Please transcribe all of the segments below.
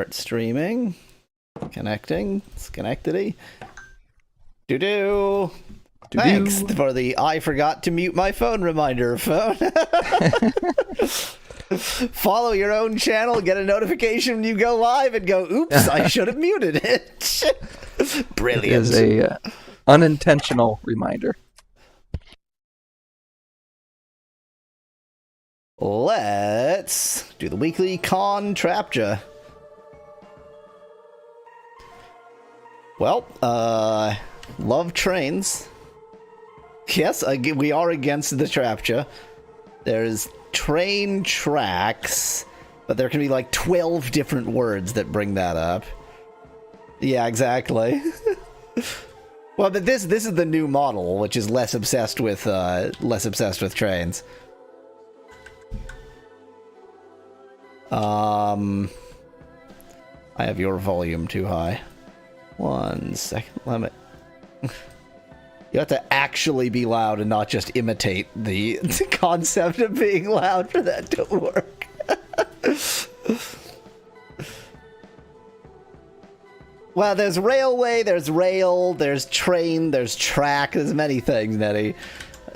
Start streaming. Connecting. Schenectady. Doo-doo. Thanks for the I forgot to mute my phone reminder phone. Follow your own channel, get a notification when you go live, and go, oops, I should have muted it. Brilliant. It is a unintentional reminder. Let's do the weekly Contraptcha. Well, love trains. Yes, we are against the Traptcha. There's train tracks, but there can be like 12 different words that bring that up. Yeah, exactly. Well, but this is the new model, which is less obsessed with trains. I have your volume too high. 1 second, let me... You have to actually be loud and not just imitate the concept of being loud for that to work. Well, there's railway, there's rail, there's train, there's track, there's many things, Nettie.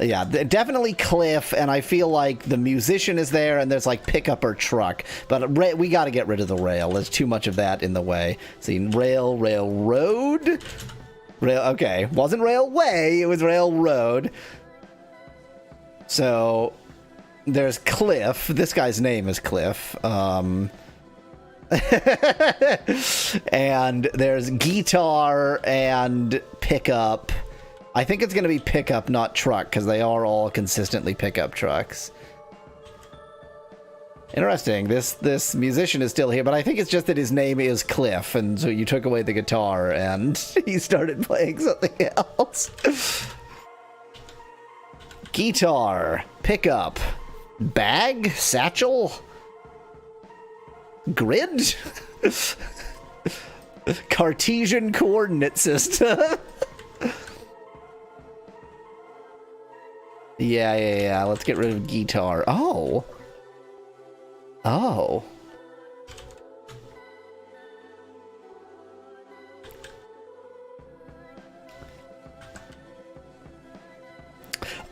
Yeah, definitely cliff, and I feel like the musician is there, and there's like pickup or truck. But we got to get rid of the rail. There's too much of that in the way. See, railroad. Okay, wasn't railway, it was railroad. So, there's Cliff. This guy's name is Cliff. And there's guitar and pickup. I think it's going to be pickup, not truck, because they are all consistently pickup trucks. Interesting. This musician is still here, but I think it's just that his name is Cliff, and so you took away the guitar, and he started playing something else. Guitar, pickup, bag, satchel, grid, Cartesian coordinate system. Yeah. Let's get rid of guitar. Oh. Oh.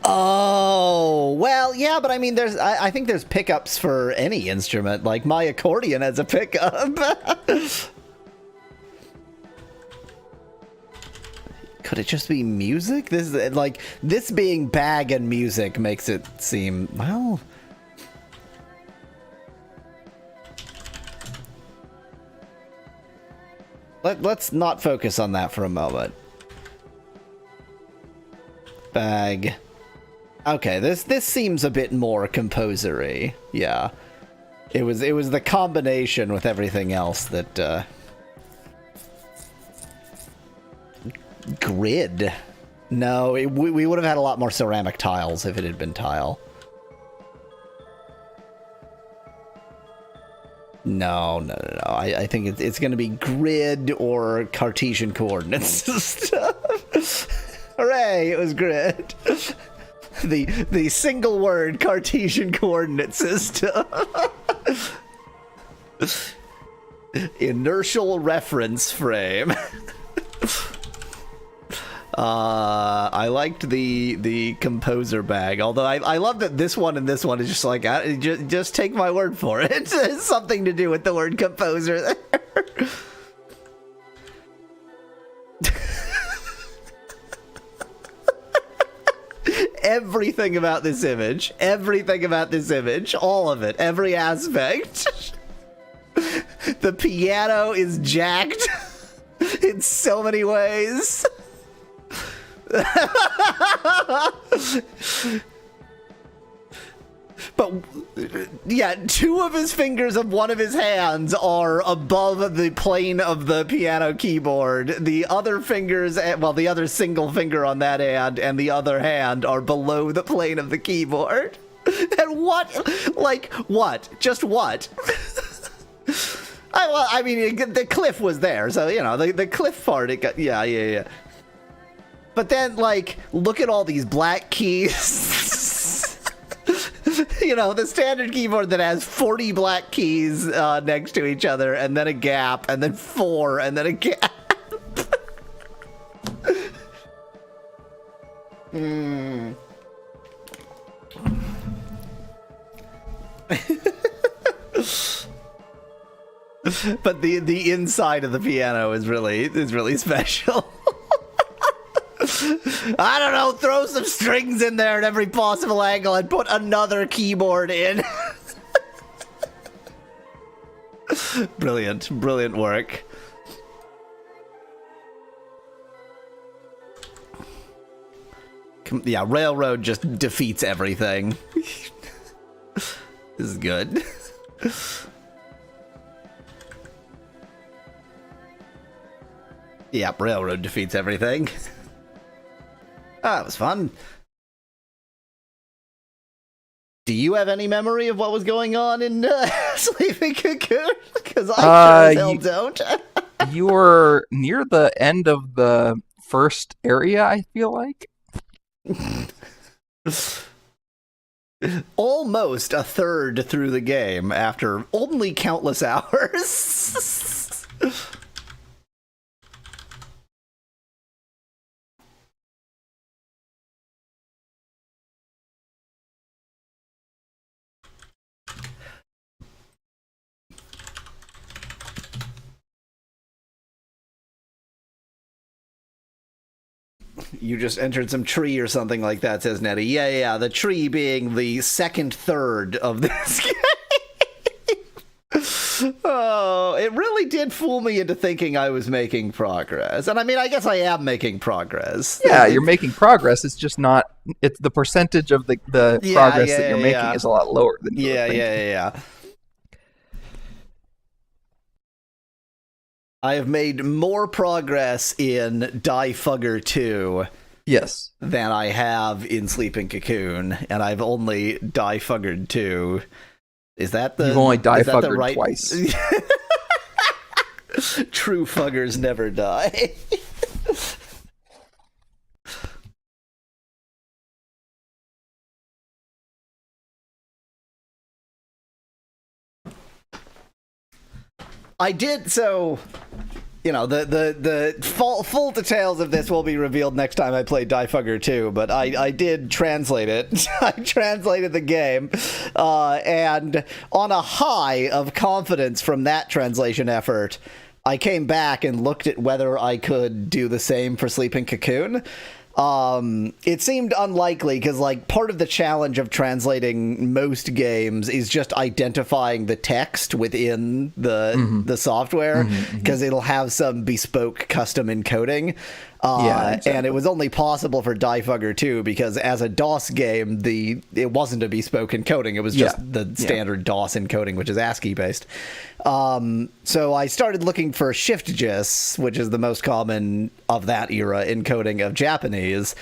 Oh, well, yeah, but I mean, I think there's pickups for any instrument. Like, my accordion has a pickup. Could it just be music? This is, like, this being bag and music makes it seem, well... Let's not focus on that for a moment. Bag. Okay, this seems a bit more composer-y. Yeah. It was the combination with everything else that grid. No, we would have had a lot more ceramic tiles if it had been tile. No. I think it's going to be grid or Cartesian coordinate system. Hooray! It was grid. The single word Cartesian coordinate system. Inertial reference frame. I liked the composer bag, although I love that this one and this one is just like, just take my word for it. It's something to do with the word composer there. Everything about this image, all of it, every aspect. The piano is jacked in so many ways. But yeah, 2 of his fingers of one of his hands are above the plane of the piano keyboard. The other fingers, well, the other single finger on that hand and the other hand are below the plane of the keyboard. And what? Like, what? Just what? I mean, the cliff was there, so, you know, the cliff part, it got, yeah. But then, like, look at all these black keys. the standard keyboard that has 40 black keys next to each other, and then a gap, and then 4, and then a gap. But the inside of the piano is really special. I don't know, throw some strings in there at every possible angle and put another keyboard in. Brilliant work. Yeah, Railroad just defeats everything. This is good. Yeah, Railroad defeats everything. That was fun. Do you have any memory of what was going on in Sleeping Cocoon? Because I sure as hell don't. You were near the end of the first area, I feel like. Almost a third through the game after only countless hours. You just entered some tree or something like that, says Nettie. Yeah, the tree being the second third of this game. Oh, it really did fool me into thinking I was making progress. And I mean, I guess I am making progress. Yeah, you're making progress. It's just not, it's the percentage of the progress that you're making is a lot lower than you were thinking. Yeah. I have made more progress in Die Fugger 2 than I have in Sleeping Cocoon, and I've only Die Fuggered 2. Is that the... You've only Die Fuggered right... twice. True Fuggers never die. I did, so... the full details of this will be revealed next time I play Die Fugger 2, but I did translate it. I translated the game, and on a high of confidence from that translation effort, I came back and looked at whether I could do the same for Sleeping Cocoon. It seemed unlikely because, part of the challenge of translating most games is just identifying the text within the software, because it'll have some bespoke custom encoding. Exactly. And it was only possible for Die Fugger 2 because as a DOS game, it wasn't a bespoke encoding. It was just the standard DOS encoding, which is ASCII based. So I started looking for ShiftGIS, which is the most common of that era encoding of Japanese.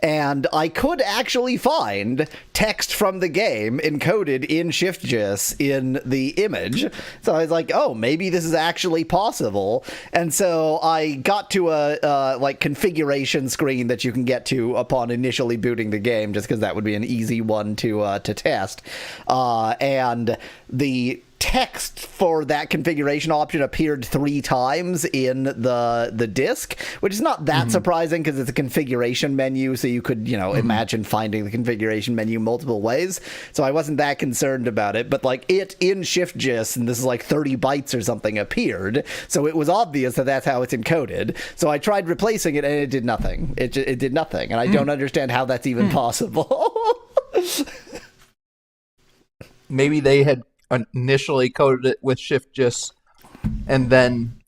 And I could actually find text from the game encoded in ShiftGIS in the image. So I was like, oh, maybe this is actually possible. And so I got to a configuration screen that you can get to upon initially booting the game, just because that would be an easy one to test. And the text for that configuration option appeared 3 times in the disk, which is not that surprising because it's a configuration menu, so you could, imagine finding the configuration menu multiple ways. So I wasn't that concerned about it, but it in ShiftGIS, and this is 30 bytes or something, appeared, so it was obvious that that's how it's encoded. So I tried replacing it and it did nothing. It did nothing, and I don't understand how that's even possible. Maybe they had initially coded it with ShiftGIS and then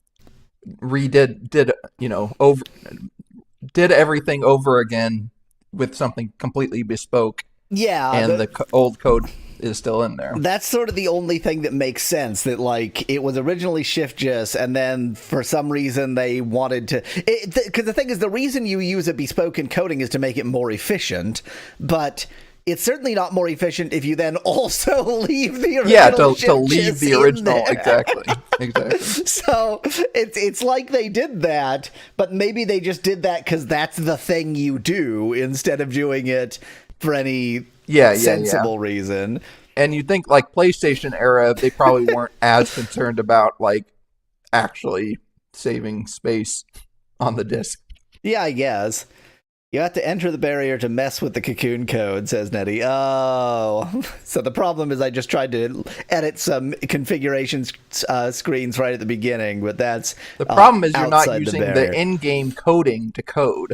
did everything over again with something completely bespoke. Yeah. And the old code is still in there. That's sort of the only thing that makes sense, that it was originally ShiftGIS and then for some reason they wanted to, because the thing is, the reason you use a bespoke encoding is to make it more efficient, but it's certainly not more efficient if you then also leave the original. To leave the original, exactly. So it's like they did that, but maybe they just did that because that's the thing you do instead of doing it for any sensible reason. And you'd think, like, PlayStation era, they probably weren't as concerned about, like, actually saving space on the disc. Yeah, I guess. You have to enter the barrier to mess with the Cocoon code, says Nettie. Oh. So the problem is I just tried to edit some configuration screens right at the beginning, but that's the problem is you're not using the in-game coding to code.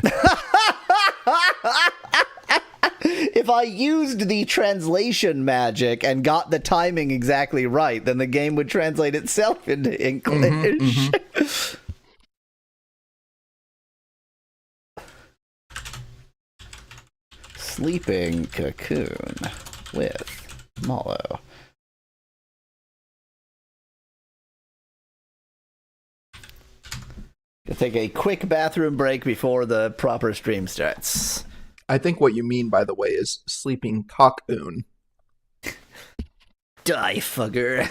If I used the translation magic and got the timing exactly right, then the game would translate itself into English. Mm-hmm. Sleeping Cocoon with Mallow. Gonna take a quick bathroom break before the proper stream starts. I think what you mean, by the way, is sleeping Cocoon. Die, fugger.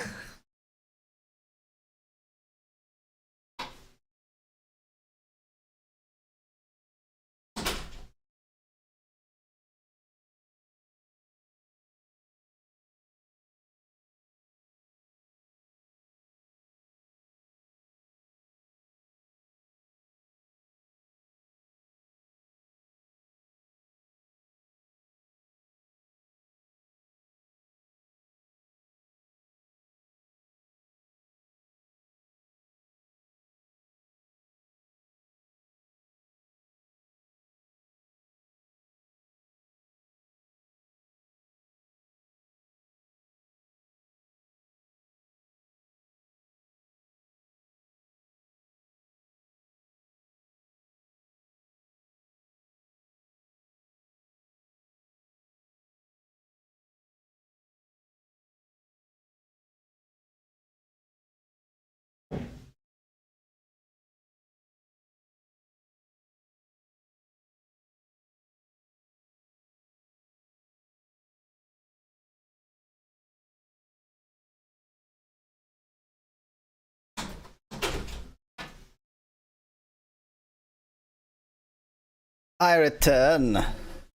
I return.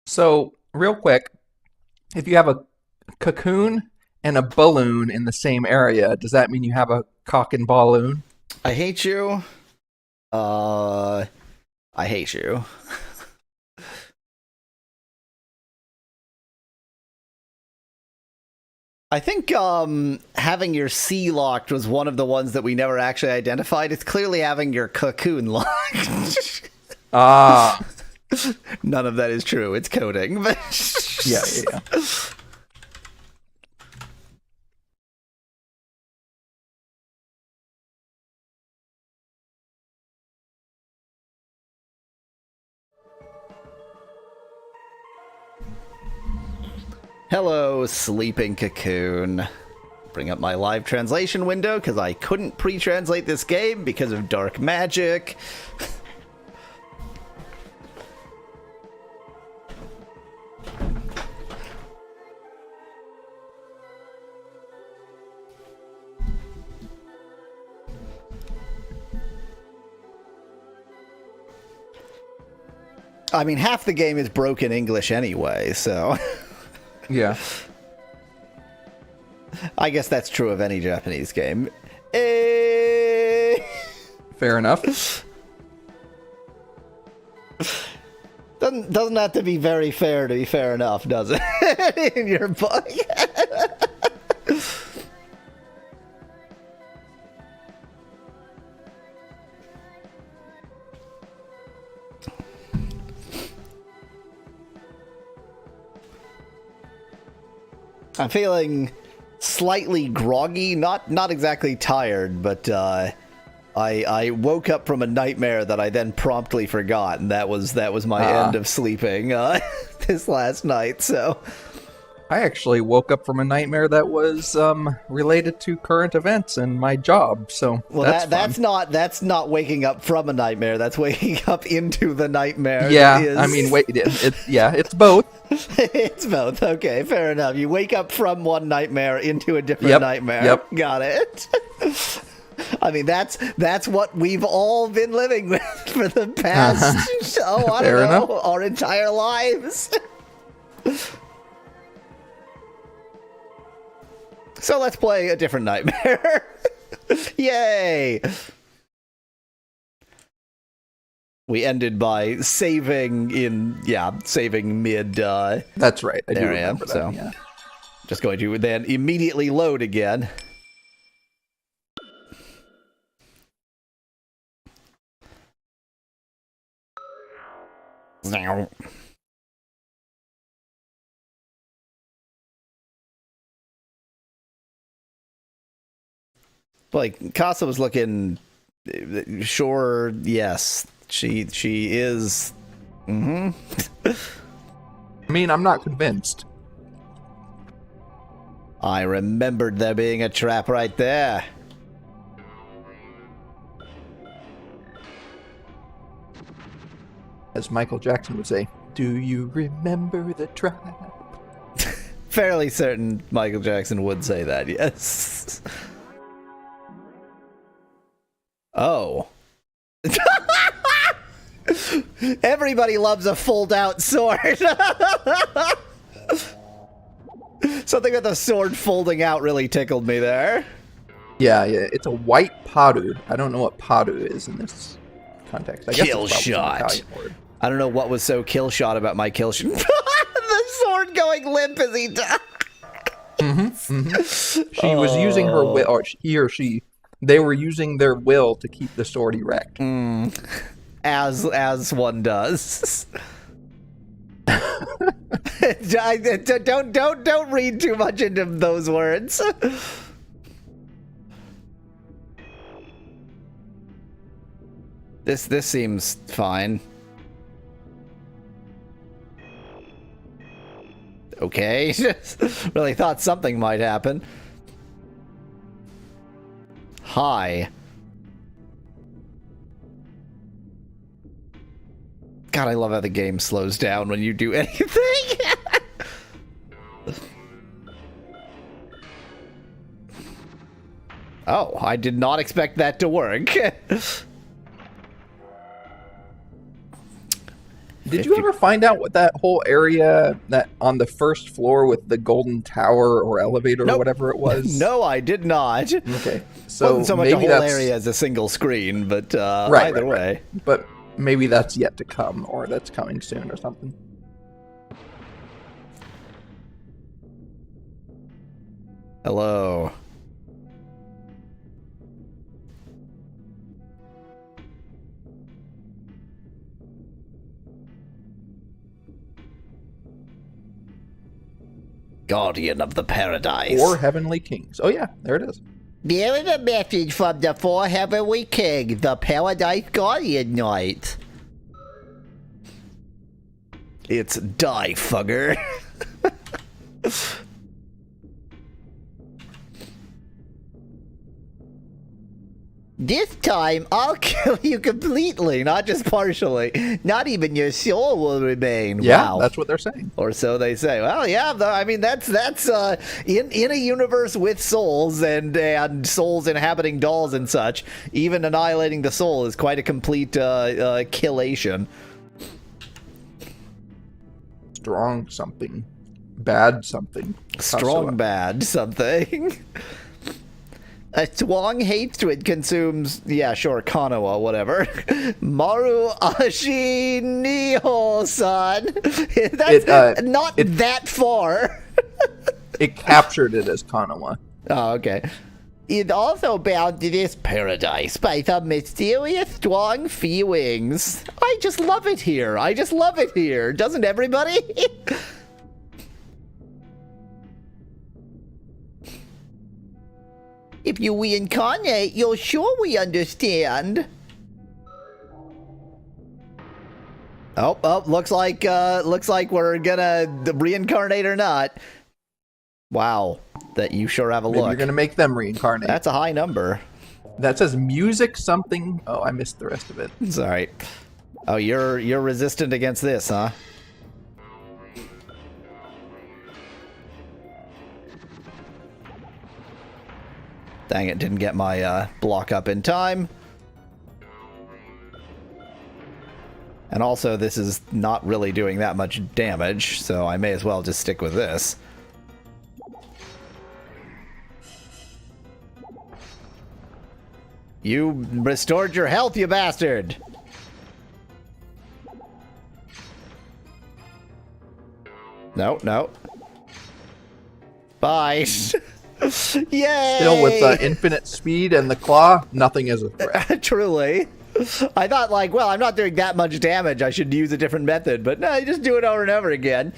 So, real quick, if you have a cocoon and a balloon in the same area, does that mean you have a cock and balloon? I hate you. I hate you. I think having your C locked was one of the ones that we never actually identified. It's clearly having your cocoon locked. Ah. None of that is true. It's coding. But yeah. Hello, sleeping cocoon. Bring up my live translation window because I couldn't pre-translate this game because of dark magic. I mean, half the game is broken English anyway, so... Yeah. I guess that's true of any Japanese game. Fair enough. Doesn't have to be very fair to be fair enough, does it? In your book. I'm feeling slightly groggy, not exactly tired, but I woke up from a nightmare that I then promptly forgot, and that was my end of sleeping this last night. So I actually woke up from a nightmare that was related to current events and my job. So well, that's not waking up from a nightmare. That's waking up into the nightmare. Yeah, I mean, wait, it's both. It's both. Okay, fair enough. You wake up from one nightmare into a different nightmare. Yep. Got it. I mean, that's what we've all been living with for the past, our entire lives. So let's play a different nightmare. Yay! We ended by saving mid. That's right. I do area, remember that. so Yeah. just going to then immediately load again. Like Casa was looking sure, yes. She is. I mean, I'm not convinced. I remembered there being a trap right there. As Michael Jackson would say, do you remember the trap? Fairly certain Michael Jackson would say that, yes. Oh. Everybody loves a fold-out sword. Something with the sword folding out really tickled me there. Yeah, it's a white Padu. I don't know what Padu is in this context. I guess Kill it's probably shot. an Italian word. I don't know what was so kill shot about my kill shot. The sword going limp as he died. She was using her will, or he or she, they were using their will to keep the sword erect. As one does. Don't read too much into those words. This seems fine. Okay. Really thought something might happen. Hi. God, I love how the game slows down when you do anything. Oh, I did not expect that to work. Did you ever find out what that whole area that on the first floor with the golden tower or elevator or whatever it was? No, I did not. Okay, so wasn't so much maybe a whole that's area as a single screen, but right, either way. Right. But maybe that's yet to come, or that's coming soon, or something. Hello. Guardian of the Paradise. Or Heavenly Kings. Oh yeah, there it is. There is a message from the four Heavenly Kings, the Paradise Guardian Knight. It's Die Fugger. This time, I'll kill you completely, not just partially. Not even your soul will remain. Yeah, wow. that's what they're saying. Or so they say. Well, yeah, I mean, that's in a universe with souls and souls inhabiting dolls and such, even annihilating the soul is quite a complete killation. Strong something. Bad something. Strong bad something. A strong hatred consumes, yeah, sure, Kanoa, whatever. Maru Ashi Niho-san. That's not that far. It captured it as Kanawa. Oh, okay. It also bound to this paradise by some mysterious strong feelings. I just love it here. I just love it here. Doesn't everybody? If you reincarnate, you'll surely understand. Oh, looks like we're gonna reincarnate or not. Wow, that you sure have a Maybe look. you're gonna make them reincarnate. That's a high number. That says music something. Oh, I missed the rest of it. It's all right. Oh, you're resistant against this, huh? Dang it, didn't get my block up in time. And also, this is not really doing that much damage, so I may as well just stick with this. You restored your health, you bastard! No, no. Bye. Yay! Still with infinite speed and the claw, nothing is a threat. Truly. I thought, like, well, I'm not doing that much damage. I should use a different method. But no, you just do it over and over again.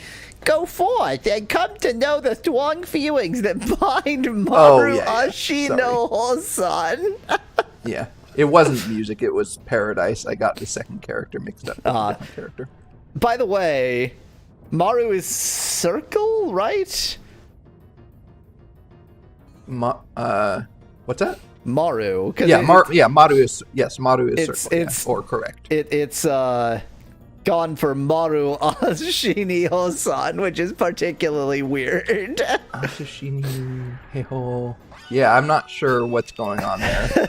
Go forth and come to know the strong feelings that bind Maru Ashino-san. Yeah. It wasn't music. It was Paradise. I got the second character mixed up with a different character. By the way, Maru is circle, right? What's that? Maru. Yeah, Maru is circle, or correct. It's gone for Maru Ashini-san, which is particularly weird. Ashini Heiho. Yeah, I'm not sure what's going on there.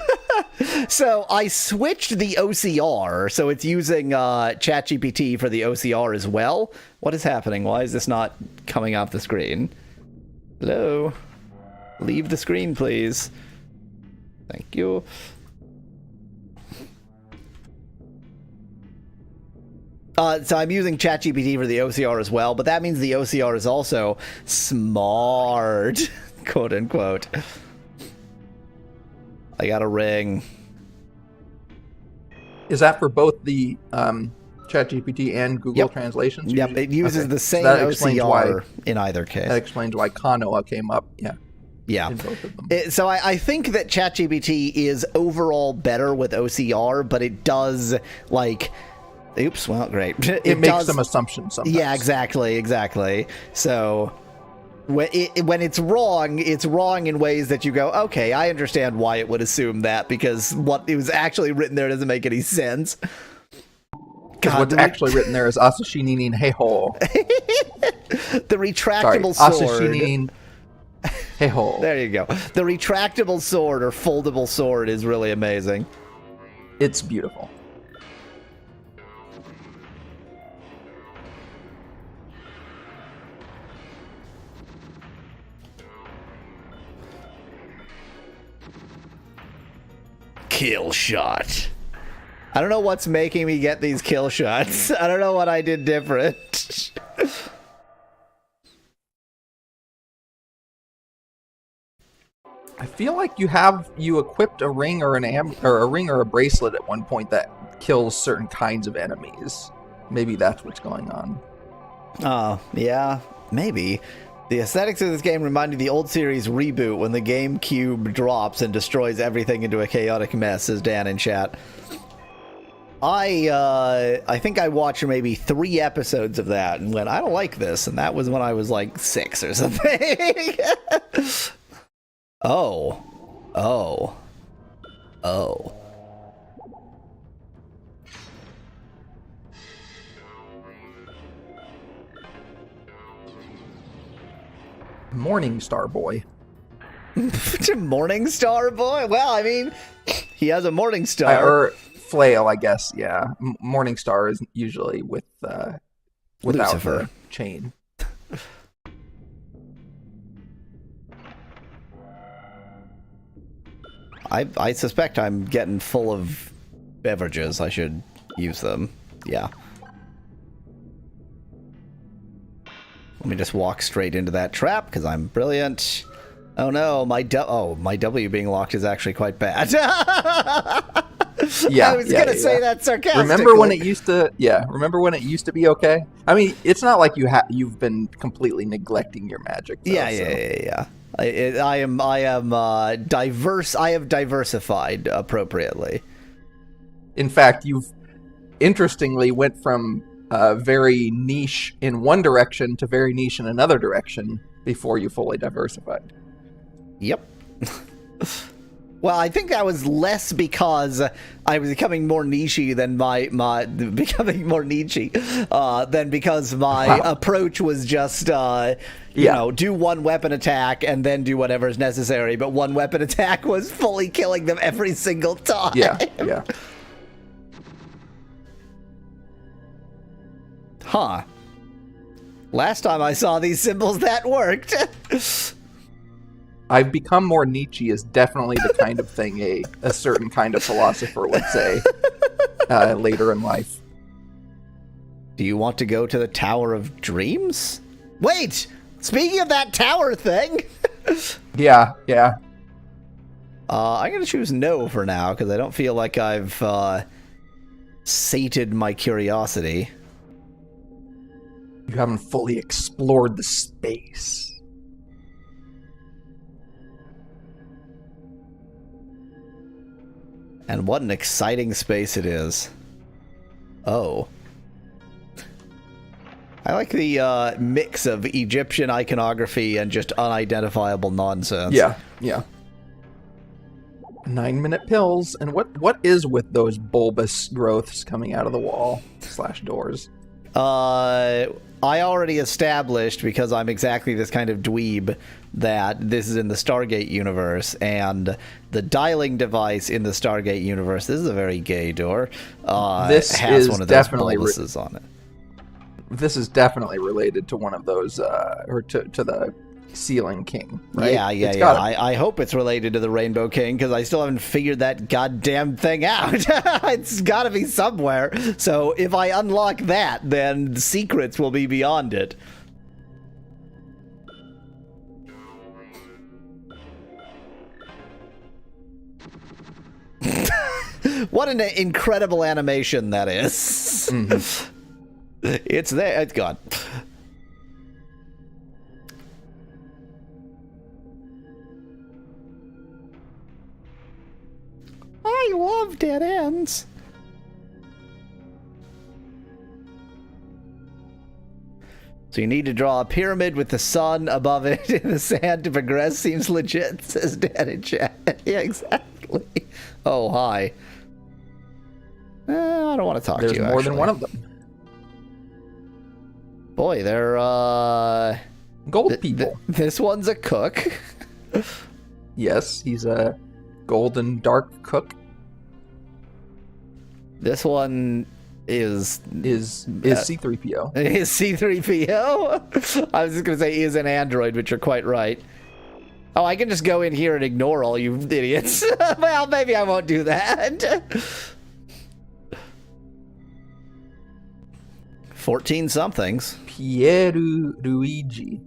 So I switched the OCR, so it's using ChatGPT for the OCR as well. What is happening? Why is this not coming off the screen? Hello? Leave the screen, please. Thank you. So I'm using ChatGPT for the OCR as well, but that means the OCR is also smart, quote unquote. I got a ring. Is that for both the ChatGPT and Google Translations? Yep, it uses the same OCR in either case. That explains why Kanoa came up, Yeah. in both of them. So I think that ChatGPT is overall better with OCR, but it does, like... Oops, well, great. It makes some assumptions sometimes. Yeah, exactly. So... When it's wrong in ways that you go, okay, I understand why it would assume that, because what it was actually written there doesn't make any sense. Because what's actually written there is Asashinin Heiho. The retractable sword. Asashinin Heiho. There you go. The retractable sword or foldable sword is really amazing. It's beautiful. Kill shot. I don't know what's making me get these kill shots. I don't know what I did different. I feel like you equipped a ring or a ring or a bracelet at one point that kills certain kinds of enemies. Maybe that's what's going on. Yeah, maybe. The aesthetics of this game remind me of the old series Reboot when the GameCube drops and destroys everything into a chaotic mess, says Dan in chat. I think I watched maybe 3 episodes of that and went, I don't like this, and that was when I was like 6 or something. Oh. Morning Star Boy. Morning Star Boy? Well, I mean, he has a Morning Star. Or flail, I guess, yeah. Morning Star is usually without Lucifer. the chain. I suspect I'm getting full of beverages. I should use them. Yeah. Let me just walk straight into that trap, because I'm brilliant. Oh no, my W being locked is actually quite bad. Yeah, I was gonna say that sarcastically. Remember when it used to be okay? I mean, it's not like you've been completely neglecting your magic, though, Yeah. I am diverse. I have diversified appropriately. In fact, you've interestingly went from very niche in one direction to very niche in another direction before you fully diversified. Yep. Well, I think that was less because I was becoming more niche-y than than because my approach was just do one weapon attack and then do whatever is necessary. But one weapon attack was fully killing them every single time. Yeah. Huh. Last time I saw these symbols, that worked. I've become more Nietzsche is definitely the kind of thing a certain kind of philosopher would say later in life. Do you want to go to the Tower of Dreams? Wait! Speaking of that tower thing! Yeah. I'm going to choose no for now, because I don't feel like I've sated my curiosity. You haven't fully explored the space. And what an exciting space it is. Oh. I like the mix of Egyptian iconography and just unidentifiable nonsense. Yeah. 9-minute pills. And what is with those bulbous growths coming out of the wall / doors? I already established, because I'm exactly this kind of dweeb, that this is in the Stargate universe, and the dialing device in the Stargate universe, this is a very gay door, this has is one of those definitely boluses on it. This is definitely related to one of those, or to the Ceiling King, right? Yeah. I hope it's related to the Rainbow King, because I still haven't figured that goddamn thing out. It's gotta be somewhere. So if I unlock that, then secrets will be beyond it. What an incredible animation that is. Mm-hmm. It's there. It's gone. I love dead ends. So you need to draw a pyramid with the sun above it in the sand to progress. Seems legit, says Dan in chat. Yeah, exactly. Oh, hi. I don't want to talk to you, There's more than one of them. Boy, they're, Gold people. This one's a cook. Yes, he's a golden dark cook. This one is C-3PO. Is C-3PO? I was just going to say is an android, but you're quite right. Oh, I can just go in here and ignore all you idiots. Well, maybe I won't do that. 14 somethings. Pierluigi.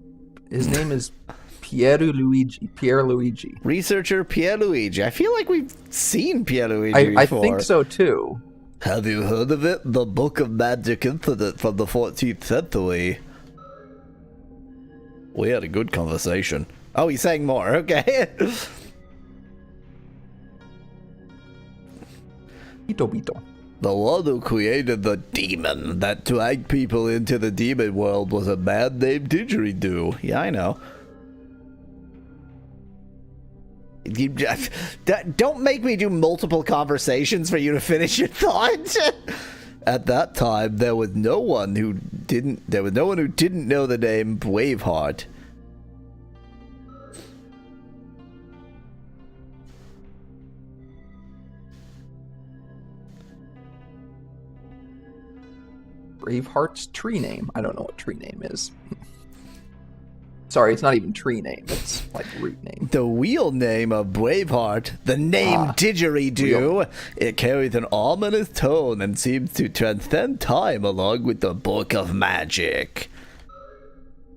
His name is Pierluigi. Researcher Pierluigi. I feel like we've seen Pierluigi before. I think so too. Have you heard of it? The Book of Magic Infinite from the 14th century. We had a good conversation. Oh, he's saying more. Okay. Bito. The one who created the demon that dragged people into the demon world was a man named Didgeridoo. Yeah, I know. Don't make me do multiple conversations for you to finish your thought. At that time, there was no one who didn't know the name Braveheart. Braveheart's tree name. I don't know what tree name is. Sorry, it's not even tree name. It's like root name. The real name of Braveheart, the name Didgeridoo, it carries an ominous tone and seems to transcend time along with the Book of Magic.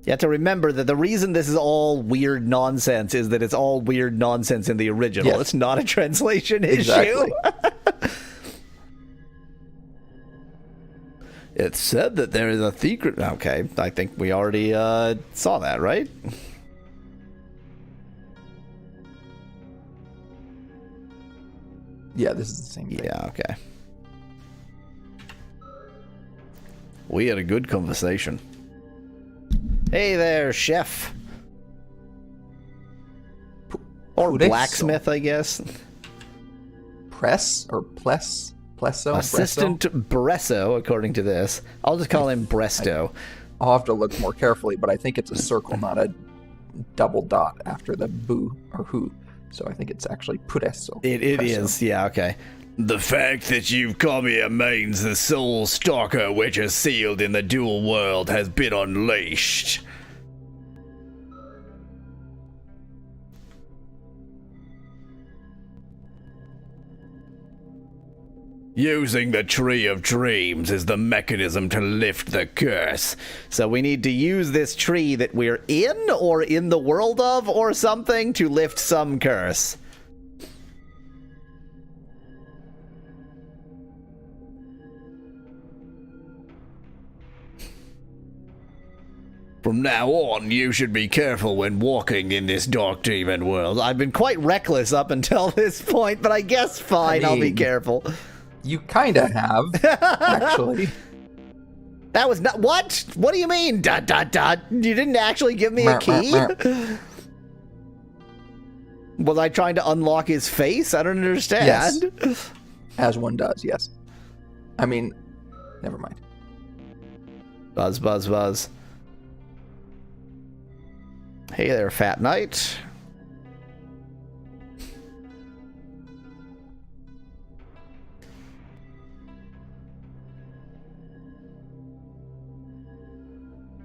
You have to remember that the reason this is all weird nonsense is that it's all weird nonsense in the original. Yes. It's not a translation issue. It's said that there is a secret... Okay, I think we already saw that, right? Yeah, this is the same thing. Yeah, okay. We had a good conversation. Hey there, chef. Or blacksmith, I guess. Press or pless? Plesso? Assistant Bresso, according to this. I'll just call him Bresto. I'll have to look more carefully, but I think it's a circle, not a double dot after the boo or who. So I think it's actually Puresso. It is, yeah, okay. The fact that you've come here means the soul stalker which is sealed in the dual world has been unleashed. Using the Tree of Dreams is the mechanism to lift the curse. So we need to use this tree that we're in, or in the world of, or something, to lift some curse. From now on, you should be careful when walking in this dark demon world. I've been quite reckless up until this point, but I guess fine, I'll be careful. You kinda have, actually. That was not... What? What do you mean? ... You didn't actually give me a key? Was I trying to unlock his face? I don't understand. Yes. As one does, yes. I mean, never mind. Buzz, buzz, buzz. Hey there, Fat Knight.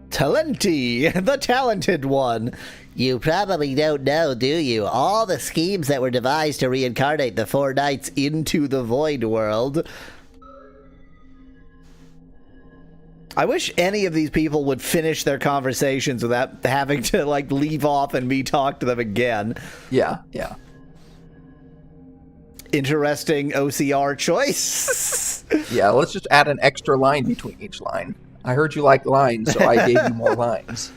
Talenti, the talented one. You probably don't know, do you? All the schemes that were devised to reincarnate the four knights into the void world. I wish any of these people would finish their conversations without having to, like, leave off and me talk to them again. Yeah, yeah. Interesting OCR choice. Yeah, let's just add an extra line between each line. I heard you like lines, so I gave you more lines.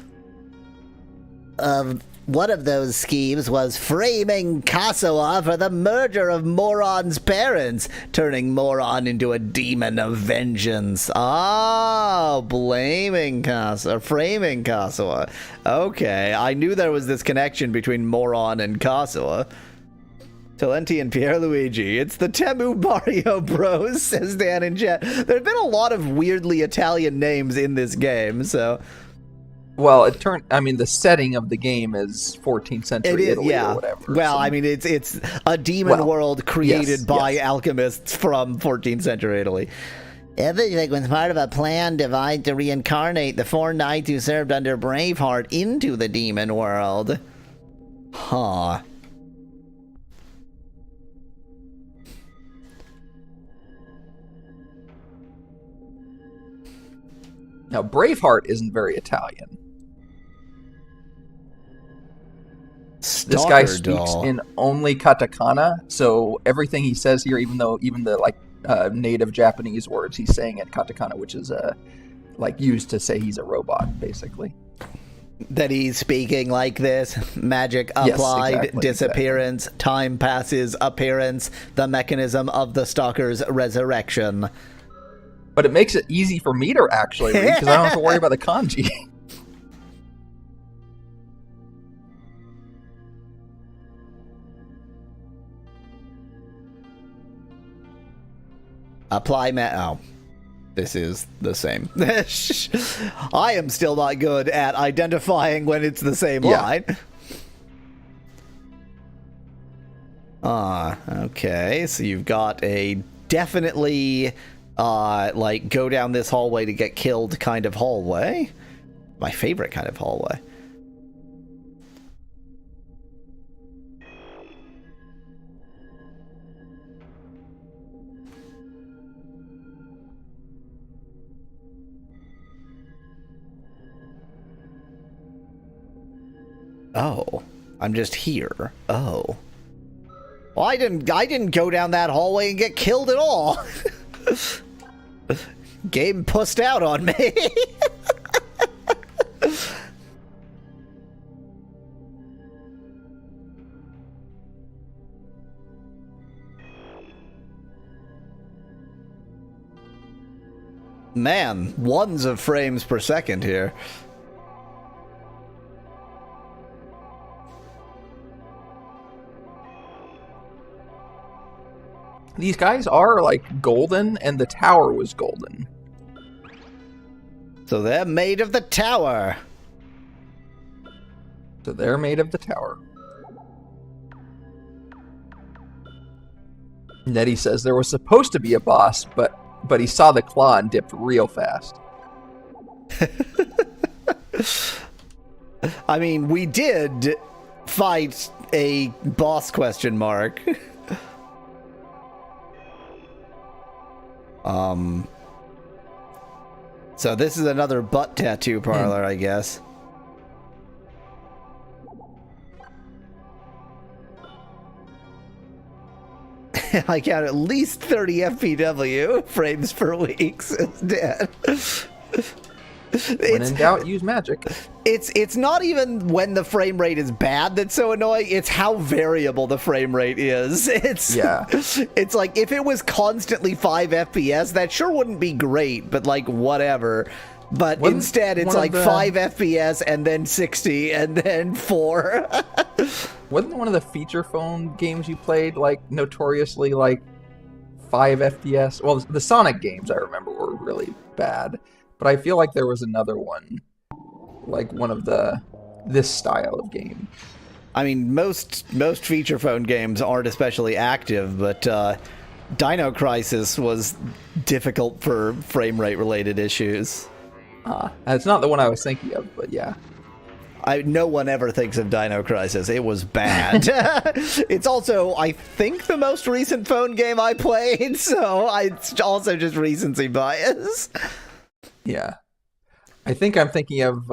One of those schemes was framing Kasawa for the murder of Moron's parents, turning Moron into a demon of vengeance. Oh, blaming Kasawa, framing Kasawa. Okay, I knew there was this connection between Moron and Kasawa. Talenti and Pierluigi. It's the Temu Mario Bros, says Dan in chat. There have been a lot of weirdly Italian names in this game, so... Well, the setting of the game is 14th century Italy or whatever. Well, so. I mean, it's a demon world created by alchemists from 14th century Italy. Everything was part of a plan designed to reincarnate the four knights who served under Braveheart into the demon world. Huh. Now, Braveheart isn't very Italian. This guy speaks in only katakana, so everything he says here, even the native Japanese words, he's saying in katakana, which is used to say he's a robot, basically. That he's speaking like this: magic applied, yes, exactly, disappearance, time passes, appearance, the mechanism of the stalker's resurrection. But it makes it easy for me to actually read because I don't have to worry about the kanji. Apply oh. This is the same. I am still not good at identifying when it's the same line. Okay. So you've got a definitely go down this hallway to get killed kind of hallway. My favorite kind of hallway. Oh, I'm just here. Oh. Well, I didn't go down that hallway and get killed at all. Game pussed out on me. Man, ones of frames per second here. These guys are, like, golden, and the tower was golden. So they're made of the tower. So they're made of the tower. Nettie says there was supposed to be a boss, but he saw the claw and dipped real fast. I mean, we did fight a boss question mark. So this is another butt tattoo parlor, I guess. I count at least 30 FPW frames per week, says Dad. When in doubt, use magic. It's not even when the frame rate is bad that's so annoying. It's how variable the frame rate is. It's like if it was constantly 5 FPS, that sure wouldn't be great, but like whatever. But instead, it's like 5 FPS and then 60 and then 4. Wasn't one of the feature phone games you played like notoriously like 5 FPS? Well, the Sonic games I remember were really bad. But I feel like there was another one, like one of this style of game. I mean, most feature phone games aren't especially active, but Dino Crisis was difficult for frame rate related issues. It's not the one I was thinking of, but yeah. No one ever thinks of Dino Crisis. It was bad. It's also, I think, the most recent phone game I played, so it's also just recency bias. Yeah, I think I'm thinking of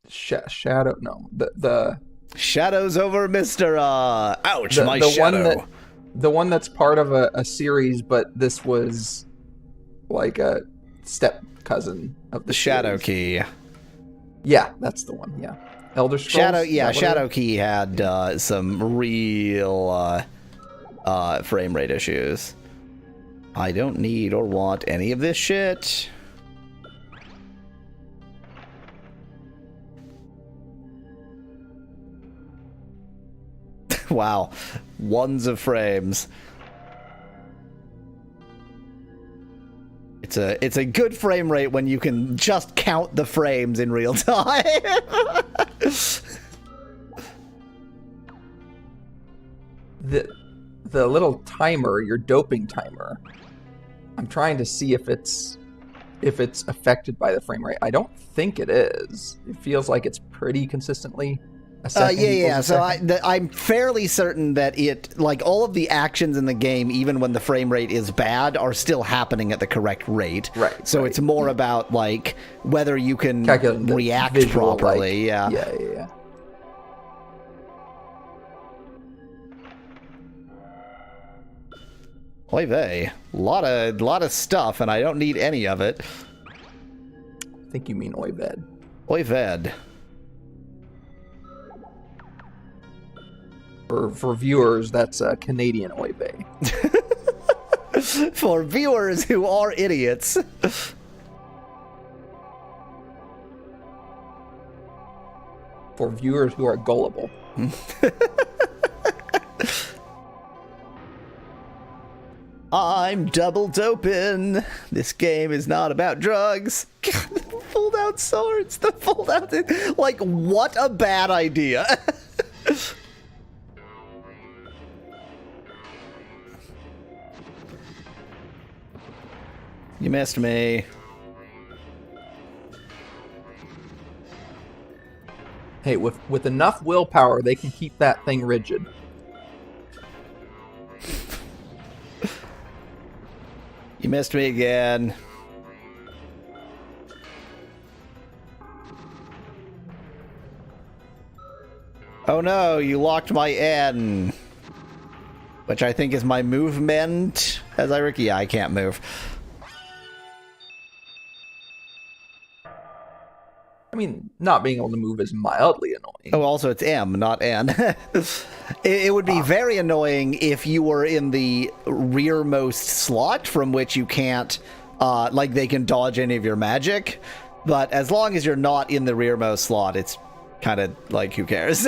Shadow. No, the Shadows over Mr. Ouch, my the shadow. The one that's part of a series, but this was like a step cousin of the Shadow series. Key. Yeah, that's the one. Yeah, Elder Scrolls. Shadow Key had some real frame rate issues. I don't need or want any of this shit. Wow, ones of frames. It's a good frame rate when you can just count the frames in real time. The little timer, your doping timer. I'm trying to see if it's affected by the frame rate. I don't think it is. It feels like it's pretty consistently a second. Yeah. So I'm fairly certain that it, like all of the actions in the game, even when the frame rate is bad, are still happening at the correct rate. Right. So it's more about like whether you can react visual, properly. Yeah. Oy vey. Lot of stuff, and I don't need any of it. I think you mean Oyved. Oyved. For viewers, that's Canadian Oy Vey. For viewers who are idiots. For viewers who are gullible. I'm double doping. This game is not about drugs. God, the fold out swords. The fold out. Like, what a bad idea. You missed me. Hey, with enough willpower, they can keep that thing rigid. You missed me again. Oh no, you locked my N. Which I think is my movement. As I can't move. I mean, not being able to move is mildly annoying. Oh, also it's M, not N. It would be very annoying if you were in the rearmost slot from which you can't, like they can dodge any of your magic. But as long as you're not in the rearmost slot, it's kind of like, who cares?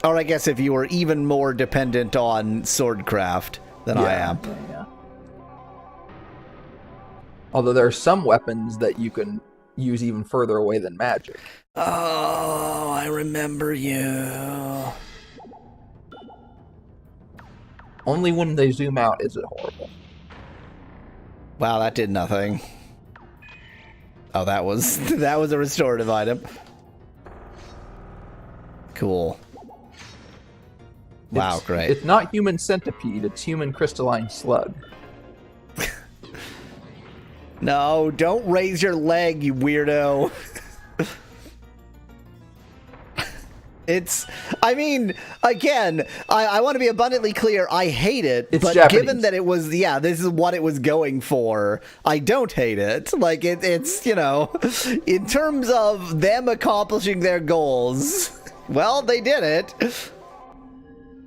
Or I guess if you were even more dependent on swordcraft than I am. Yeah. Although there are some weapons that you can use even further away than magic. Oh, I remember you. Only when they zoom out is it horrible. Wow, that did nothing. Oh, that was a restorative item. Cool. Wow, great. It's not human centipede, it's human crystalline slug. No, don't raise your leg, you weirdo. I mean, again, I want to be abundantly clear, I hate it, but Japanese. Given that it was, this is what it was going for, I don't hate it. Like, it's, in terms of them accomplishing their goals, well, they did it.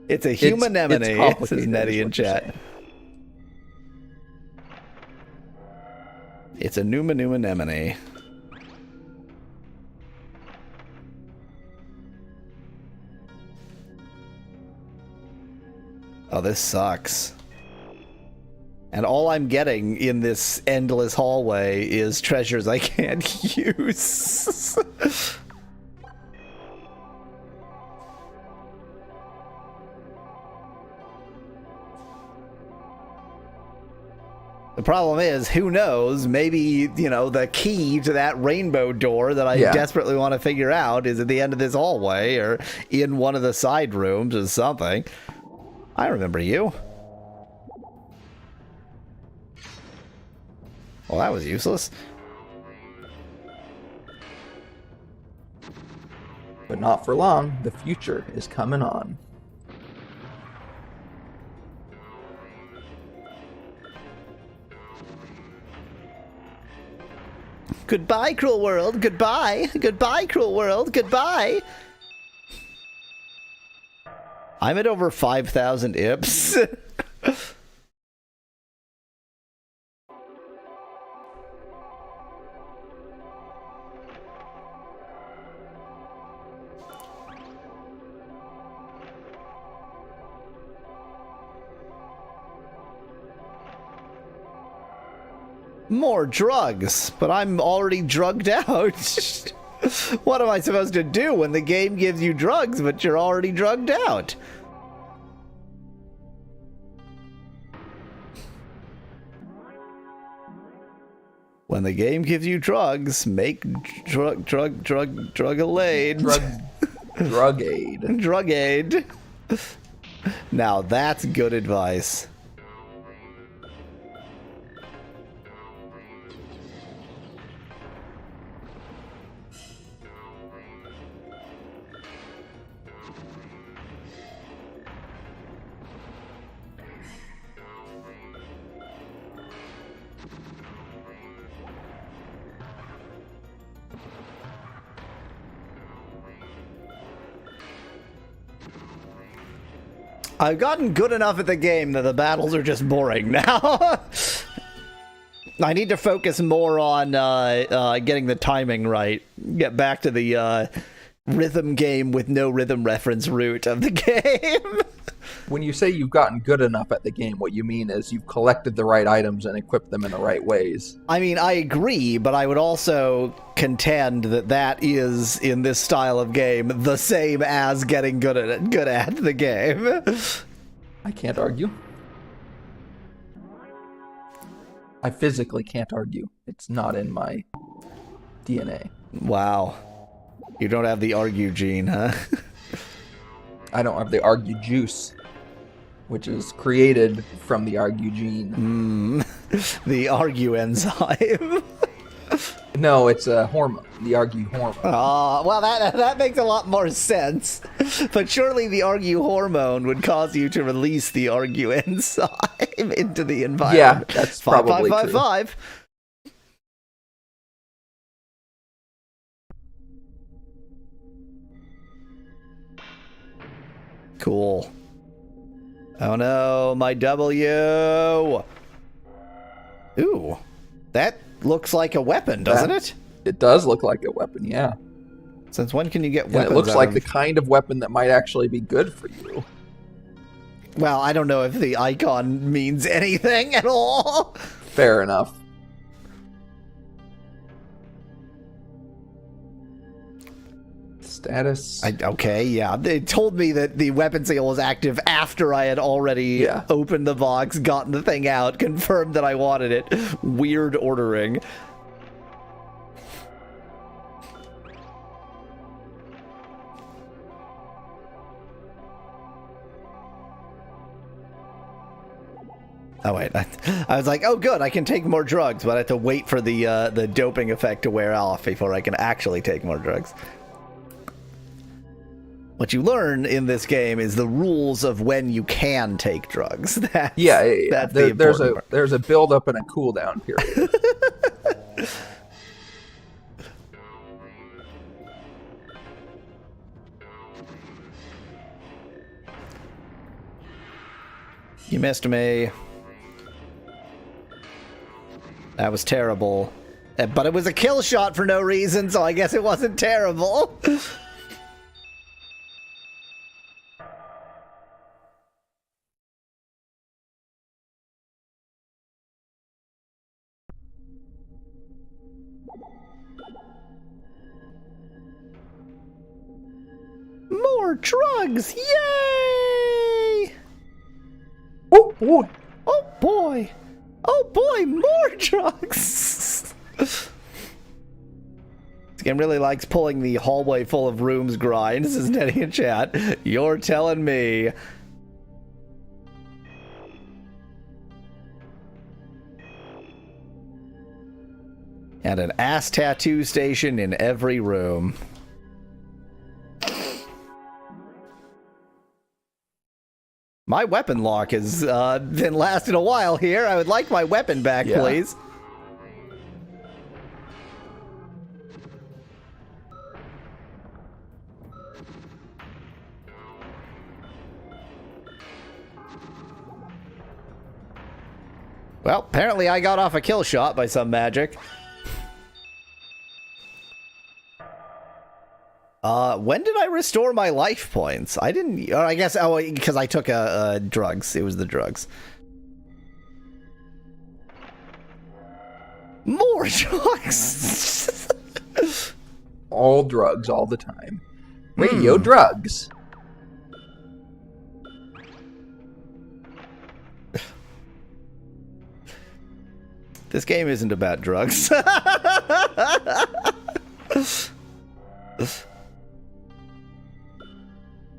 It's a human anemone, says Nettie in chat. It's a Numa anemone. Oh, this sucks. And all I'm getting in this endless hallway is treasures I can't use. The problem is, who knows, maybe, the key to that rainbow door that I desperately want to figure out is at the end of this hallway or in one of the side rooms or something. I remember you. Well, that was useless. But not for long. The future is coming on. Goodbye, cruel world. Goodbye. Goodbye, cruel world. Goodbye. I'm at over 5,000 ips. More drugs, but I'm already drugged out. What am I supposed to do when the game gives you drugs, but you're already drugged out? When the game gives you drugs, make drug-a-lade. Drug aid. Drug aid. Now that's good advice. I've gotten good enough at the game that the battles are just boring now. I need to focus more on getting the timing right. Get back to the rhythm game with no rhythm reference route of the game. When you say you've gotten good enough at the game, what you mean is you've collected the right items and equipped them in the right ways. I mean, I agree, but I would also contend that is, in this style of game, the same as getting good at the game. I can't argue. I physically can't argue. It's not in my DNA. Wow. You don't have the argue gene, huh? I don't have the argue juice, which is created from the argue gene. The argue enzyme. No, it's a hormone, the argue hormone. Well, that makes a lot more sense. But surely the argue hormone would cause you to release the argue enzyme into the environment. Yeah, that's probably true. 5. Cool. Oh no, my W. Ooh, that looks like a weapon, doesn't it? It does look like a weapon, yeah. Since when can you get weapons? And it looks like the kind of weapon that might actually be good for you. Well, I don't know if the icon means anything at all. Fair enough. Status. Okay, yeah. They told me that the weapon seal was active after I had already opened the box, gotten the thing out, confirmed that I wanted it. Weird ordering. Oh wait, I was like, oh good, I can take more drugs, but I have to wait for the doping effect to wear off before I can actually take more drugs. What you learn in this game is the rules of when you can take drugs. That's There's a build up and a cooldown period. You missed me. That was terrible. But it was a kill shot for no reason, so I guess it wasn't terrible. More drugs! Yay! Oh boy! Oh boy! Oh boy, more drugs! This game really likes pulling the hallway full of rooms grind. This is Nettie in chat. You're telling me. And an ass tattoo station in every room. My weapon lock has been lasting a while here. I would like my weapon back, please. Well, apparently I got off a kill shot by some magic. When did I restore my life points? I didn't, or I guess, because I took drugs. It was the drugs. More drugs! All drugs, all the time. Radio drugs. This game isn't about drugs.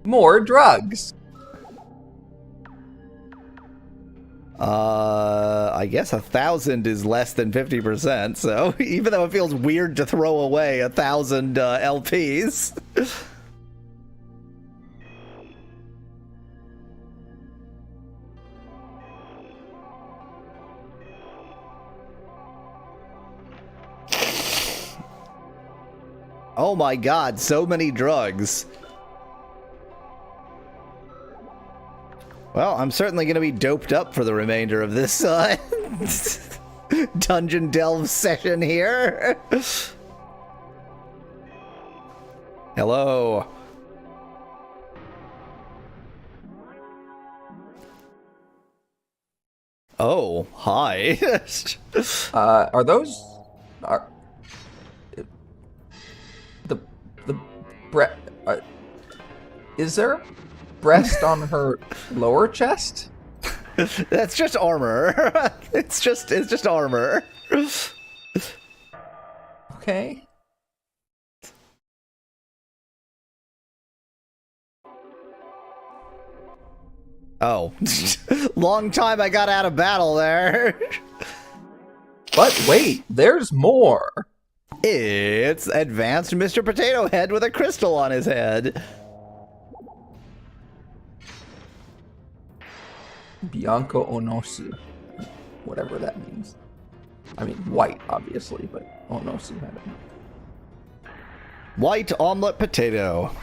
More drugs. I guess 1,000 is less than 50%, so even though it feels weird to throw away 1,000 LPs. Oh my god, so many drugs. Well, I'm certainly going to be doped up for the remainder of this dungeon delve session here. Hello. Oh, hi. Are those the breast? Is there breast on her lower chest? That's just armor. It's just armor. Okay. Oh. Long time I got out of battle there. But wait, there's more. It's advanced Mr. Potato Head with a crystal on his head. Bianco Onosu. Whatever that means. I mean, white, obviously, but Onosu, I don't know. White omelet potato.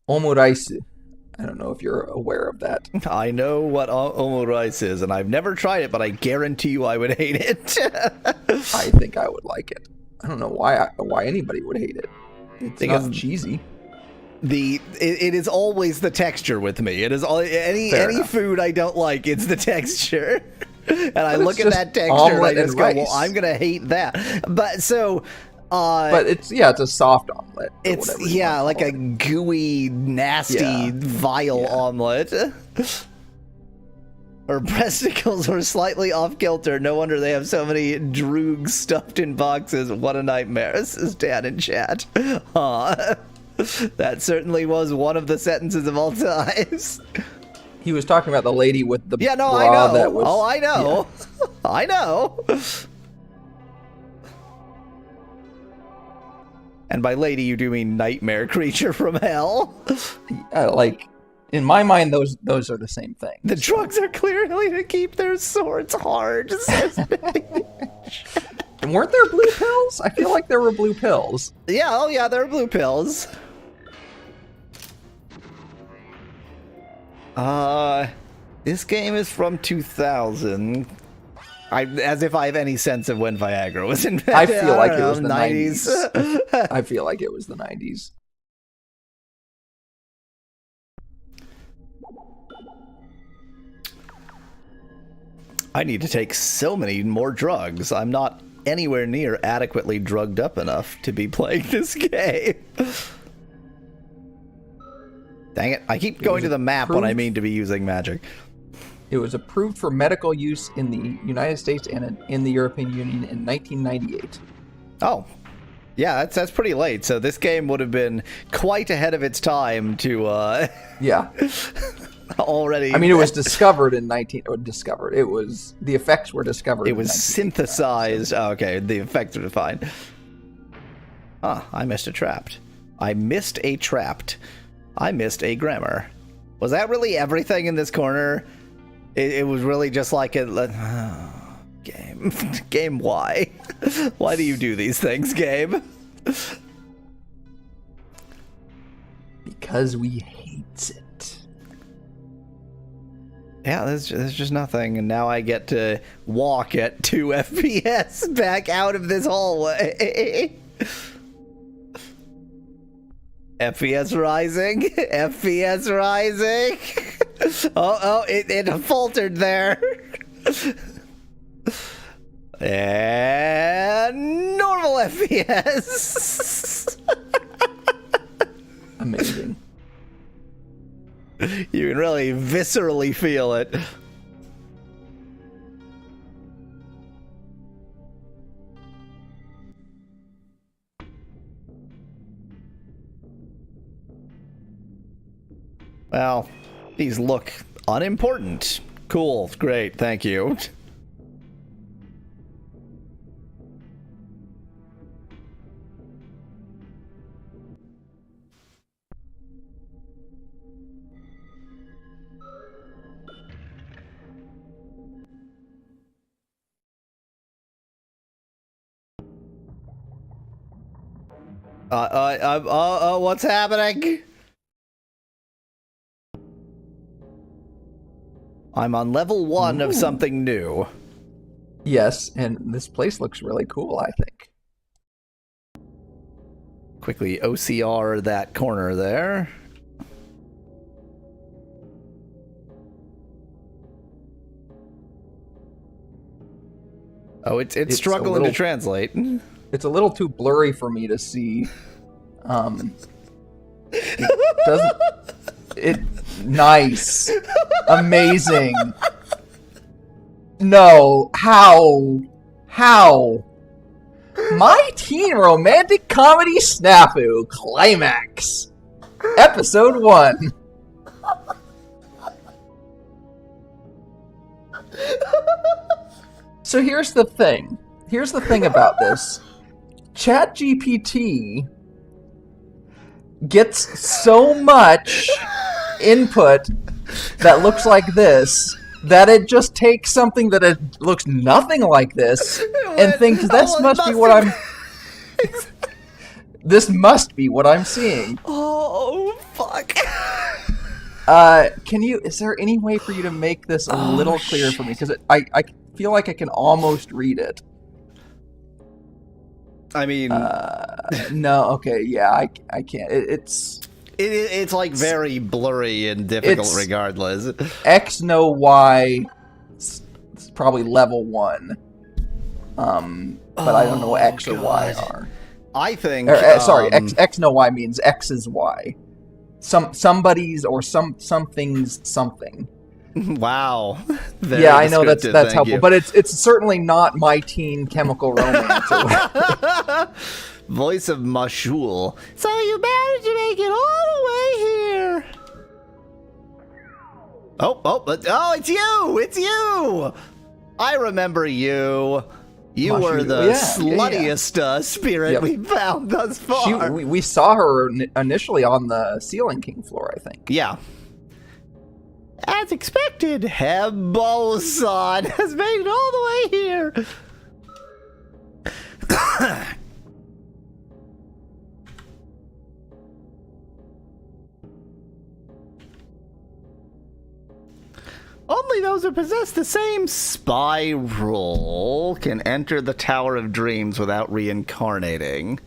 Omuraisu. I don't know if you're aware of that. I know what omurice is, and I've never tried it, but I guarantee you I would hate it. I think I would like it. I don't know why anybody would hate it. It's because not cheesy. It is always the texture with me. It is any food I don't like. It's the texture, and I look at that texture and I just go, "Well, I'm gonna hate that." But so. But it's a soft omelet. It's like a gooey, nasty, vile omelet. Her breasticles were slightly off kilter. No wonder they have so many droogs stuffed in boxes. What a nightmare, says Dan in chat. Aw. That certainly was one of the sentences of all times. He was talking about the lady with the I know. that was... Oh, I know. Yeah. I know. And by lady, you do mean nightmare creature from hell? Like, in my mind, those are the same thing. The drugs are clearly to keep their swords hard, says And weren't there blue pills? I feel like there were blue pills. Yeah, oh yeah, there are blue pills. This game is from 2000. As if I have any sense of when Viagra was invented. I feel like it was the 90s. I feel like it was the 90s. I need to take so many more drugs. I'm not anywhere near adequately drugged up enough to be playing this game. Dang it, I keep going to the map when I mean to be using magic. It was approved for medical use in the United States and in the European Union in 1998. Oh, yeah, that's pretty late. So this game would have been quite ahead of its time to, yeah. Already. I mean, it was discovered in discovered. It was, the effects were discovered. It was synthesized. So. Oh, okay, the effects are defined. Ah, I missed a trapped. I missed a trapped. I missed a grammar. Was that really everything in this corner? It was really just like a game. Game, why? Why do you do these things, game? Because we hate it. Yeah, there's just nothing, and now I get to walk at 2 FPS back out of this hallway. FPS rising. FPS rising. Oh, it faltered there. And normal FPS. Amazing. You can really viscerally feel it. Well, these look unimportant. Cool, great, thank you. What's happening? I'm on level 1 of something new. Yes, and this place looks really cool, I think. Quickly OCR that corner there. Oh, it's struggling to translate. It's a little too blurry for me to see. It doesn't... Nice. Amazing. No. How? My teen romantic comedy snafu climax. Episode 1. So here's the thing. Here's the thing about this. ChatGPT gets so much input that looks like this that it just takes something that it looks nothing like this and thinks this must be what I'm this must be what I'm seeing. Oh fuck. Is there any way for you to make this a little clearer for me, because I feel like I can almost read it. I mean, no, okay, yeah, I can't. It's like very blurry and difficult regardless. X, no, Y, it's probably level 1. But I don't know what X or Y are. I think... sorry, X, no, Y means X is Y. Somebody's or something's something. Wow. Very Yeah, I know that's descriptive, helpful, you. but it's certainly not My Teen Chemical Romance. Or whatever. Voice of Mashul. So you managed to make it all the way here. Oh, it's you! It's you! I remember you. You were the sluttiest spirit we found thus far. We saw her initially on the Ceiling King floor, I think. Yeah. As expected, Hebo-san has made it all the way here. Only those who possess the same spiral can enter the Tower of Dreams without reincarnating.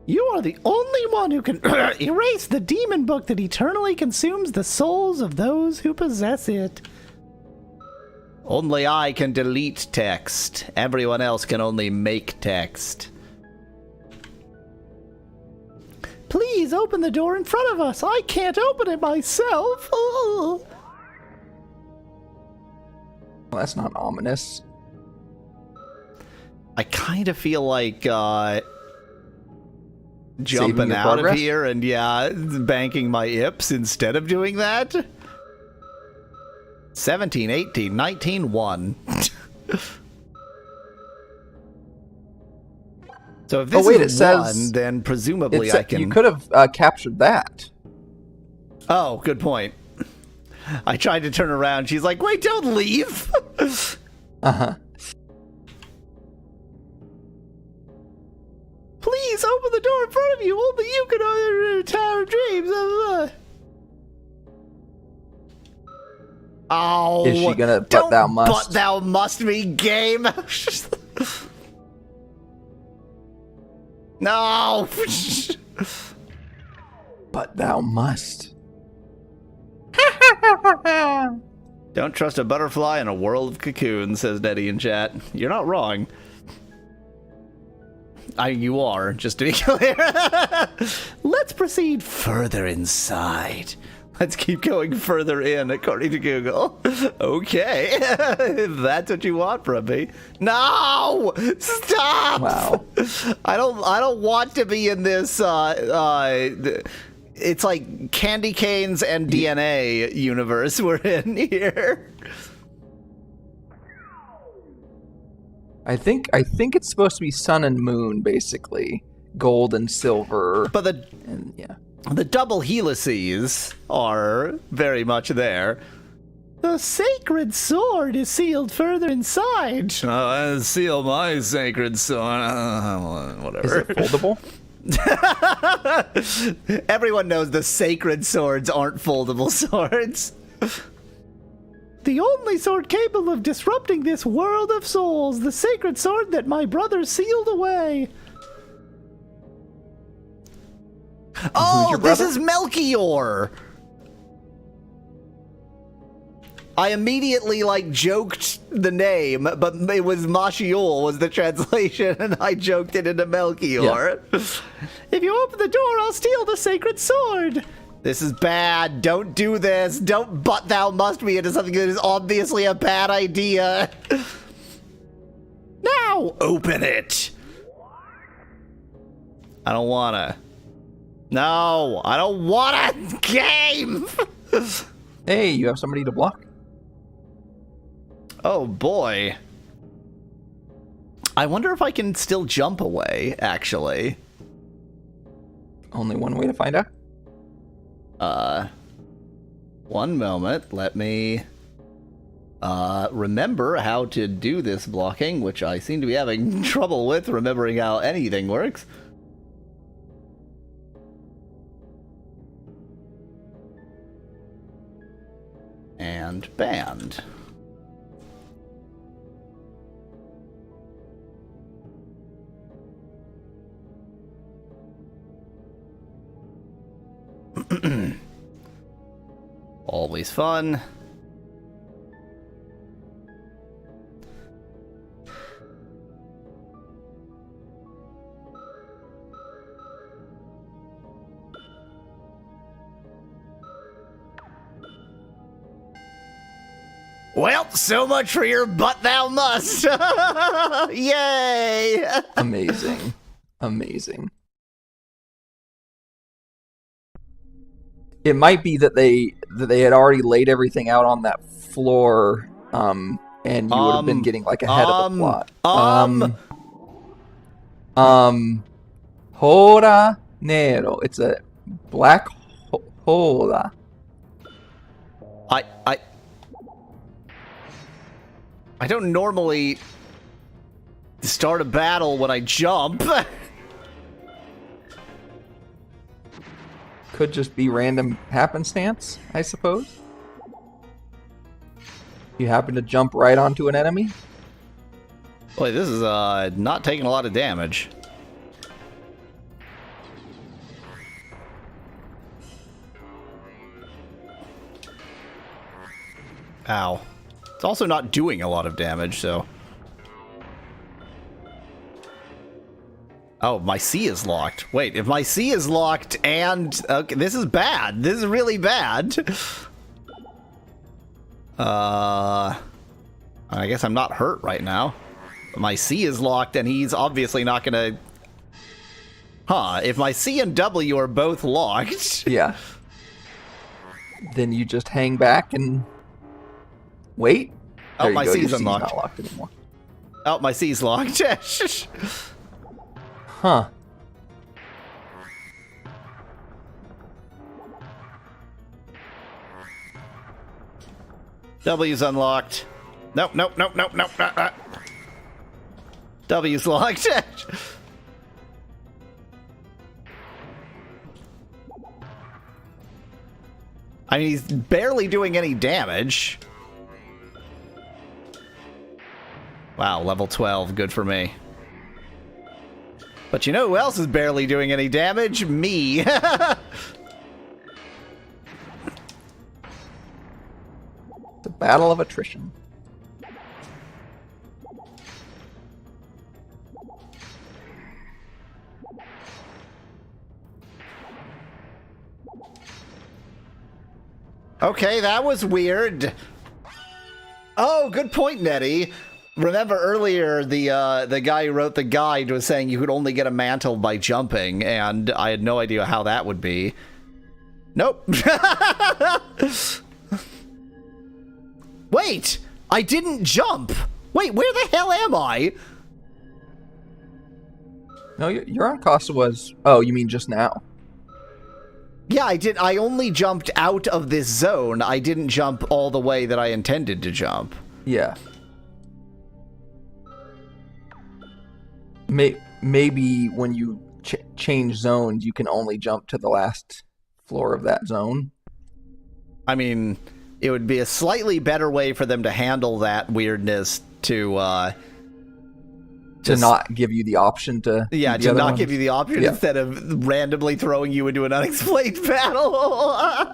You are the only one who can erase the demon book that eternally consumes the souls of those who possess it. Only I can delete text. Everyone else can only make text. Please open the door in front of us. I can't open it myself. Oh. Well, that's not ominous. I kind of feel like jumping out of here and banking my ips instead of doing that. 17, 18, 19, 1. So if this is one, then presumably I can... You could have captured that. Oh, good point. I tried to turn around. She's like, wait, don't leave. Uh-huh. Please open the door in front of you. Only you can enter the Tower of Dreams. Oh, is she gonna but thou must? But thou must me game. No. But thou must. Don't trust a butterfly in a world of Cocoon, says Nettie in chat. You're not wrong. You are, just to be clear. Let's proceed further inside. Let's keep going further in, according to Google. Okay. If that's what you want from me. No! Stop! Wow. I don't want to be in this, it's like candy canes and DNA universe we're in here. I think it's supposed to be sun and moon, basically. Gold and silver. But the double helices are very much there. The sacred sword is sealed further inside. I seal my sacred sword. Whatever. Is it foldable? Everyone knows the sacred swords aren't foldable swords. The only sword capable of disrupting this world of souls. The sacred sword that my brother sealed away. Oh, this is Melchior! I immediately, joked the name, but it was Mashiul was the translation, and I joked it into Melchior. Yeah. If you open the door, I'll steal the sacred sword! This is bad. Don't do this. Don't but thou must me into something that is obviously a bad idea. Now, open it! I don't wanna. No, I don't want a game! Hey, you have somebody to block. Oh, boy. I wonder if I can still jump away, actually. Only one way to find out. One moment. Let me remember how to do this blocking, which I seem to be having trouble with remembering how anything works. And banned. Always fun. Well, so much for your but thou must. Yay! Amazing. Amazing. It might be that they had already laid everything out on that floor, and you would have been getting like ahead of the plot. Hora nero. It's a black hole. I don't normally start a battle when I jump. Could just be random happenstance, I suppose. You happen to jump right onto an enemy. Boy, this is not taking a lot of damage. Ow. It's also not doing a lot of damage, so... Oh, my C is locked. Wait, if my C is locked and... Okay, this is bad. This is really bad. I guess I'm not hurt right now. But my C is locked and he's obviously not gonna... Huh, if my C and W are both locked... Yeah. Then you just hang back and... Wait. Oh, my C's Your unlocked. C's not locked anymore. Oh, my C's locked. Huh. W's unlocked. Nope. W's locked. I mean, he's barely doing any damage. Wow, level 12. Good for me. But you know who else is barely doing any damage? Me. It's a battle of attrition. Okay, that was weird. Oh, good point, Nettie. Remember earlier, the guy who wrote the guide was saying you could only get a mantle by jumping, and I had no idea how that would be. Nope. Wait! I didn't jump! Wait, where the hell am I? No, your on Costa was... Oh, you mean just now? Yeah, I did. I only jumped out of this zone. I didn't jump all the way that I intended to jump. Yeah. Maybe when you change zones, you can only jump to the last floor of that zone. I mean, it would be a slightly better way for them to handle that weirdness to not give you the option to... Yeah, to not give you the option instead of randomly throwing you into an unexplained battle.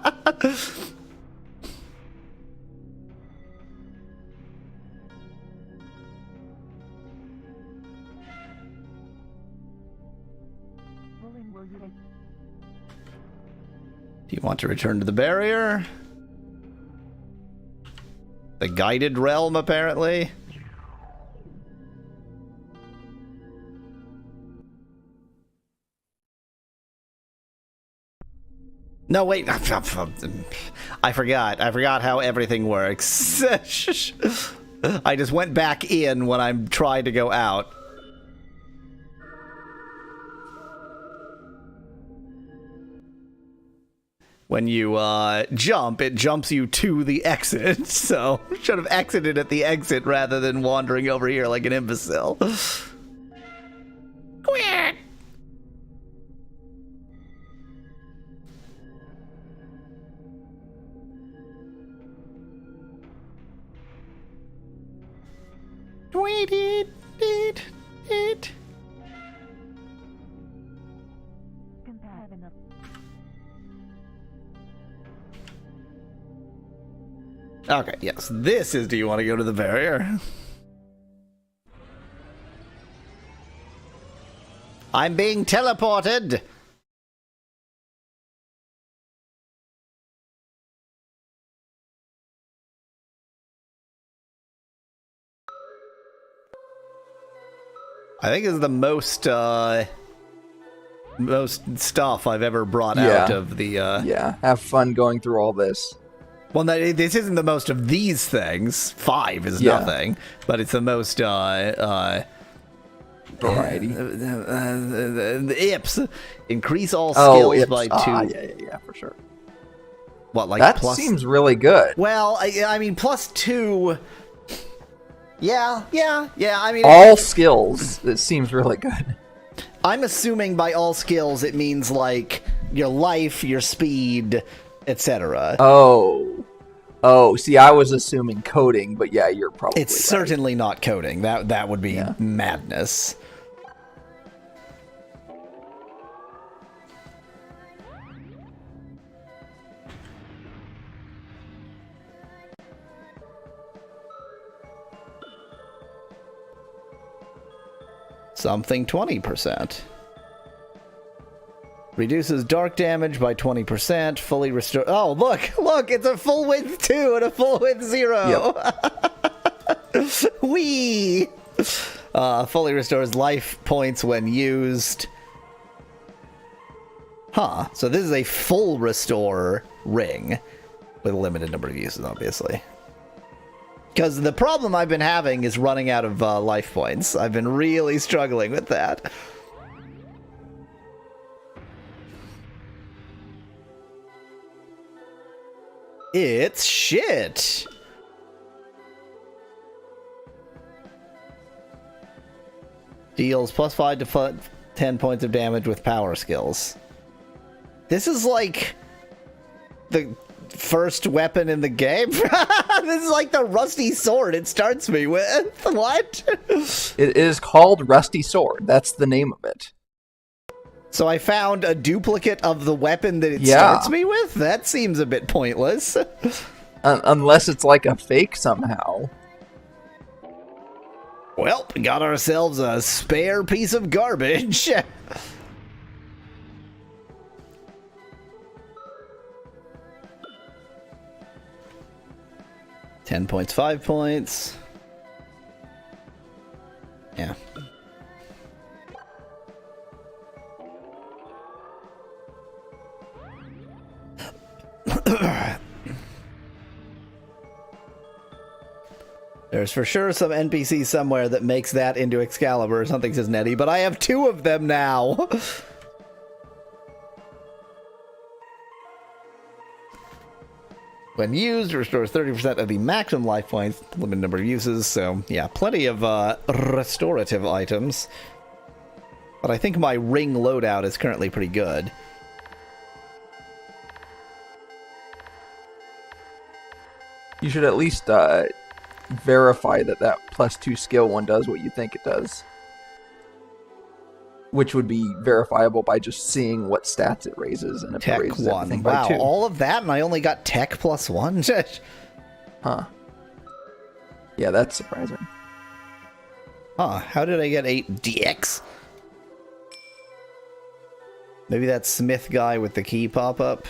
Do you want to return to the barrier? The guided realm, apparently. No, wait. I forgot. I forgot how everything works. I just went back in when I'm trying to go out. When you jump, it jumps you to the exit. So, should have exited at the exit rather than wandering over here like an imbecile. Quack! Okay, yes. This is, do you want to go to the barrier? I'm being teleported! I think this is the most stuff I've ever brought out of the... Yeah, have fun going through all this. Well, no, this isn't the most of these things. 5 is nothing, but it's the most... variety. The IPs. Increase all skills by 2. Yeah, for sure. What, like that plus... seems really good. Well, I mean, plus 2... Yeah, I mean... All skills, it seems really good. I'm assuming by all skills it means, like, your life, your speed, etc. Oh, see, I was assuming coding, but yeah, you're probably It's right. certainly not coding. That would be madness. Something 20%. Reduces dark damage by 20%. Fully restore. Oh, look! It's a full width 2 and a full width 0. Yep. Whee! Fully restores life points when used. Huh. So this is a full restore ring with a limited number of uses, obviously. Because the problem I've been having is running out of life points. I've been really struggling with that. It's shit. Deals plus 5 to 10 points of damage with power skills. This is like the first weapon in the game. This is like the rusty sword it starts me with. What? It is called Rusty Sword. That's the name of it. So I found a duplicate of the weapon that it starts me with? That seems a bit pointless. Unless it's like a fake somehow. Well, we got ourselves a spare piece of garbage. 10 points, 5 points. Yeah. There's for sure some NPC somewhere that makes that into Excalibur or something, says Nettie, but I have 2 of them now. When used, restores 30% of the maximum life points, limited number of uses, so yeah, plenty of restorative items. But I think my ring loadout is currently pretty good. You should at least verify that +2 skill one does what you think it does. Which would be verifiable by just seeing what stats it raises, and if it raises everything by 2. All of that, and I only got tech +1? Huh. Yeah, that's surprising. Huh, how did I get 8 DX? Maybe that Smith guy with the key pop-up?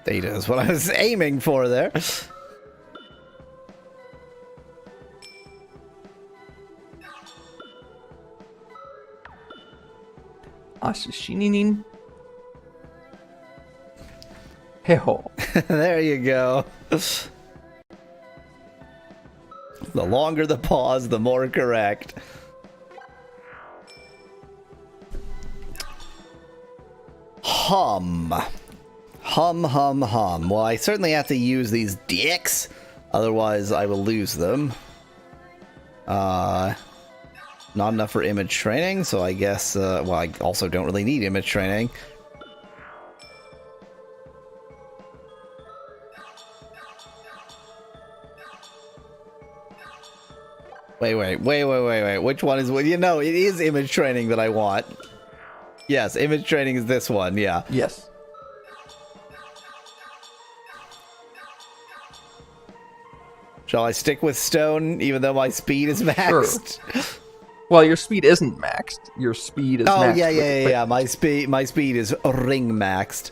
Theta is what I was aiming for there. Asashinin. Heho. There you go. The longer the pause, the more correct. Hum. Hum. Well, I certainly have to use these dicks, otherwise I will lose them. Not enough for image training, so I guess, well, I also don't really need image training. Wait. Which one is what? You know, it is image training that I want. Yes, image training is this one, yeah. Yes. Shall I stick with stone, even though my speed is maxed? Sure. Well, your speed isn't maxed. Your speed is maxed. Oh, yeah. My speed is ring maxed.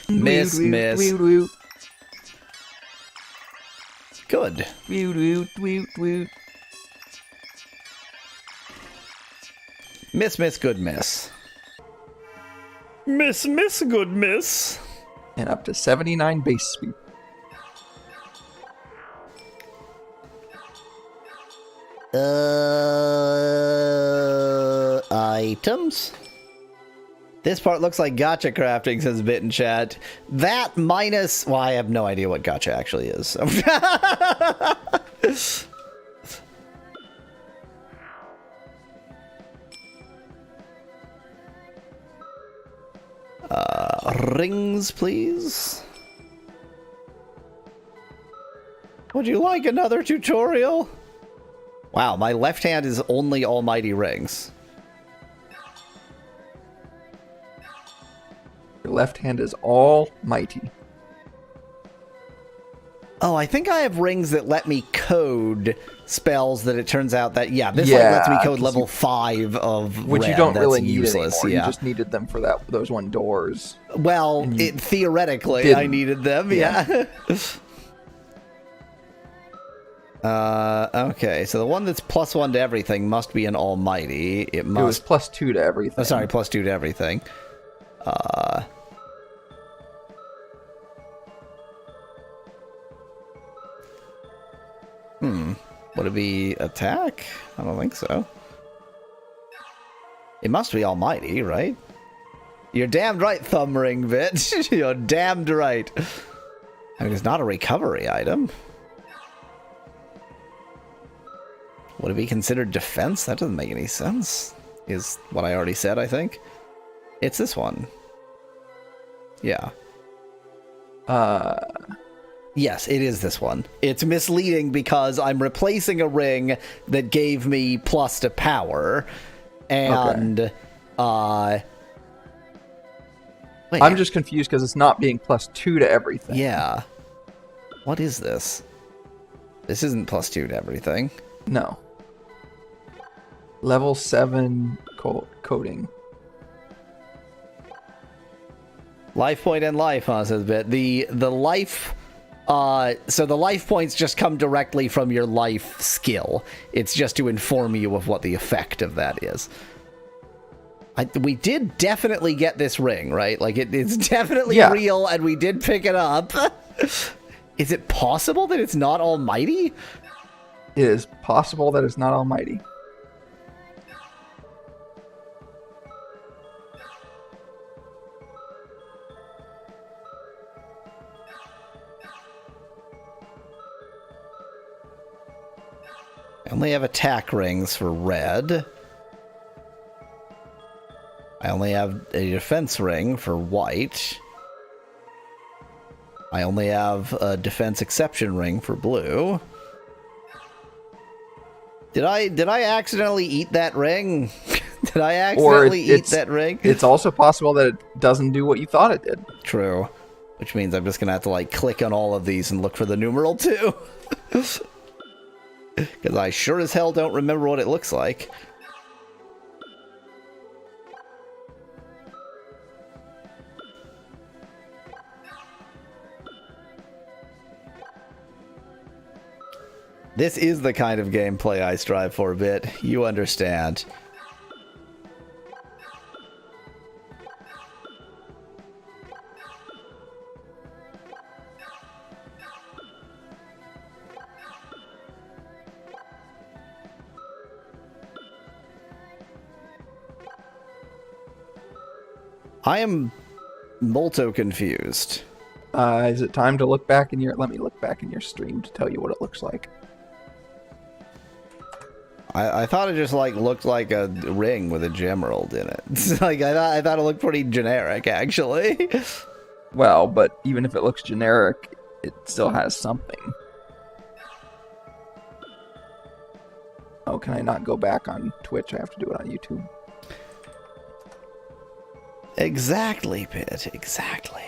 Miss. Good. Miss, good miss. Miss, good miss. And up to 79 base speed. Items? This part looks like gacha crafting, says Bit in chat. That minus... Well, I have no idea what gacha actually is. Rings, please. Would you like another tutorial? Wow, my left hand is only almighty rings. Your left hand is almighty. Oh, I think I have rings that let me code spells that it turns out that, this lets me code level 5 of which red. You don't That's really need useless. anymore. Yeah. You just needed them for those 1 doors. Well, theoretically, I needed them, yeah. Okay, so the one that's +1 to everything must be an almighty. It was +2 to everything. Oh, sorry, +2 to everything. Would it be attack? I don't think so. It must be almighty, right? You're damned right, thumb ring, bitch. You're damned right. I mean, it's not a recovery item. Would it be considered defense? That doesn't make any sense. Is what I already said, I think. It's this one. Yeah. Yes, it is this one. It's misleading because I'm replacing a ring that gave me plus to power. And, wait. I'm just confused because it's not being +2 to everything. Yeah. What is this? This isn't +2 to everything. No. Level 7 coding. Life point and life, huh, says Bit. The life... so the life points just come directly from your life skill. It's just to inform you of what the effect of that is. We did definitely get this ring, right? Like, it's definitely real, and we did pick it up. Is it possible that it's not almighty? It is possible that it's not almighty. I only have attack rings for red. I only have a defense ring for white. I only have a defense exception ring for blue. Did I accidentally eat that ring? Did I accidentally eat that ring? It's also possible that it doesn't do what you thought it did. True. Which means I'm just gonna have to like click on all of these and look for the numeral 2. Because I sure as hell don't remember what it looks like. This is the kind of gameplay I strive for, Bit. You understand. I am molto confused. Is it time to look back in your... Let me look back in your stream to tell you what it looks like. I thought it just like looked like a ring with a gemerald in it. Like I thought it looked pretty generic, actually. Well, but even if it looks generic, it still has something. Oh, can I not go back on Twitch? I have to do it on YouTube. Exactly, Pit. Exactly.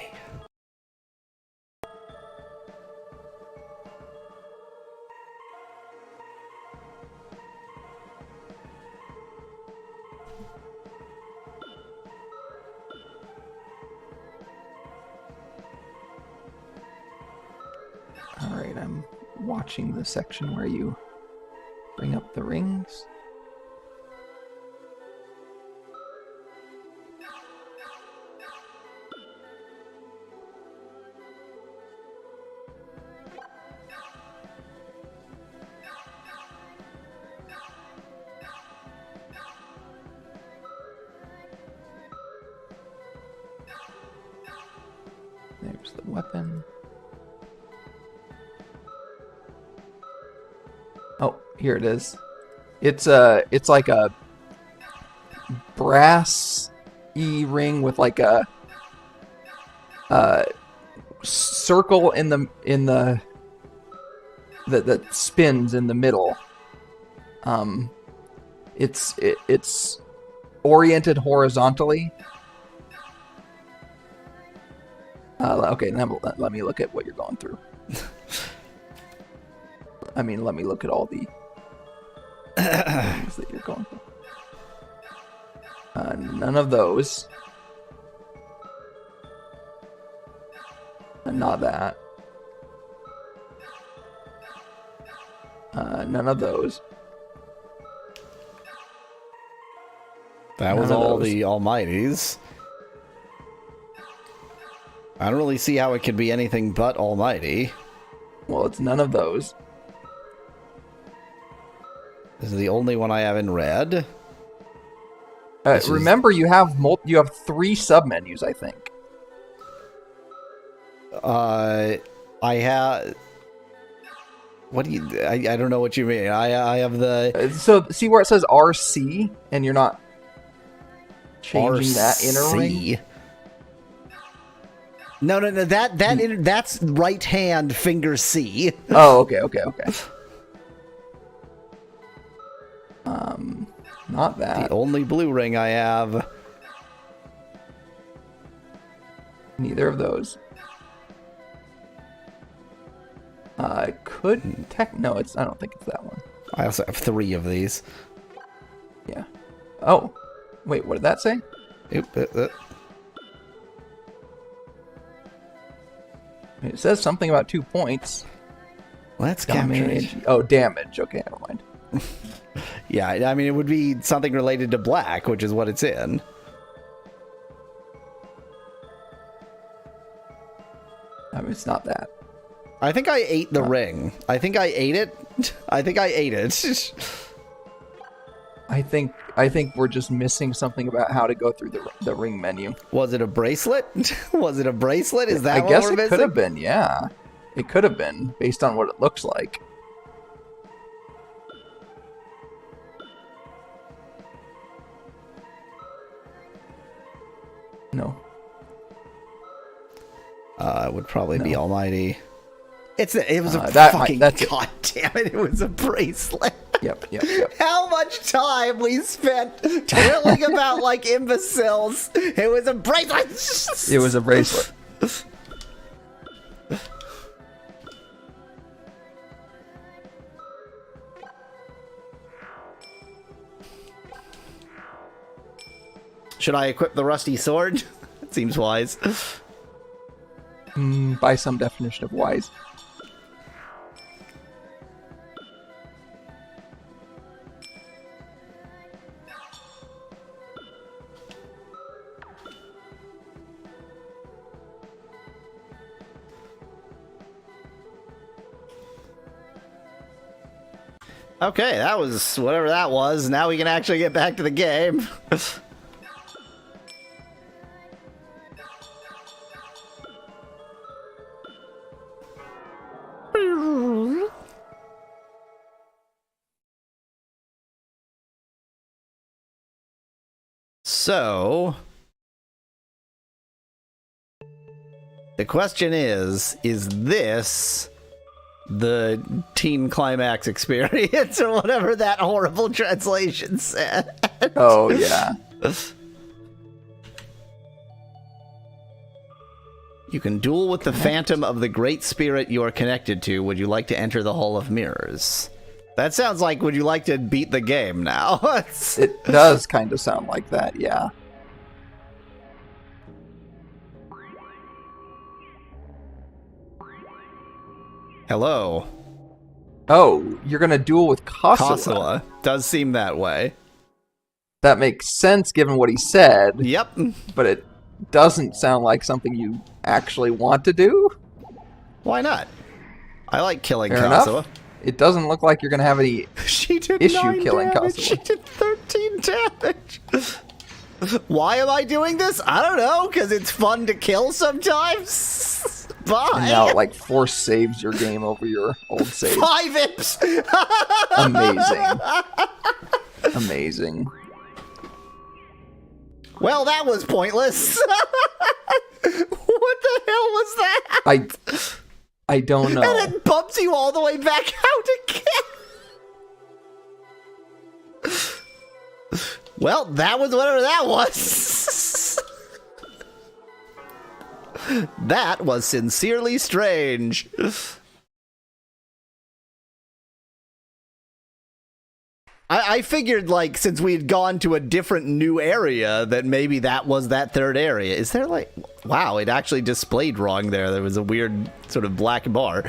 Alright, I'm watching the section where you bring up the rings. There's the weapon. Oh, here it is. It's like a brass ring with like a circle in the that spins in the middle. It's oriented horizontally. Okay, now let me look at what you're going through. I mean, let me look at all the things that you're going through. None of those. Not that. None of those. That was all the Almighties. I don't really see how it could be anything but Almighty. Well, it's none of those. This is the only one I have in red. Remember, you have 3 submenus, I think. I have. What do you? I don't know what you mean. I have the. So see where it says RC, and you're not changing that inner ring. No. That's right hand finger C. Oh, okay. Not that. The only blue ring I have. Neither of those. No, I don't think it's that one. I also have 3 of these. Yeah. Oh, wait, what did that say? Oop. It says something about 2 points. Let's damage. Capture it. Oh, damage. Okay, never mind. Yeah, I mean, it would be something related to black, which is what it's in. I mean, it's not that. I think I ate the ring. I think I ate it. I think we're just missing something about how to go through the ring menu. Was it a bracelet? Was it a bracelet? Is that I what guess we're it missing? could have been, yeah. It could have been, based on what it looks like. No. It would probably be Almighty. It was a fucking... God damn it, it was a bracelet. Yep. How much time we spent twiddling about like imbeciles. It was a bracelet. It was a bracelet. Should I equip the rusty sword? It seems wise. By some definition of wise. Okay, that was whatever that was. Now we can actually get back to the game. So, the question is this the teen climax experience or whatever that horrible translation said? Oh, yeah. You can duel with the phantom of the great spirit you are connected to. Would you like to enter the Hall of Mirrors? That sounds like, would you like to beat the game now? It does kind of sound like that, yeah. Hello. Oh, you're going to duel with Kosua. Kosua. Does seem that way. That makes sense given what he said. Yep. But it doesn't sound like something you actually want to do. Why not? I like killing Fair Kosua. enough. It doesn't look like you're going to have any she did issue 9 killing damage. Kosua. She did 13 damage. Why am I doing this? I don't know, because it's fun to kill sometimes. Bye. And now it, like, force saves your game over your old save. 5 imps! Amazing. Amazing. Well, that was pointless. What the hell was that? I don't know. And it bumps you all the way back out again. Well, that was whatever that was. That was sincerely strange. I figured, like, since we had gone to a different new area, that maybe that was that third area. Is there, like... Wow, it actually displayed wrong there. There was a weird sort of black bar.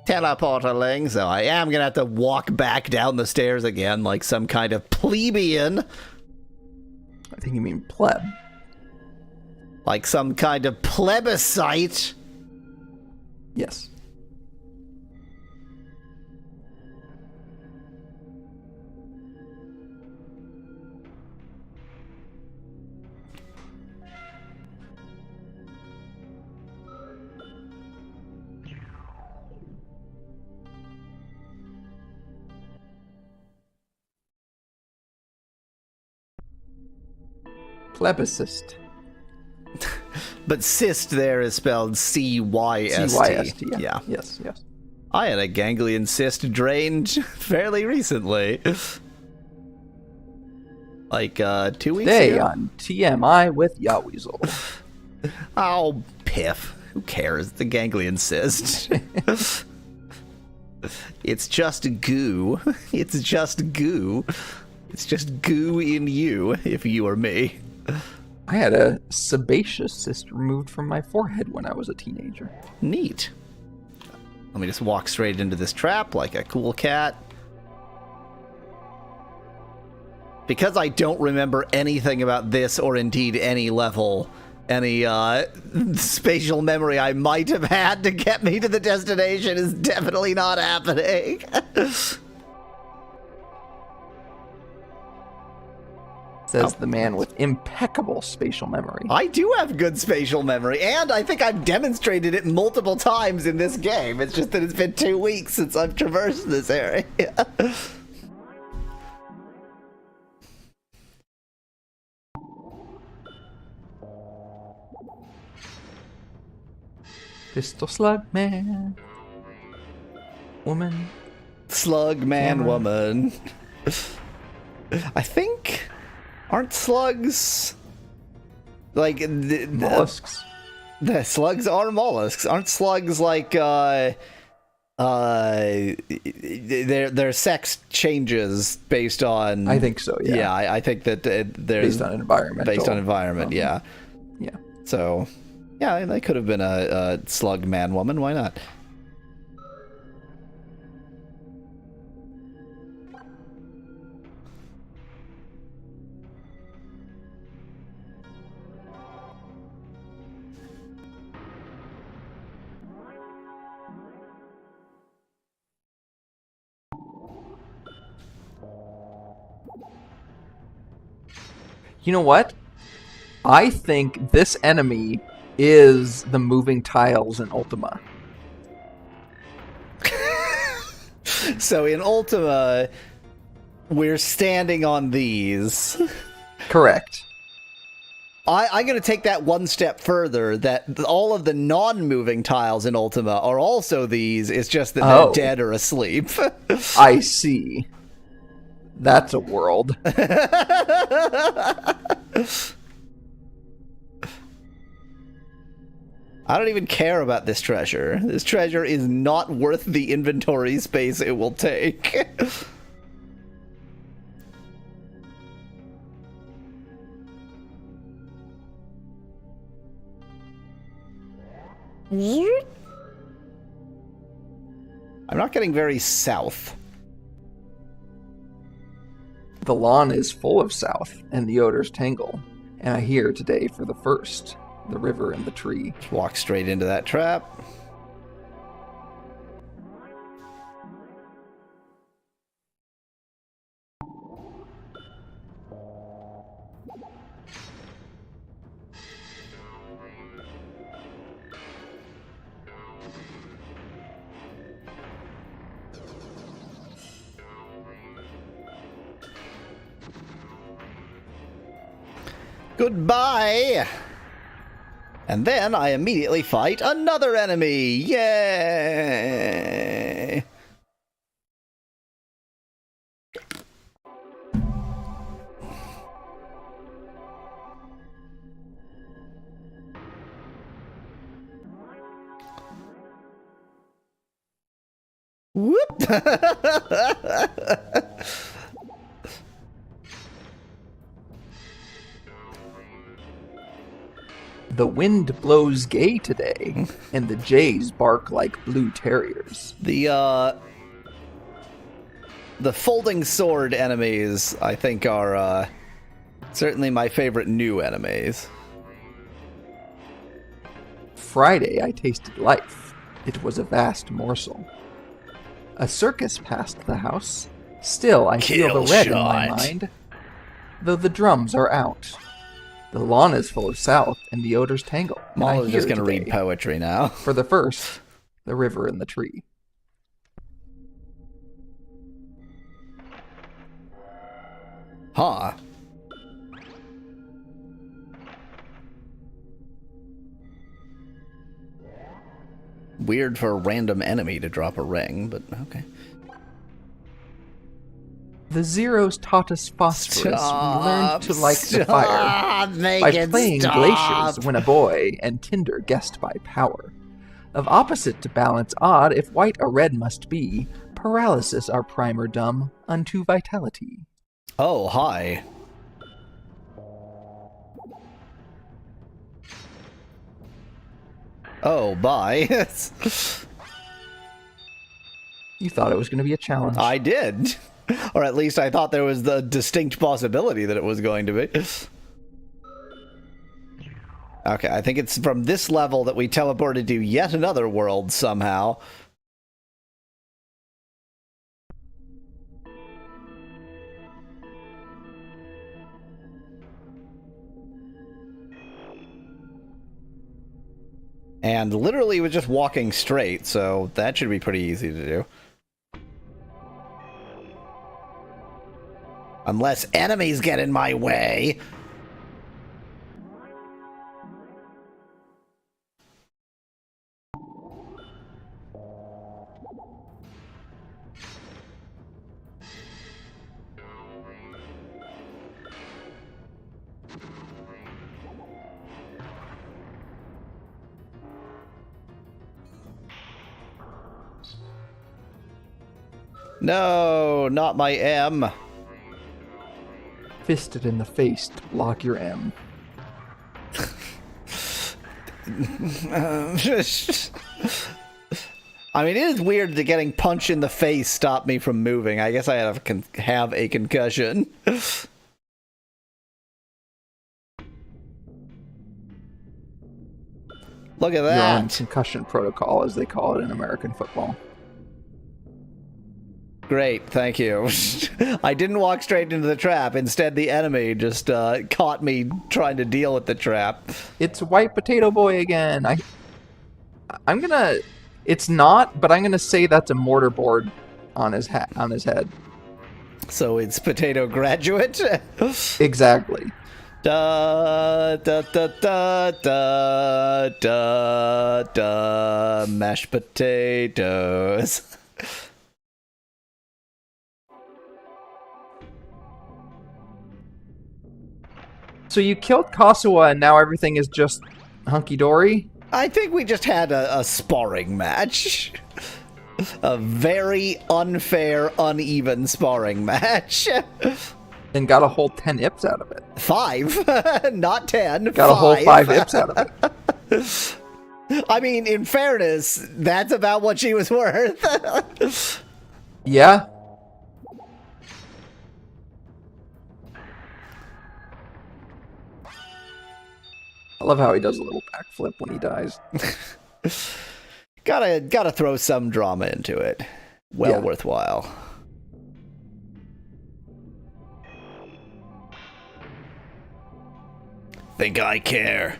Teleporterling, so I am gonna have to walk back down the stairs again like some kind of plebeian. I think you mean pleb. Like some kind of plebiscite. Yes. Plebiscist. But cyst there is spelled C-Y-S-T. C-Y-S-T, yeah. Yeah. Yes, yes. I had a ganglion cyst drained fairly recently. Like, 2 weeks Today ago? on TMI with Yaweasel. Oh, piff. Who cares? The ganglion cyst. It's just goo. It's just goo. It's just goo in you, if you or me. I had a sebaceous cyst removed from my forehead when I was a teenager. Neat. Let me just walk straight into this trap like a cool cat. Because I don't remember anything about this or indeed any level, any spatial memory I might have had to get me to the destination is definitely not happening. Says the man with impeccable spatial memory. I do have good spatial memory, and I think I've demonstrated it multiple times in this game. It's just that it's been 2 weeks since I've traversed this area. Pistol slug man. Woman. Slug man woman. I think... Aren't slugs... Like... Mollusks. The slugs are mollusks. Aren't slugs like, their sex changes based on... I think so, yeah. Yeah, I think that there's... Based on environment. Based on environment, yeah. Yeah. So, yeah, they could have been a slug man woman. Why not? You know what? I think this enemy is the moving tiles in Ultima. So in Ultima, we're standing on these. Correct. I'm going to take that one step further, that all of the non-moving tiles in Ultima are also these, it's just that they're dead or asleep. I see. That's a world. I don't even care about this treasure. This treasure is not worth the inventory space it will take. I'm not getting very south. The lawn is full of south, and the odors tangle. And I hear today for the first, the river and the tree. Just walk straight into that trap. Goodbye! And then I immediately fight another enemy! Yay! Whoop! The wind blows gay today, and the jays bark like blue terriers. The folding sword enemies, I think, are certainly my favorite new enemies. Friday I tasted life. It was a vast morsel. A circus passed the house. Still I feel the red in my mind, though the drums are out. The lawn is full of south, and the odors tangle. Mallow's just going to read poetry now. For the first, the river and the tree. Huh. Weird for a random enemy to drop a ring, but okay. The zeros taught us phosphorus. We learned to like the fire by playing glaciers when a boy, and tinder guessed by power. Of opposite to balance odd, if white or red must be, paralysis our primer dumb unto vitality. Oh, hi. Oh, bye. You thought it was going to be a challenge. I did. Or at least I thought there was the distinct possibility that it was going to be. Okay, I think it's from this level that we teleported to yet another world somehow. And literally was just walking straight, so that should be pretty easy to do. Unless enemies get in my way. No, not my M. Fisted in the face to block your M. I mean, it is weird that getting punched in the face stopped me from moving. I guess I have a concussion. Look at that. You're on concussion protocol, as they call it in American football. Great, thank you. I didn't walk straight into the trap. Instead, the enemy just caught me trying to deal with the trap. It's White Potato Boy again. I'm gonna. It's not, but I'm gonna say that's a mortarboard on his head. So it's Potato Graduate. Exactly. Da da da da da da da. Mashed potatoes. So you killed Kasuwa and now everything is just hunky-dory? I think we just had a sparring match. A very unfair, uneven sparring match. And got a whole 10 ips out of it. 5, not 10. Got 5. a whole 5 ips out of it. I mean, in fairness, that's about what she was worth. Yeah. I love how he does a little backflip when he dies. Gotta throw some drama into it. Well worthwhile. Think I care.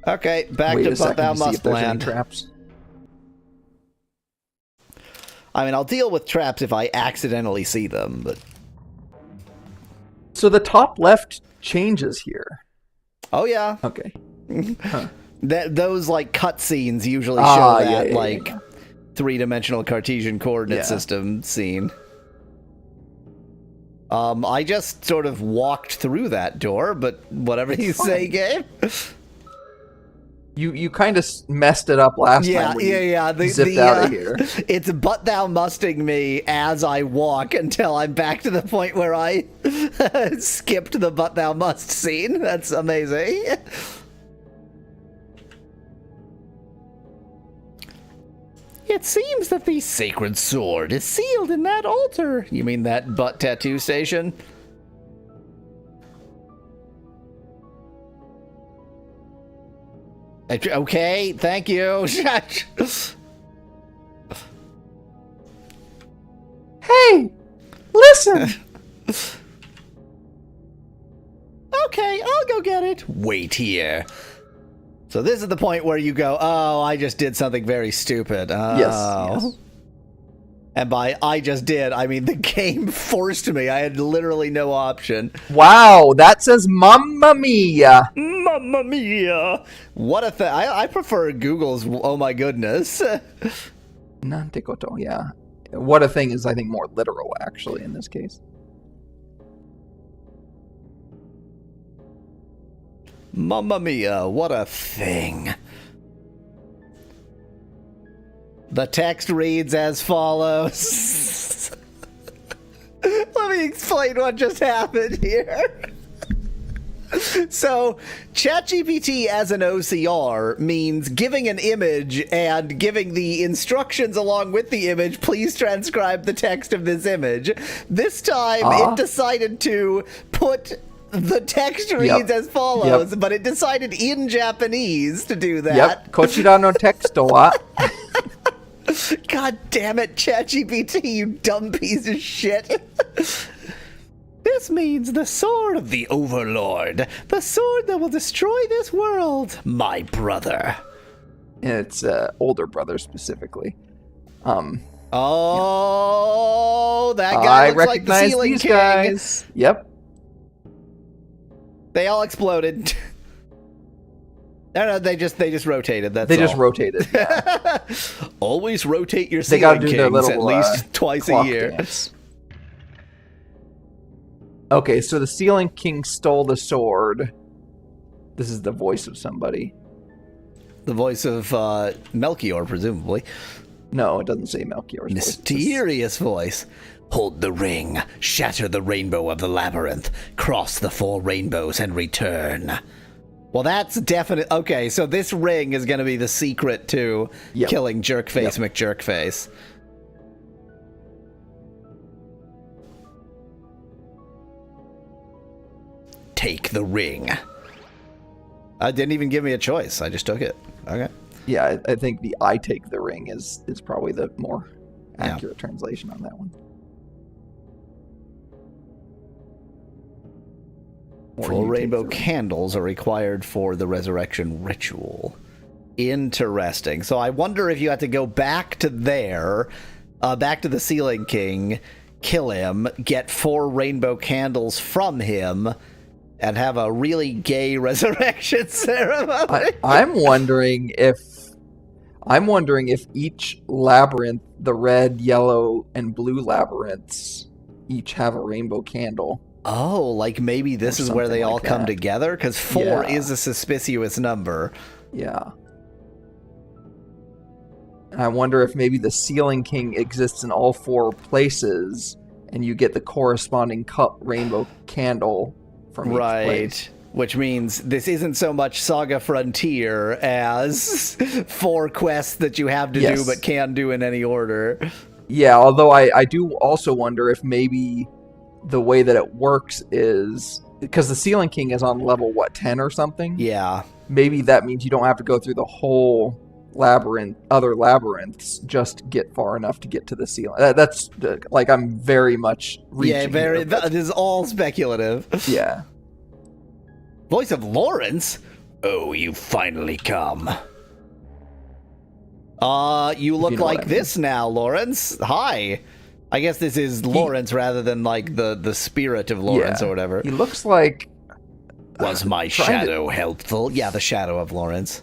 Okay, back to But Thou Must Land. Traps. I mean, I'll deal with traps if I accidentally see them, but... So the top left changes here. Oh, yeah. Okay. Huh. Those, like, cutscenes usually show that, three-dimensional Cartesian coordinate system scene. I just sort of walked through that door, but whatever you say, Gabe. You kind of messed it up last time when you zipped out of here. It's But Thou Musting me as I walk until I'm back to the point where I skipped the But Thou Must scene. That's amazing. It seems that the sacred sword is sealed in that altar. You mean that butt tattoo station? Okay, thank you. Hey, listen. Okay, I'll go get it. Wait here. So this is the point where you go, oh, I just did something very stupid. Oh. Yes. And by I just did, I mean the game forced me. I had literally no option. Wow, that says Mamma Mia. Mamma Mia. What a thing. I prefer Google's oh my goodness. Nante koto, yeah. What a thing is, I think, more literal, actually, in this case. Mamma Mia, what a thing. The text reads as follows. Let me explain what just happened here. So, ChatGPT as an OCR means giving an image and giving the instructions along with the image, please transcribe the text of this image. This time, it decided to put the text reads as follows, but it decided in Japanese to do that. Yep, kochira no texto wa. God damn it, ChatGPT, you dumb piece of shit. This means the sword of the Overlord. The sword that will destroy this world. My brother. And it's older brother specifically. Oh, that guy looks like the Ceiling these King. Guys. Yep. They all exploded. No, they just rotated. They just rotated. Yeah. Always rotate your Ceiling Kings at least twice a year. Dance. Okay, so the Ceiling King stole the sword. This is the voice of somebody. The voice of Melchior, presumably. No, it doesn't say Melchior's Mysterious voice. Hold the ring, shatter the rainbow of the labyrinth, cross the 4 rainbows and return. Well, that's definite. Okay, so this ring is going to be the secret to killing Jerkface McJerkface. Take the ring. I didn't even give me a choice. I just took it. Okay. Yeah, I think the I take the ring is probably the more accurate translation on that one. 4 rainbow candles are required for the resurrection ritual. Interesting. So I wonder if you had to go back to there, back to the Ceiling King, kill him, get 4 rainbow candles from him, and have a really gay resurrection ceremony. I'm wondering if... I'm wondering if each labyrinth, the red, yellow, and blue labyrinths, each have a rainbow candle. Oh, like maybe this is where they all come together? Because 4 is a suspicious number. Yeah. And I wonder if maybe the Ceiling King exists in all 4 places, and you get the corresponding rainbow candle from each place. Which means this isn't so much Saga Frontier as 4 quests that you have to do but can't do in any order. Yeah, although I do also wonder if maybe the way that it works is... Because the Ceiling King is on level, 10 or something? Yeah. Maybe that means you don't have to go through the whole other labyrinths, just get far enough to get to the ceiling. That's, like, I'm very much reaching here, this is all speculative. Yeah. Voice of Lawrence? Oh, you finally come. You look like this now, Lawrence. Hi. I guess this is Lawrence rather than, like, the spirit of Lawrence or whatever. He looks like... Was my shadow helpful? Yeah, the shadow of Lawrence.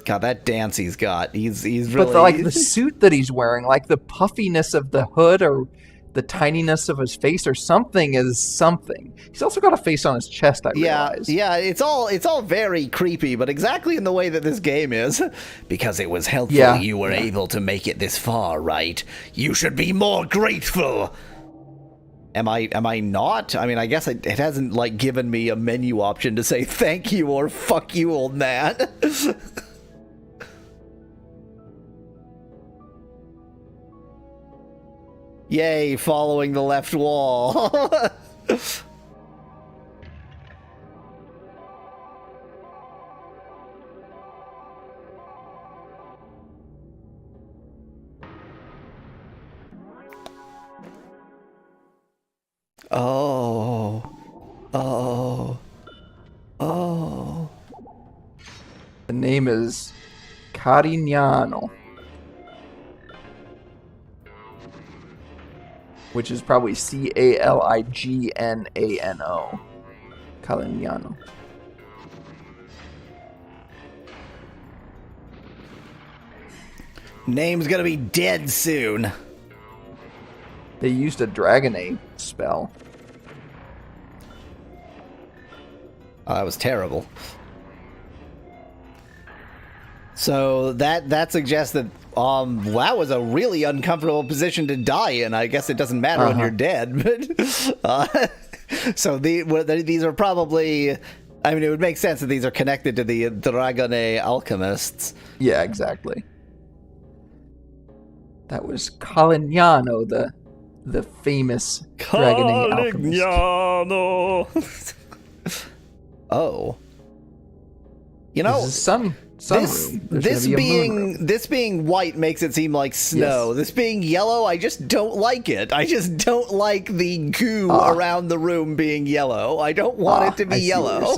God, that dance he's got. He's really... But, like, the suit that he's wearing, like, the puffiness of the hood or... the tininess of his face or something is something. He's also got a face on his chest, I realize. Yeah, it's all very creepy, but exactly in the way that this game is. Because it was helpful you were able to make it this far, right? You should be more grateful. Am I not? I mean, I guess it hasn't, like, given me a menu option to say thank you or fuck you, old man. Yay, following the left wall. Oh. The name is Carignano. Which is probably Calignano. Calignano. Name's gonna be dead soon. They used a Dragonade spell. Oh, that was terrible. So that suggests that that was a really uncomfortable position to die in. I guess it doesn't matter when you're dead, but so these are probably. I mean, it would make sense that these are connected to the Dragonade alchemists. Yeah, exactly. That was Calignano, the famous Dragonade alchemist. Oh, you know, this being white makes it seem like snow. Yes. This being yellow, I just don't like it. I just don't like the goo around the room being yellow. I don't want it to be yellow.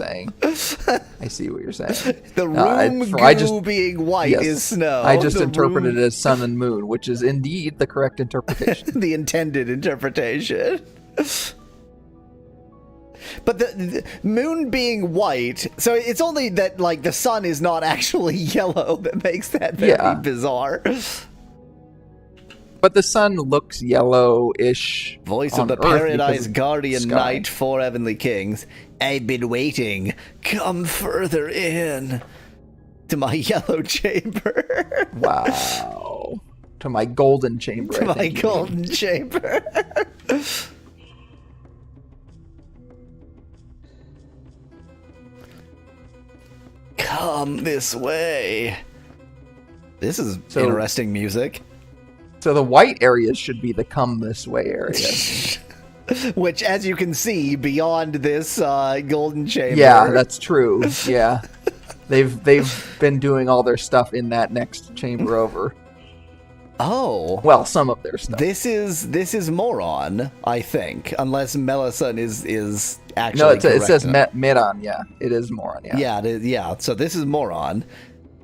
I see what you're saying. The room goo being white is snow. I just interpreted it as sun and moon, which is indeed the correct interpretation. The intended interpretation. But the moon being white, so it's only that, like, the sun is not actually yellow that makes that very bizarre. But the sun looks yellow-ish. Voice of the Paradise Guardian Knight, 4 Heavenly Kings. I've been waiting. Come further in. To my yellow chamber. Wow. To my golden chamber. To my golden chamber. Come this way. This is interesting music. So the white areas should be the come this way areas. Which, as you can see, beyond this golden chamber. Yeah, that's true. Yeah. They've been doing all their stuff in that next chamber over. Oh. Well, some of their stuff. This is Moron, I think. Unless Melisson is actually it says Meran, yeah. It is Moron, yeah. Yeah, so this is Moron.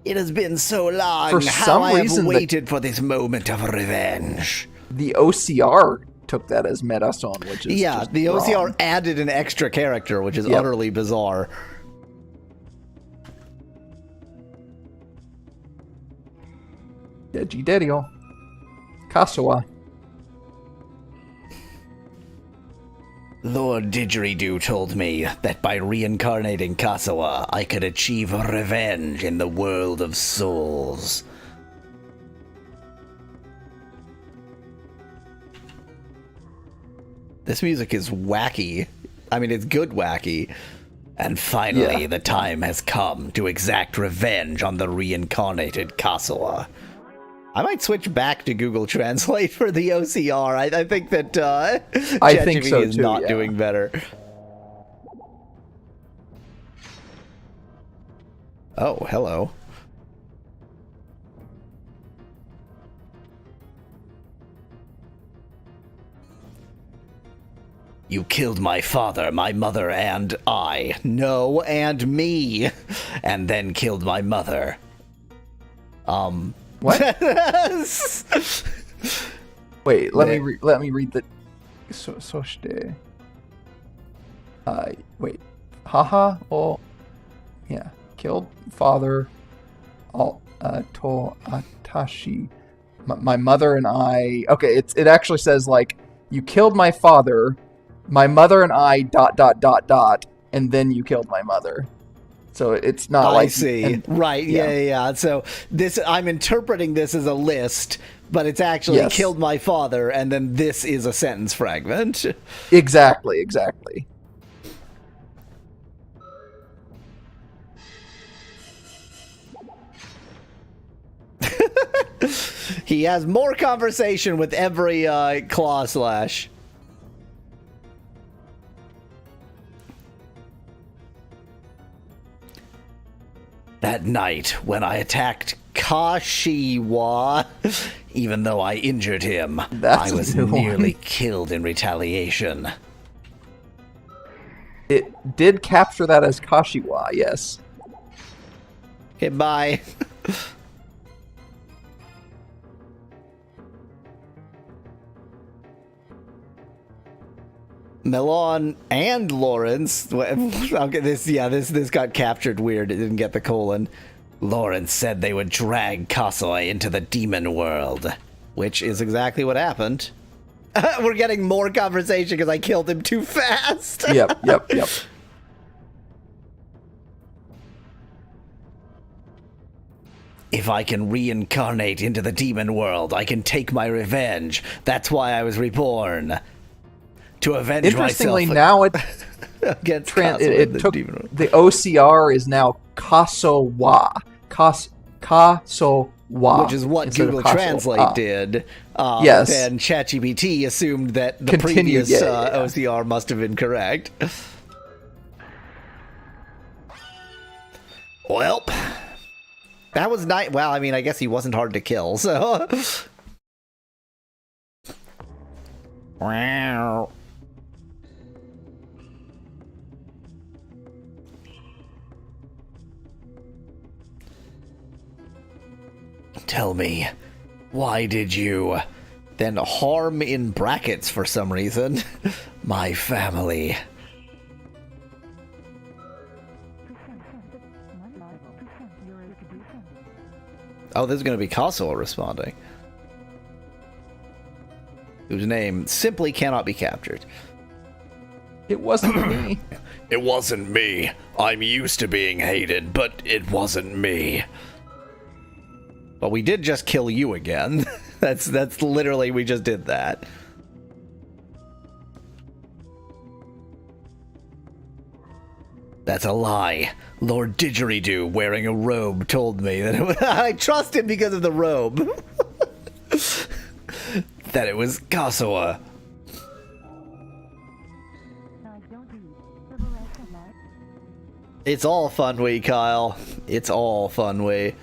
It has been so long. For some reason, I have waited for this moment of revenge. The OCR took that as Melisson, which is just the OCR wrong. Added an extra character, which is utterly bizarre. Dejiderio. Kasawa. Lord Didgeridoo told me that by reincarnating Kasawa, I could achieve revenge in the world of souls. This music is wacky. I mean, it's good wacky. And finally, the time has come to exact revenge on the reincarnated Kasawa. I might switch back to Google Translate for the OCR. I think that I think so is too, not doing better. Oh, hello. You killed my father, my mother, and I. No, and me. And then killed my mother. What? Wait, let me read the. Soshite. Wait. Haha. Oh. Yeah. Killed father. To Atashi. My mother and I. Okay. It actually says like you killed my father, my mother and I. ... And then you killed my mother. So it's not like... I see. Right, yeah. So this, I'm interpreting this as a list, but it's actually killed my father, and then this is a sentence fragment. Exactly. He has more conversation with every claw slash. That night, when I attacked Kashiwa, even though I injured him, I was nearly killed in retaliation. It did capture that as Kashiwa, yes. Okay, bye. Melon and Lawrence. Okay, this got captured weird. It didn't get the colon. Lawrence said they would drag Kasoi into the demon world, which is exactly what happened. We're getting more conversation because I killed him too fast. Yep. If I can reincarnate into the demon world, I can take my revenge. That's why I was reborn. To avenge Interestingly, myself. Now it took the OCR is now Kasowa. Kasowa. Which is what Google Translate did. Yes. And ChatGPT assumed that the previous OCR must have been correct. Well, that was nice. Well, I mean, I guess he wasn't hard to kill, so... Wow. Tell me, why did you then harm in brackets for some reason my family? Oh, this is going to be Kazuo responding, whose name simply cannot be captured. It wasn't me. It wasn't me. I'm used to being hated, but it wasn't me. But we did just kill you again. That's literally, we just did that. That's a lie. Lord Didgeridoo, wearing a robe, told me that I trust him because of the robe. That it was Kasawa. It's all fun way, Kyle. It's all fun way.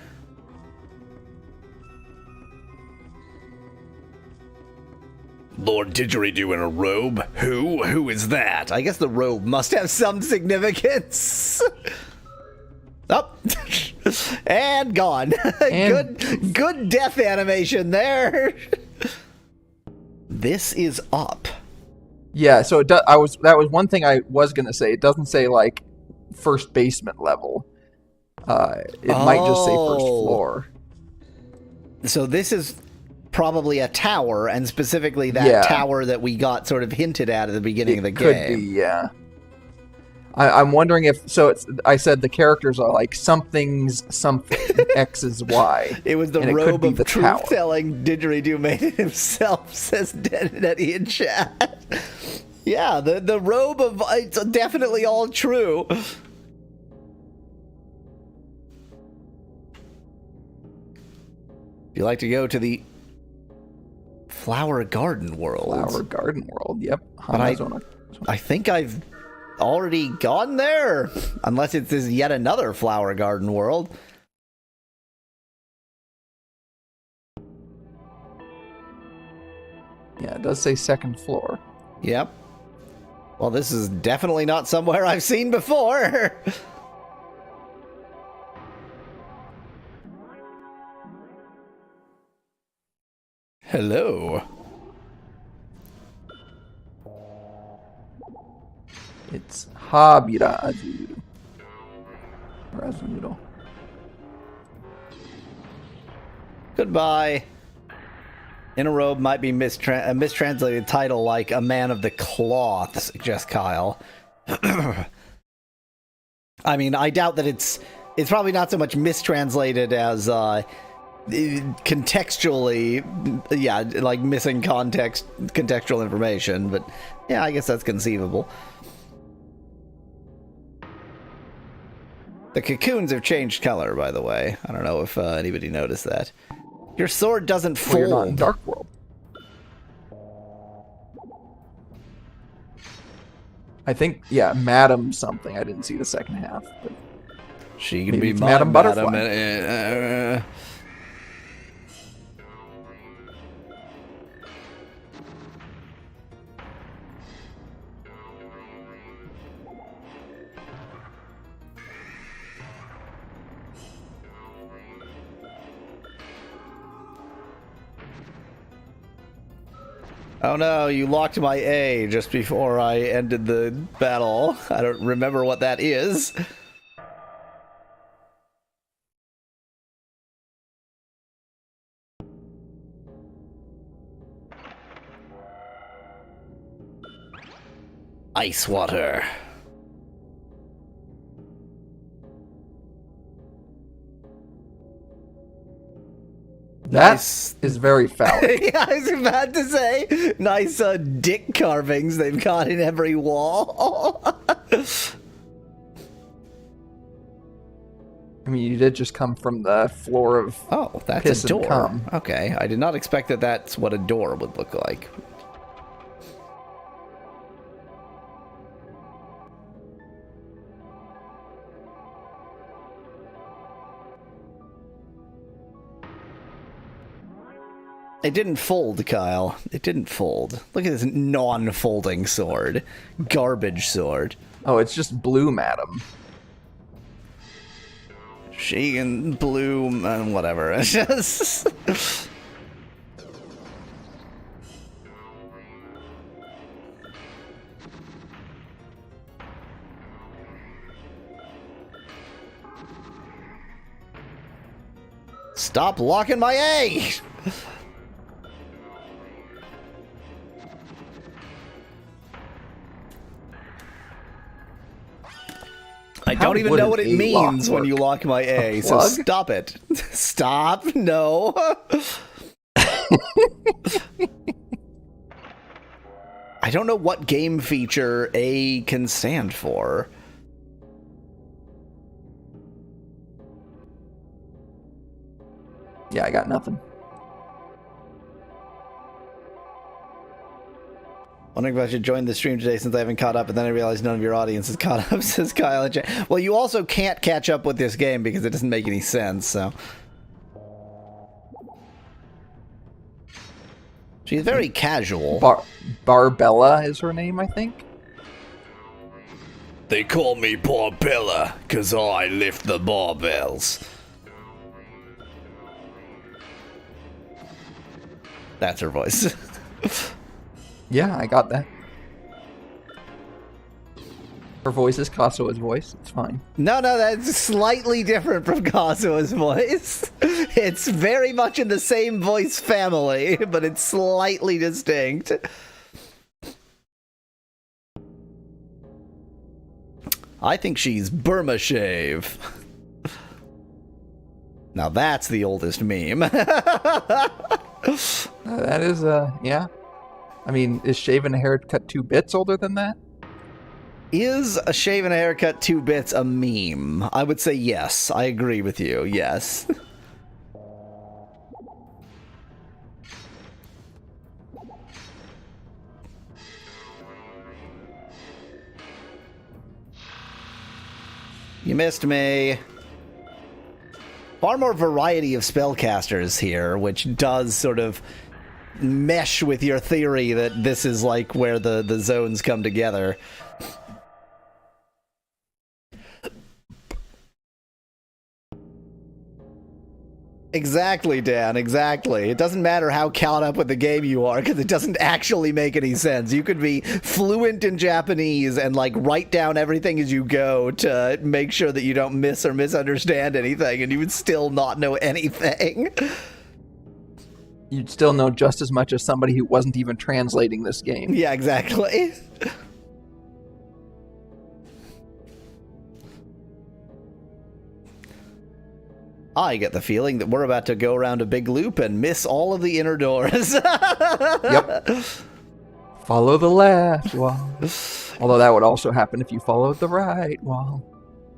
Lord Didgeridoo in a robe? Who is that? I guess the robe must have some significance. Up. And gone. And good death animation there. This is up. Yeah, so that was one thing I was going to say. It doesn't say like first basement level. It might just say first floor. So this is probably a tower, and specifically that tower that we got sort of hinted at the beginning of the game. Could be, yeah. I'm wondering if... So I said the characters are like something's something. X is Y. It was the robe of truth-telling didgeridoo made it himself, says Dennetti in chat. Yeah, the robe of... It's definitely all true. If you like to go to the Flower Garden World. Flower Garden World, yep. But I think I've already gone there, unless it is yet another Flower Garden World. Yeah, it does say second floor. Yep. Well, this is definitely not somewhere I've seen before. Hello. It's Habira Azuro. Goodbye. In a robe might be a mistranslated title like a man of the cloth, suggests Kyle. I mean, I doubt that it's probably not so much mistranslated as contextually, yeah, like missing contextual information, but yeah, I guess that's conceivable. The cocoons have changed color, by the way. I don't know if anybody noticed that. Your sword doesn't fold. You're not in Dark World. I think, yeah, Madam something. I didn't see the second half. But she can be Madam Butterfly. Oh no, you locked my A just before I ended the battle. I don't remember what that is. Ice water. That is very phallic. Yeah, I was about to say, nice dick carvings they've got in every wall. I mean, you did just come from the floor of that's piss a door. And cum. Okay, I did not expect that that's what a door would look like. It didn't fold, Kyle. It didn't fold. Look at this non-folding sword. Garbage sword. Oh, it's just blue, madam. She and blue, whatever. It's just... Stop locking my A! I don't even know what it means when you lock my A, so stop it. Stop, no. I don't know what game feature A can stand for. Yeah, I got nothing. Wondering if I should join the stream today since I haven't caught up, and then I realized none of your audience is caught up, says Kyle. Well, you also can't catch up with this game because it doesn't make any sense, so... She's very casual. Barbella is her name, I think? They call me Barbella, because I lift the barbells. That's her voice. Yeah, I got that. Her voice is Kazuha's voice. It's fine. No, that's slightly different from Kazuha's voice. It's very much in the same voice family, but it's slightly distinct. I think she's Burma Shave. Now that's the oldest meme. That is, yeah. I mean, is shaving a haircut 2 bits older than that? Is a shave and a haircut 2 bits a meme? I would say yes. I agree with you. Yes. You missed me. Far more variety of spellcasters here, which does sort of mesh with your theory that this is like where the zones come together. Exactly, Dan, exactly. It doesn't matter how caught up with the game you are, because it doesn't actually make any sense. You could be fluent in Japanese and, like, write down everything as you go to make sure that you don't miss or misunderstand anything, and you would still not know anything. You'd still know just as much as somebody who wasn't even translating this game. Yeah, exactly. I get the feeling that we're about to go around a big loop and miss all of the inner doors. Yep. Follow the left wall. Although that would also happen if you followed the right wall.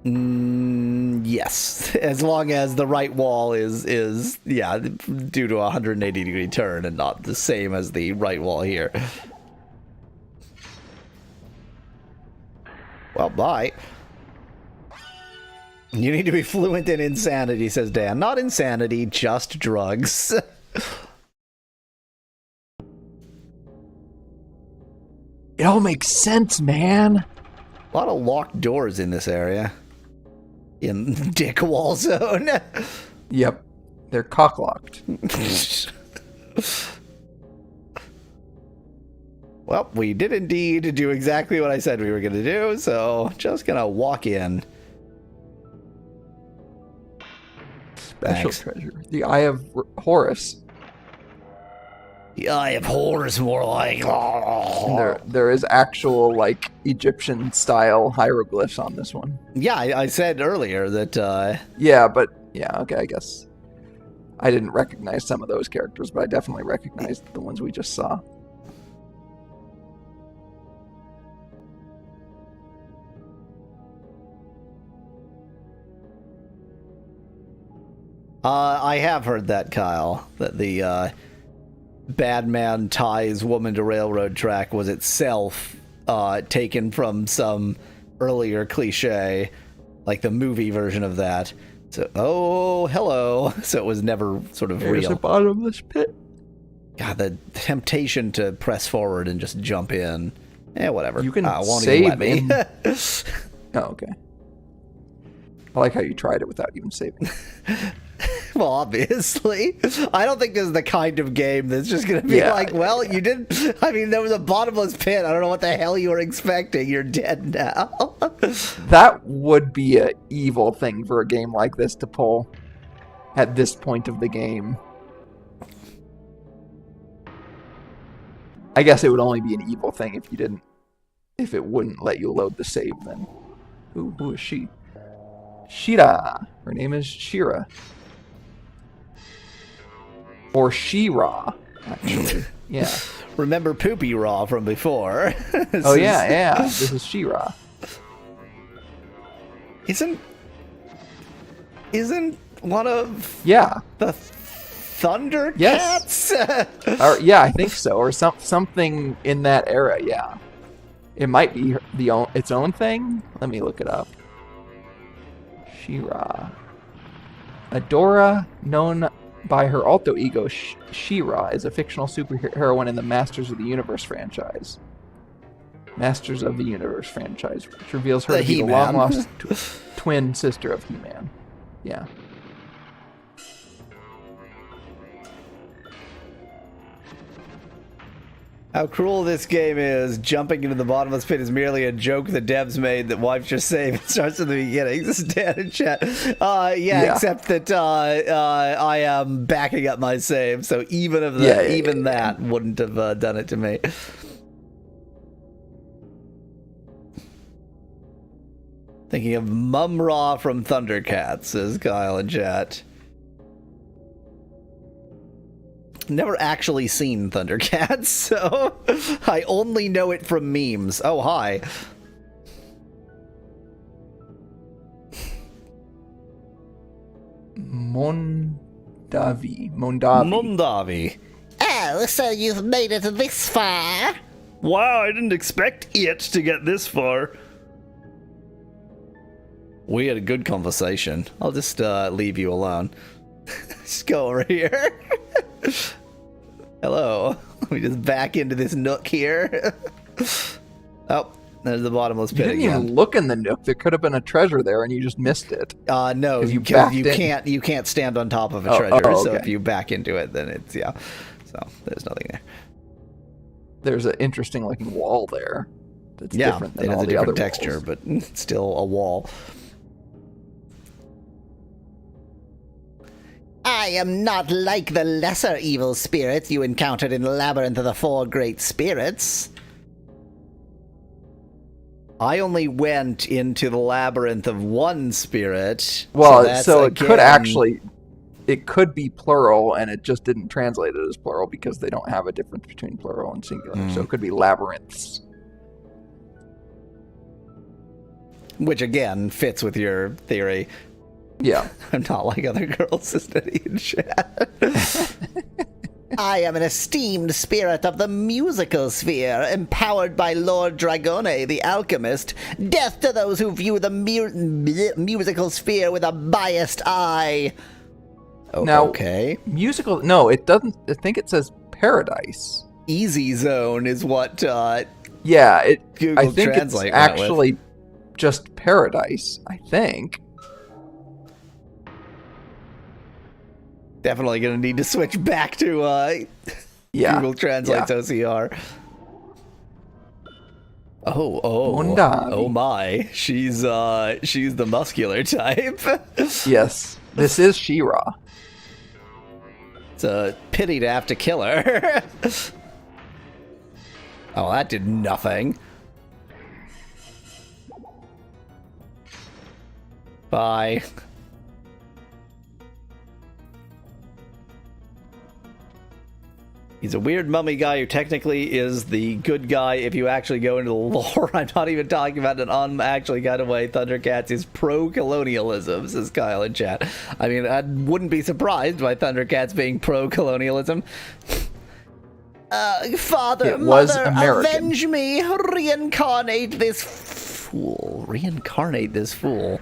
Yes. As long as the right wall is yeah, due to a 180-degree turn and not the same as the right wall here. Well, bye. You need to be fluent in insanity, says Dan. Not insanity, just drugs. It all makes sense, man. A lot of locked doors in this area. In Dick Wall Zone. Yep. They're cock-locked. Well, we did indeed do exactly what I said we were going to do, so just going to walk in. Special treasure. The Eye of Horus. The Eye of Horus, more like. There is actual, like, Egyptian-style hieroglyphs on this one. Yeah, I said earlier that... Yeah, but... Yeah, okay, I guess. I didn't recognize some of those characters, but I definitely recognized the ones we just saw. I have heard that, Kyle, that the bad man ties woman to railroad track was itself taken from some earlier cliche, like the movie version of that. So, oh, hello. So it was never sort of There's real. a bottomless pit. God, the temptation to press forward and just jump in. Whatever. You can won't save even let me. Oh, okay. I like how you tried it without even saving. Well, obviously. I don't think this is the kind of game that's just going to be well, you did... I mean, there was a bottomless pit. I don't know what the hell you were expecting. You're dead now. That would be an evil thing for a game like this to pull at this point of the game. I guess it would only be an evil thing if you didn't... If it wouldn't let you load the save, then. Who is she? Shira. Her name is Shira. Or She-Ra, actually. Yeah. Remember Poopy Raw from before. Oh, yeah. This is She-Ra. Isn't one of the Thundercats? Yes. Or, yeah, I think so. Or something in that era, yeah. It might be its own thing. Let me look it up. She-Ra. Adora, known by her alter ego She-Ra, is a fictional superheroine in the Masters of the Universe franchise. Masters of the Universe franchise, which reveals her to be the long-lost twin sister of He-Man. Yeah. How cruel this game is. Jumping into the bottomless pit is merely a joke the devs made that wipes your save and starts at the beginning. This is Dan in chat. Yeah, except that I am backing up my save, so even of that wouldn't have done it to me. Thinking of Mum Ra from Thundercats, says Kyle in chat. Never actually seen Thundercats, so I only know it from memes. Oh, hi. Mondavi. Oh, so you've made it this far? Wow, I didn't expect it to get this far. We had a good conversation. I'll just leave you alone. Just go over here. Hello. We just back into this nook here. Oh, there's the bottomless pit again. You didn't even look in the nook. There could have been a treasure there, and you just missed it. No, you can't stand on top of a treasure. Okay. So if you back into it, then it's So there's nothing there. There's an interesting looking wall there. That's different than it has all a the other different texture, walls. but it's still a wall. I am not like the lesser evil spirits you encountered in the Labyrinth of the Four Great Spirits. I only went into the Labyrinth of one spirit. Well, so it could be plural, and it just didn't translate it as plural because they don't have a difference between plural and singular. So it could be labyrinths. Which, again, fits with your theory. Yeah. I'm not like other girls, says Daddy in chat. I am an esteemed spirit of the musical sphere, empowered by Lord Dragone, the alchemist. Death to those who view the musical sphere with a biased eye. Now, okay. Musical... No, it doesn't... I think it says paradise. Easy zone is what Google Google I think Translate it's actually just paradise, I think. Definitely going to need to switch back to Google Translate's OCR. Oh my. She's the muscular type. Yes. This is She-Ra. It's a pity to have to kill her. Oh, that did nothing. Bye. He's a weird mummy guy who technically is the good guy if you actually go into the lore. I'm not even talking about an actually kind of way. Thundercats is pro-colonialism, says Kyle in chat. I mean, I wouldn't be surprised by Thundercats being pro-colonialism. Father, Mother, avenge me! Reincarnate this fool. Reincarnate this fool.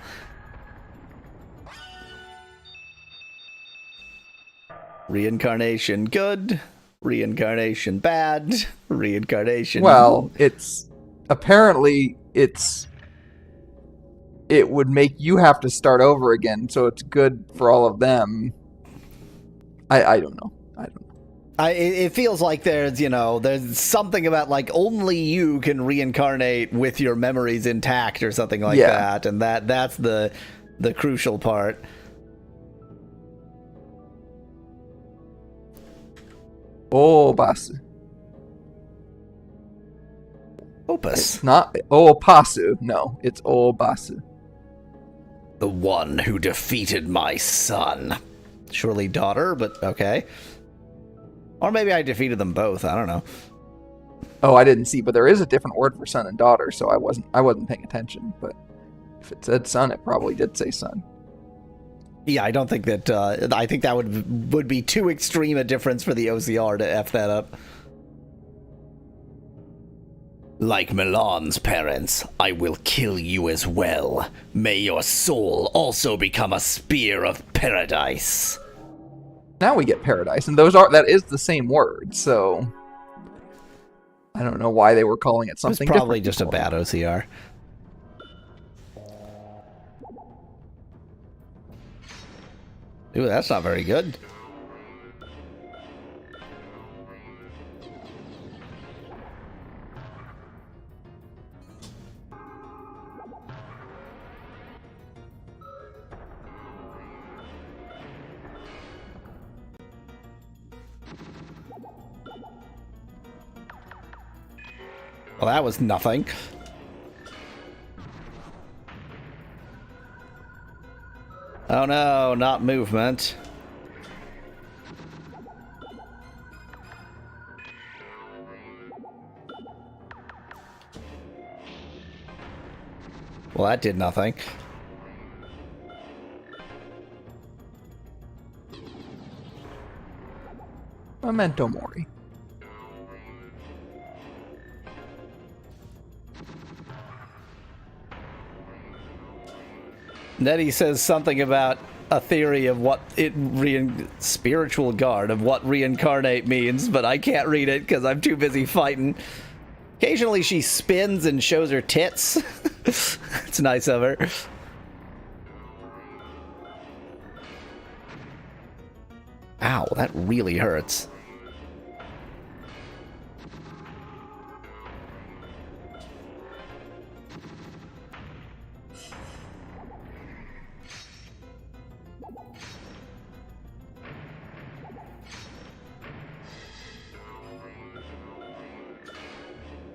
Reincarnation good. Reincarnation bad. Reincarnation. Well, apparently it would make you have to start over again, so it's good for all of them. I don't know. It feels like there's something about like only you can reincarnate with your memories intact or something like that, and that's the crucial part. Opasu. Opus. It's not Opasu. No, it's Opasu. The one who defeated my son. Surely daughter, but okay. Or maybe I defeated them both. I don't know. Oh, I didn't see, but there is a different word for son and daughter, so I wasn't paying attention. But if it said son, it probably did say son. Yeah, I don't think that. I think that would be too extreme a difference for the OCR to F that up. Like Milan's parents, I will kill you as well. May your soul also become a spear of paradise. Now we get paradise, and that is the same word. So I don't know why they were calling it something. It's probably different just a bad OCR. Ooh, that's not very good. Well, that was nothing. Oh no, not movement. Well, that did nothing. Memento Mori. Nettie says something about a theory of what spiritual guard of what reincarnate means, but I can't read it because I'm too busy fighting. Occasionally she spins and shows her tits. It's nice of her. Ow, that really hurts.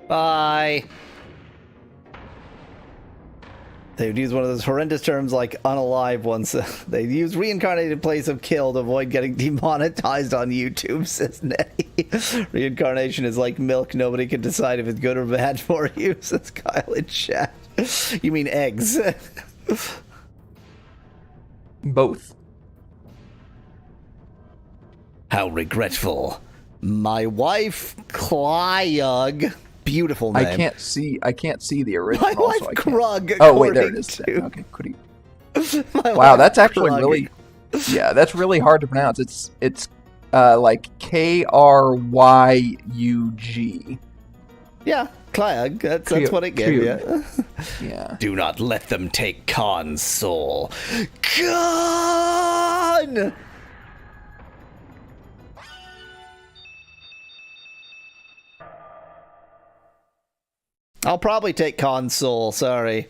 Bye. They would use one of those horrendous terms like unalive ones. They use reincarnated in place of kill to avoid getting demonetized on YouTube, says Nettie. Reincarnation is like milk. Nobody can decide if it's good or bad for you, says Kyle in chat. You mean eggs? Both. How regretful. My wife, Clyug. Beautiful name. I can't see the original. My wife, so Krug. Oh wait, there it is. Okay, could he? Wow, that's actually Krug. really. Yeah, that's really hard to pronounce. It's like Kryug. Yeah, Clyug. That's what it gave you. Yeah. Do not let them take Khan's soul. Khan! I'll probably take Khan's soul, sorry.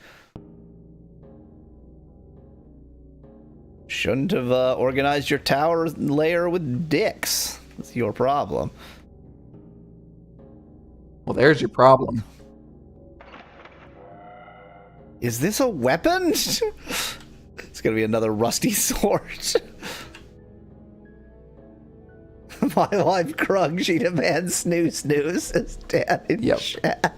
Shouldn't have organized your tower layer with dicks. That's your problem. Well, there's your problem. Is this a weapon? It's gonna be another rusty sword. My wife Krug, she demands snoo, says Dan in chat.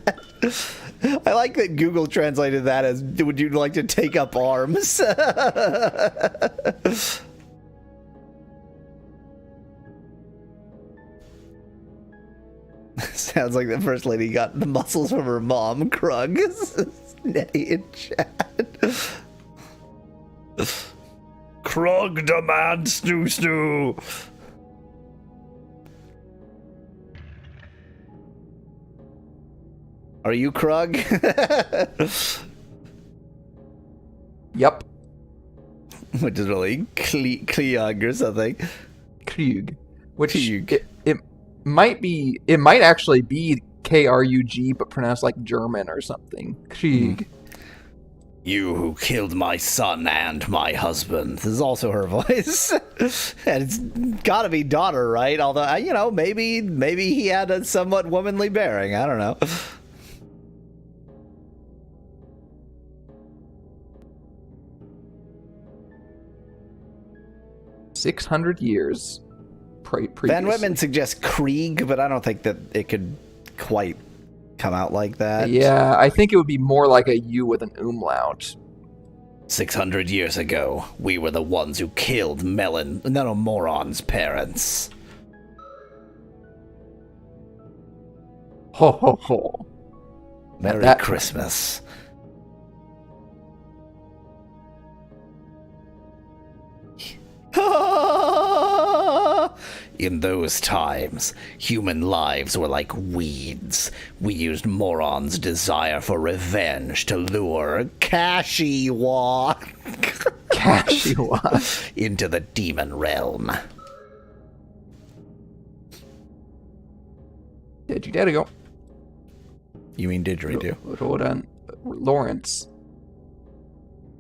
I like that Google translated that as, would you like to take up arms? Sounds like the First Lady got the muscles from her mom, Krug. Nettie in chat. Krug demands snoo. Are you Krug? Yep. Which is really Kliug or something. Krug. Which Krug. It might actually be Krug, but pronounced like German or something. Krug. You who killed my son and my husband. This is also her voice. And it's gotta be daughter, right? Although, you know, maybe he had a somewhat womanly bearing. I don't know. 600 years previously. Van Whitman suggests Krieg, but I don't think that it could quite come out like that. Yeah, I think it would be more like a U with an umlaut. 600 years ago, we were the ones who killed Moron's parents. Ho ho ho. Merry Christmas. In those times, human lives were like weeds. We used Moron's desire for revenge to lure Kashiwa into the demon realm. Didgeridoo. You mean didgeridoo? Hold on. Lawrence.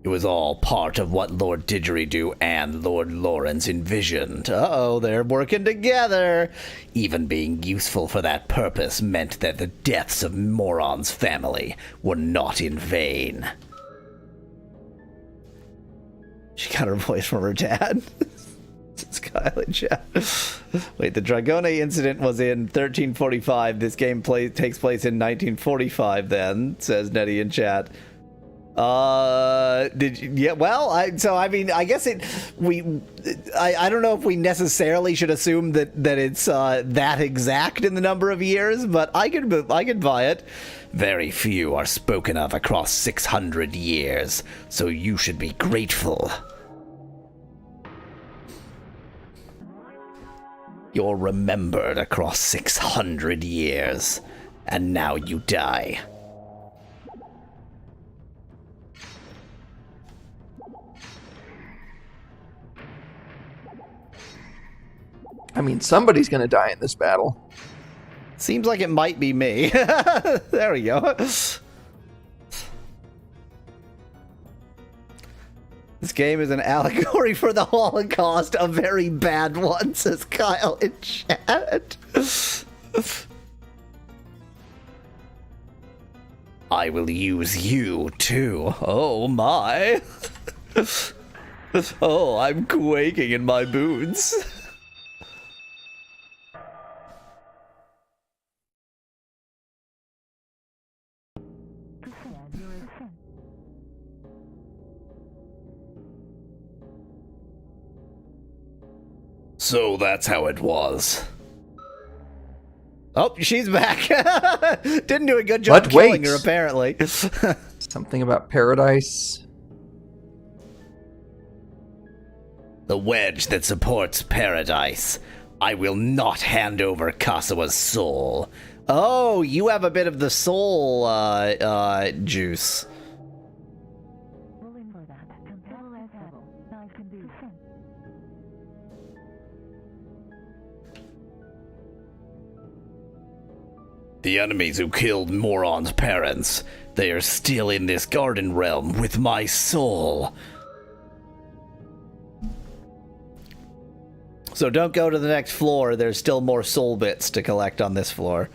It was all part of what Lord Didgeridoo and Lord Lawrence envisioned. Uh-oh, they're working together. Even being useful for that purpose meant that the deaths of Moron's family were not in vain. She got her voice from her dad. It's Kyle in chat. Wait, the Dragone incident was in 1345. This game takes place in 1945 then, says Nettie in chat. Did you, yeah, well, I guess I don't know if we necessarily should assume that it's that exact in the number of years, but I could buy it. Very few are spoken of across 600 years, so you should be grateful. You're remembered across 600 years, and now you die. I mean, somebody's going to die in this battle. Seems like it might be me. There we go. This game is an allegory for the Holocaust, a very bad one, says Kyle in chat. I will use you, too. Oh, my. Oh, I'm quaking in my boots. So that's how it was. Oh, she's back. Didn't do a good job killing her, apparently. Something about paradise. The wedge that supports paradise. I will not hand over Kasawa's soul. Oh, you have a bit of the soul juice. The enemies who killed Moron's parents, they are still in this garden realm with my soul. So don't go to the next floor, there's still more soul bits to collect on this floor.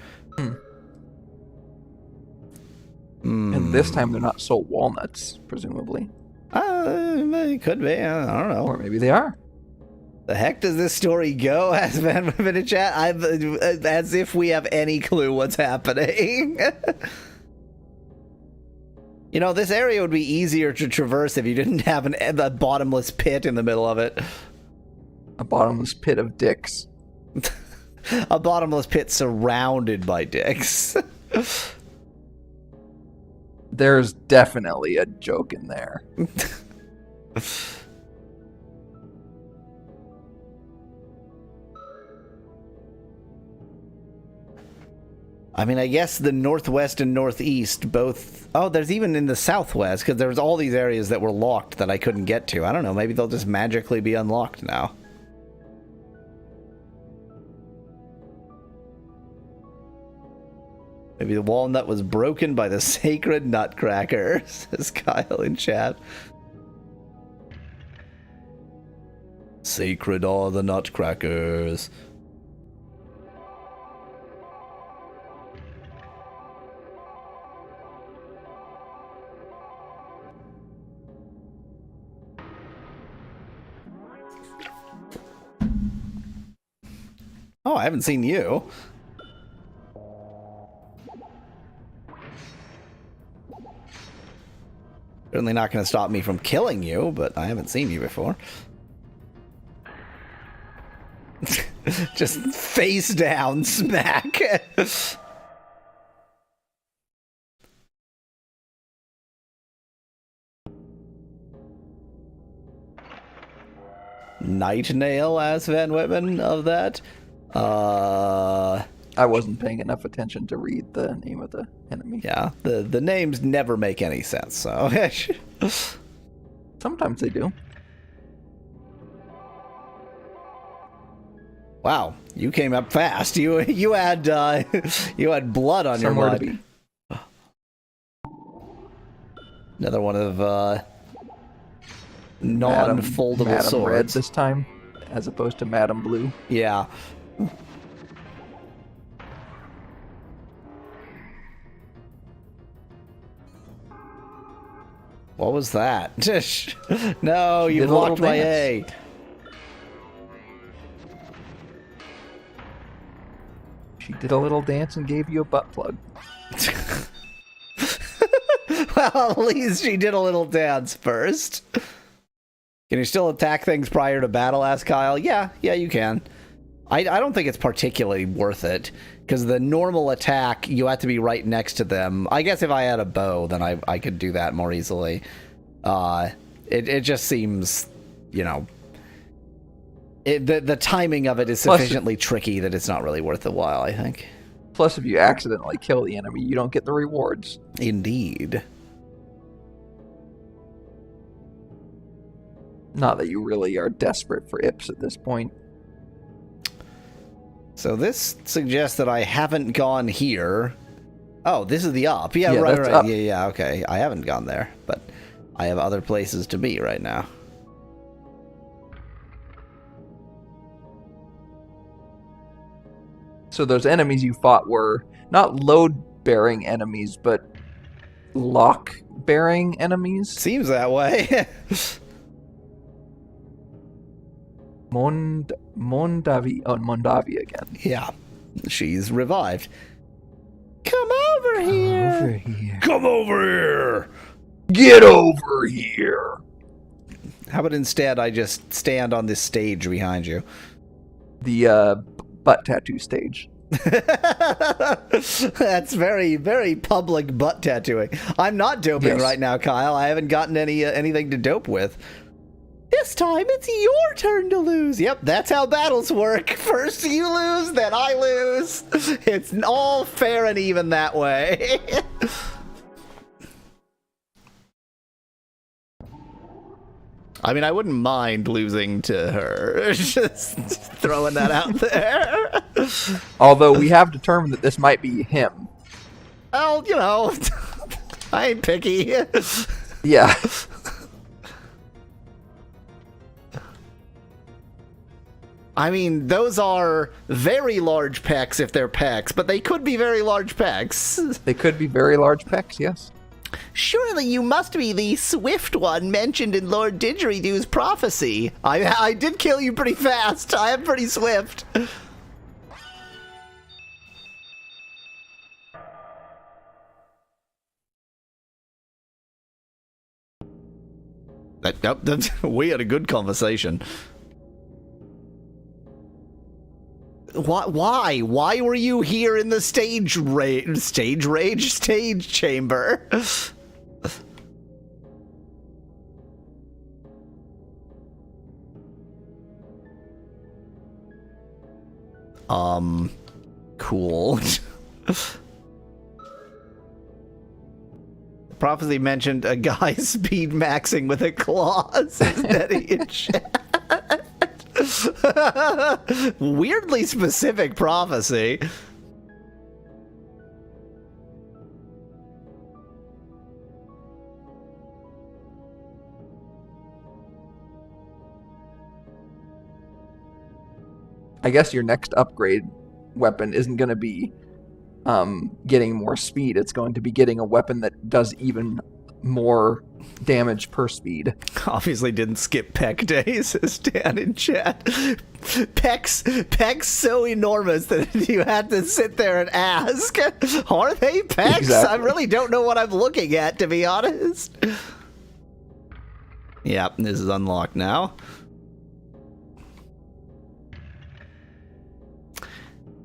And this time they're not soul walnuts, presumably. It could be, I don't know. Or maybe they are. The heck does this story go? Has been in chat. As if we have any clue what's happening. You know, this area would be easier to traverse if you didn't have a bottomless pit in the middle of it. A bottomless pit of dicks. A bottomless pit surrounded by dicks. There's definitely a joke in there. I mean, I guess the northwest and northeast both... Oh, there's even in the southwest, because there was all these areas that were locked that I couldn't get to. I don't know, maybe they'll just magically be unlocked now. Maybe the walnut was broken by the sacred nutcracker, says Kyle in chat. Sacred are the nutcrackers. Oh, I haven't seen you. Certainly not going to stop me from killing you, but I haven't seen you before. Just face down, smack. Night Nail, asked Van Whitman of that. I wasn't paying enough attention to read the name of the enemy. Yeah, the names never make any sense, so... Sometimes they do. Wow, you came up fast. You had you had blood on Somewhere your mud. Another one of non-foldable Madam swords. Red this time, as opposed to Madam Blue. Yeah. What was that? No, you blocked my A. She did a little dance and gave you a butt plug. Well, at least she did a little dance first. Can you still attack things prior to battle, asked Kyle? Yeah, you can. I don't think it's particularly worth it, because the normal attack, you have to be right next to them. I guess if I had a bow, then I could do that more easily. It just seems, the timing of it is sufficiently tricky that it's not really worth the while, I think. Plus, if you accidentally kill the enemy, you don't get the rewards. Indeed. Not that you really are desperate for Ips at this point. So this suggests that I haven't gone here. Oh, this is the up. Yeah, right. Up. Yeah, okay. I haven't gone there, but I have other places to be right now. So those enemies you fought were not load-bearing enemies, but lock-bearing enemies? Seems that way. Mondavi again. Yeah, she's revived. Come over here. Come over here. Get over here. How about instead I just stand on this stage behind you? The butt tattoo stage. That's very, very public butt tattooing. I'm not doping right now, Kyle. I haven't gotten anything to dope with. This time, it's your turn to lose. Yep, that's how battles work. First you lose, then I lose. It's all fair and even that way. I mean, I wouldn't mind losing to her. Just throwing that out there. Although we have determined that this might be him. Well, I ain't picky. Yeah. I mean, those are very large pecs if they're pecs, but they could be very large pecs. They could be very large pecs, yes. Surely you must be the swift one mentioned in Lord Didgeridoo's prophecy. I did kill you pretty fast. I am pretty swift. We had a good conversation. Why? Why were you here in the stage chamber? Cool. Prophecy mentioned a guy speed maxing with a claws. Is that in chat? Weirdly specific prophecy. I guess your next upgrade weapon isn't going to be getting more speed. It's going to be getting a weapon that does even more damage per speed. Obviously didn't skip peck days, says Dan in chat. Pecs so enormous that you had to sit there and ask, are they pecs? Exactly. I really don't know what I'm looking at, to be honest. Yep, this is unlocked now.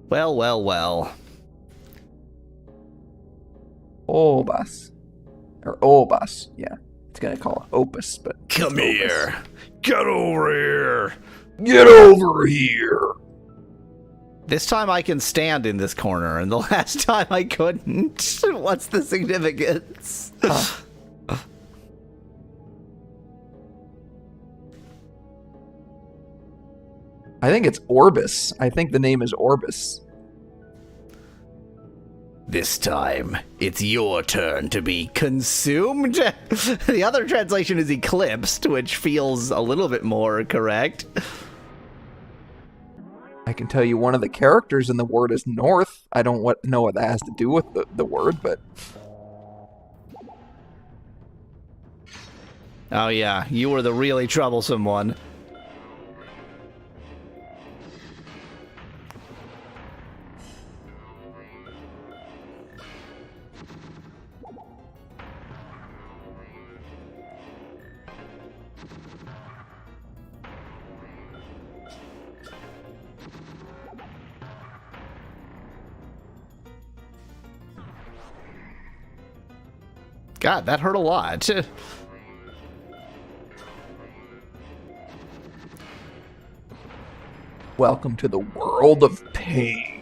Well. Obas. Or Obas, yeah. It's going to call it Opus, but... Come here. Get over here. Get over here. This time I can stand in this corner, and the last time I couldn't. What's the significance? Huh. I think it's Orbis. I think the name is Orbis. This time, it's your turn to be consumed. The other translation is eclipsed, which feels a little bit more correct. I can tell you one of the characters in the word is north. I don't know what that has to do with the word, but... Oh yeah, you were the really troublesome one. God, that hurt a lot. Welcome to the world of pain.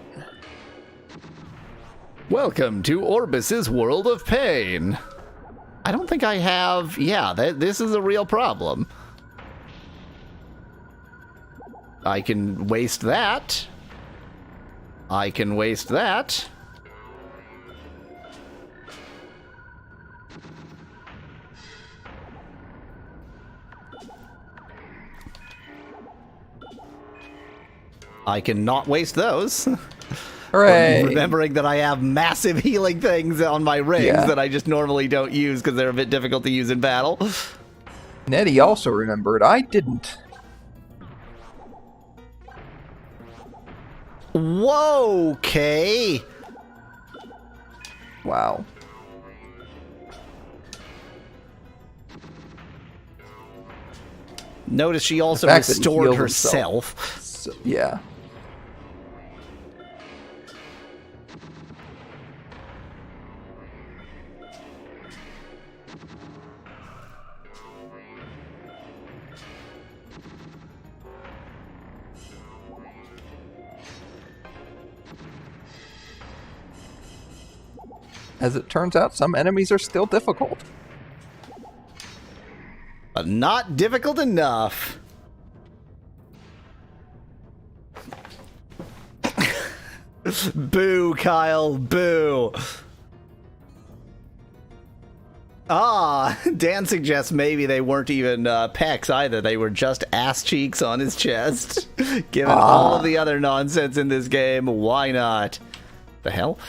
Welcome to Orbis's World of Pain. I don't think I have... Yeah, this is a real problem. I can waste that. I can waste that. I cannot waste those. Hooray! Remembering that I have massive healing things on my rings that I just normally don't use because they're a bit difficult to use in battle. Nettie also remembered. I didn't. Whoa, okay. Wow. Notice she also restored herself. So, yeah. As it turns out, some enemies are still difficult. But not difficult enough. Boo, Kyle, boo. Ah, Dan suggests maybe they weren't even pecs either. They were just ass cheeks on his chest. Given all of the other nonsense in this game, why not? The hell?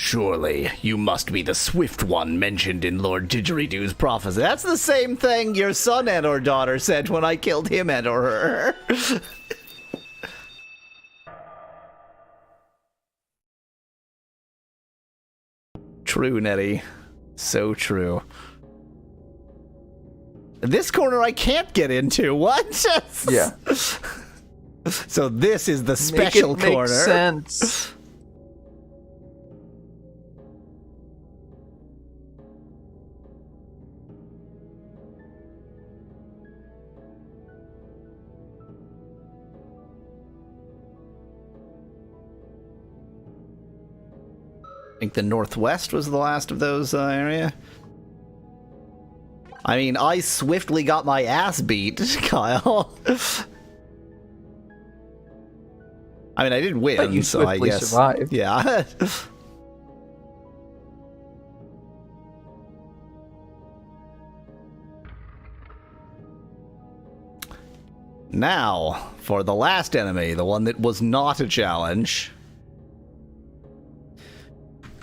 Surely, you must be the swift one mentioned in Lord Didgeridoo's prophecy. That's the same thing your son and or daughter said when I killed him and or her. True, Nettie. So true. This corner I can't get into. What? Yeah. So this is the special corner. Make sense. I think the northwest was the last of those area. I mean, I swiftly got my ass beat, Kyle. I mean, I did win, but you so I guess survived. Yeah. Now, for the last enemy, the one that was not a challenge.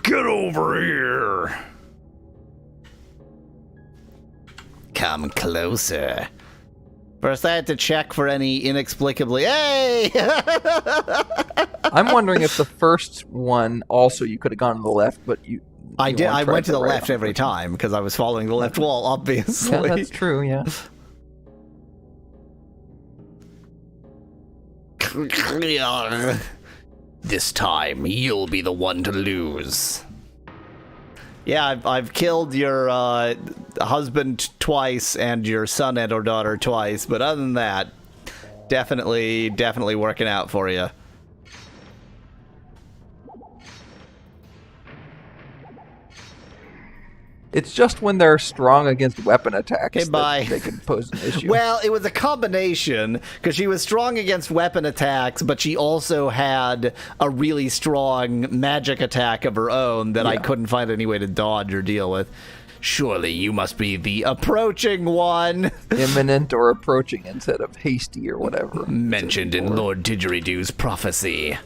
Get over here! Come closer. First, I had to check for any inexplicably. Hey! I'm wondering if the first one also you could have gone to the left, but you. I did. I went to the right left every time because I was following the left wall, obviously. Yeah, that's true. Yeah. This time, you'll be the one to lose. Yeah, I've killed your husband twice and your son and or daughter twice, but other than that, definitely working out for you. It's just when they're strong against weapon attacks that they could pose an issue. Well, it was a combination, because she was strong against weapon attacks, but she also had a really strong magic attack of her own that I couldn't find any way to dodge or deal with. Surely you must be the approaching one. Imminent or approaching instead of hasty or whatever. Mentioned in Lord Didgeridoo's prophecy.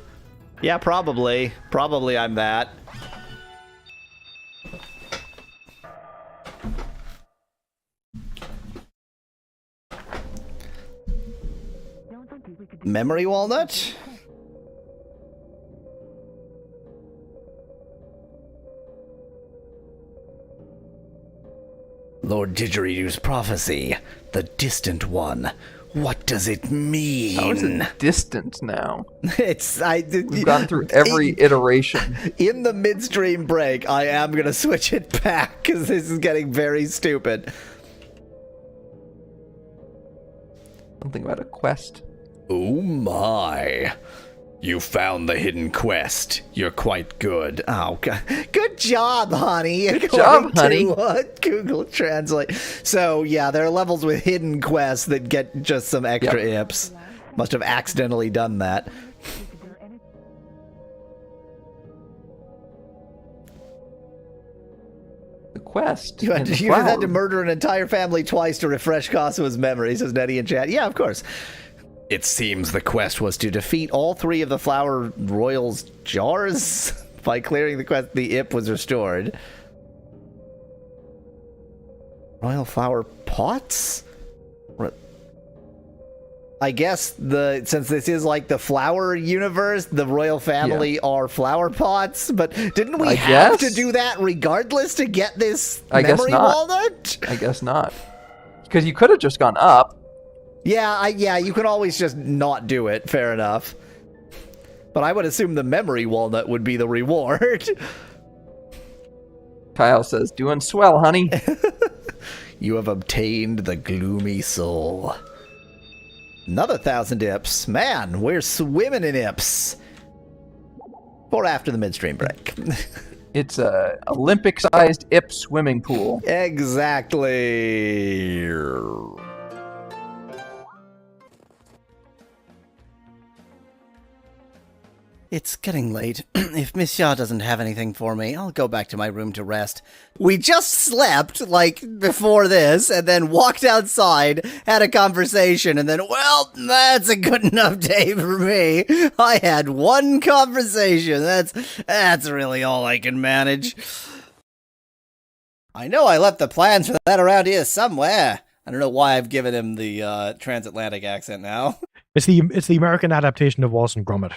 Yeah, probably. Probably I'm that. Memory walnut? Lord Didgeridoo's prophecy, the distant one. What does it mean? How is it distant now? We've gone through every iteration. In the midstream break, I am going to switch it back, because this is getting very stupid. Something about a quest. Oh my. You found the hidden quest. You're quite good. Oh, God. Good job, honey. Good job, honey. Google Translate. So, yeah, there are levels with hidden quests that get just some extra ips. Must have accidentally done that. The quest. You had to murder an entire family twice to refresh Kasua's memory, says Nettie in chat. Yeah, of course. It seems the quest was to defeat all 3 of the Flower Royal's jars. By clearing the quest, the IP was restored. Royal Flower Pots? I guess since this is like the flower universe, the royal family are flower pots, but didn't we have to do that regardless to get this memory walnut? I guess not. Because you could have just gone up. Yeah, you can always just not do it. Fair enough. But I would assume the memory walnut would be the reward. Kyle says, doing swell, honey. You have obtained the gloomy soul. Another 1,000 ips. Man, we're swimming in ips. Or after the midstream break. It's a Olympic-sized ip swimming pool. Exactly. It's getting late. If Monsieur doesn't have anything for me, I'll go back to my room to rest. We just slept, like, before this, and then walked outside, had a conversation, and then, well, that's a good enough day for me. I had one conversation. That's really all I can manage. I know I left the plans for that around here somewhere. I don't know why I've given him the transatlantic accent now. It's the American adaptation of Wallace and Gromit.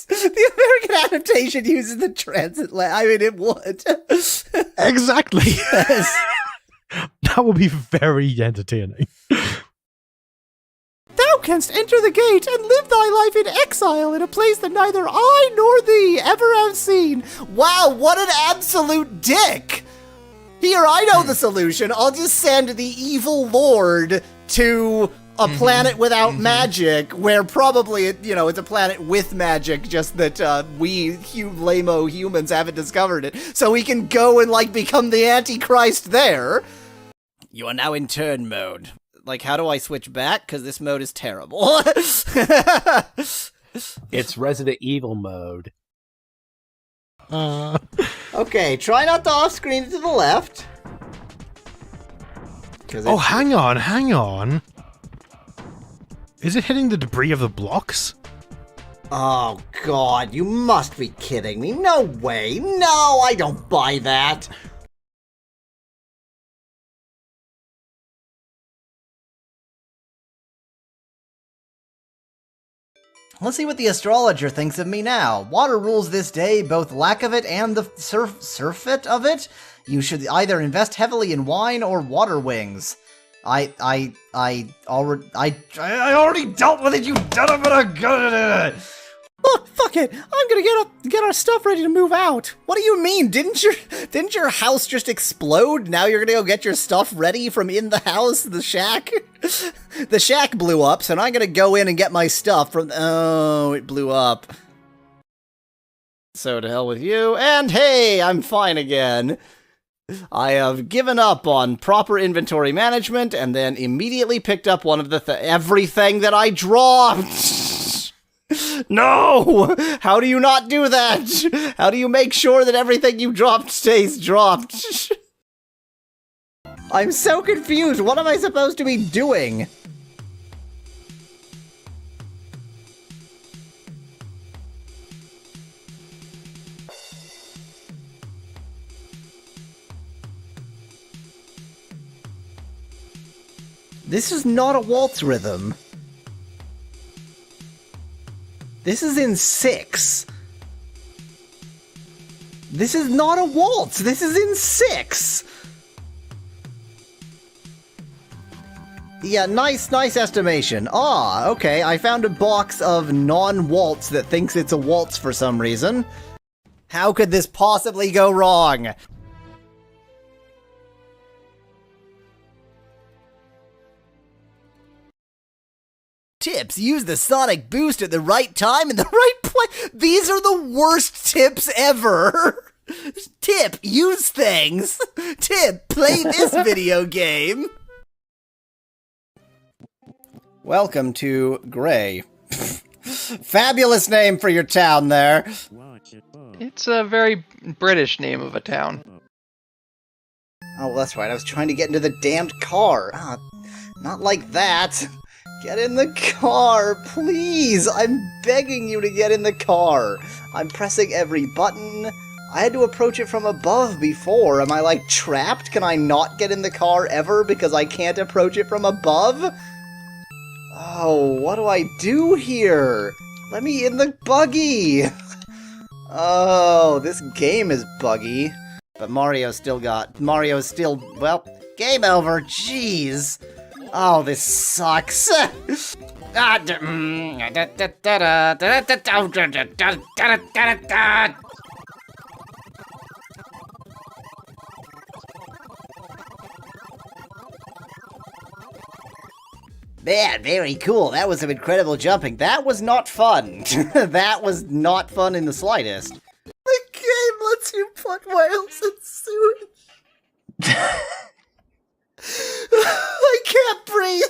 The American adaptation uses the transatlantic. I mean, it would. Exactly. Yes. That would be very entertaining. Thou canst enter the gate and live thy life in exile in a place that neither I nor thee ever have seen. Wow, what an absolute dick! Here, I know the solution. I'll just send the evil lord to a planet without magic, where probably, it's a planet with magic, just that we lame-o humans haven't discovered it. So we can go and, become the Antichrist there. You are now in turn mode. How do I switch back? Because this mode is terrible. It's Resident Evil mode. Okay, try not to off-screen to the left. Oh, hang on. Is it hitting the debris of the blocks? Oh, God, you must be kidding me. No way. No, I don't buy that. Let's see what the astrologer thinks of me now. Water rules this day, both lack of it and the surfeit of it. You should either invest heavily in wine or water wings. I already dealt with it, you done it, but I'm gonna... Look, fuck it. I'm gonna get our stuff ready to move out. What do you mean? Didn't your house just explode? Now you're gonna go get your stuff ready from in the house, the shack? The shack blew up, so now I'm gonna go in and get my stuff from... Oh, it blew up. So to hell with you, and hey, I'm fine again. I have given up on proper inventory management and then immediately picked up one of the everything that I dropped. No! How do you not do that? How do you make sure that everything you dropped stays dropped? I'm so confused. What am I supposed to be doing? This is not a waltz rhythm. This is in 6. This is not a waltz. This is in 6. Yeah, nice estimation. Ah, okay, I found a box of non-waltz that thinks it's a waltz for some reason. How could this possibly go wrong? Tips, use the sonic boost at the right time in the right place. These are the worst tips ever. Tip, use things. Tip, play this video game. Welcome to Gray. Fabulous name for your town there. It's a very British name of a town. Oh, that's right. I was trying to get into the damned car. Not like that. Get in the car, please! I'm begging you to get in the car. I'm pressing every button. I had to approach it from above before. Am I, like, trapped? Can I not get in the car ever because I can't approach it from above? Oh, what do I do here? Let me in the buggy! Oh, this game is buggy. But Mario's still, well, game over, jeez. Oh, this sucks. Man, very cool. That was some incredible jumping. That was not fun. That was not fun in the slightest. The game lets you put whales in sewage. I can't breathe.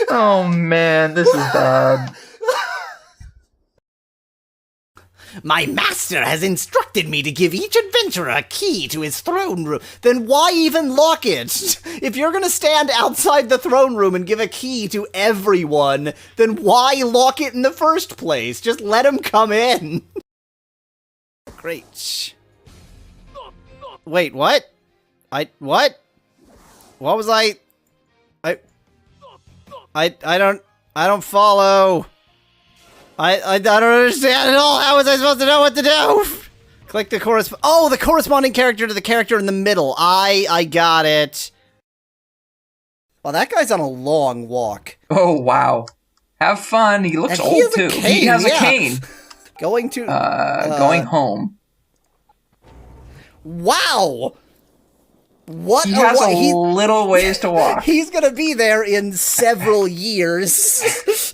Oh man, this is bad. My master has instructed me to give each adventurer a key to his throne room. Then why even lock it? If you're gonna stand outside the throne room and give a key to everyone, then why lock it in the first place? Just let him come in. Great. Wait, what? What? What was I don't follow. I don't understand at all. How was I supposed to know what to do? Click the the corresponding character to the character in the middle. I got it. Well, that guy's on a long walk. Oh, wow. Have fun. He looks old, too. He has a cane. Going to... going home. Wow! What? He has a little ways to walk. He's gonna be there in several years.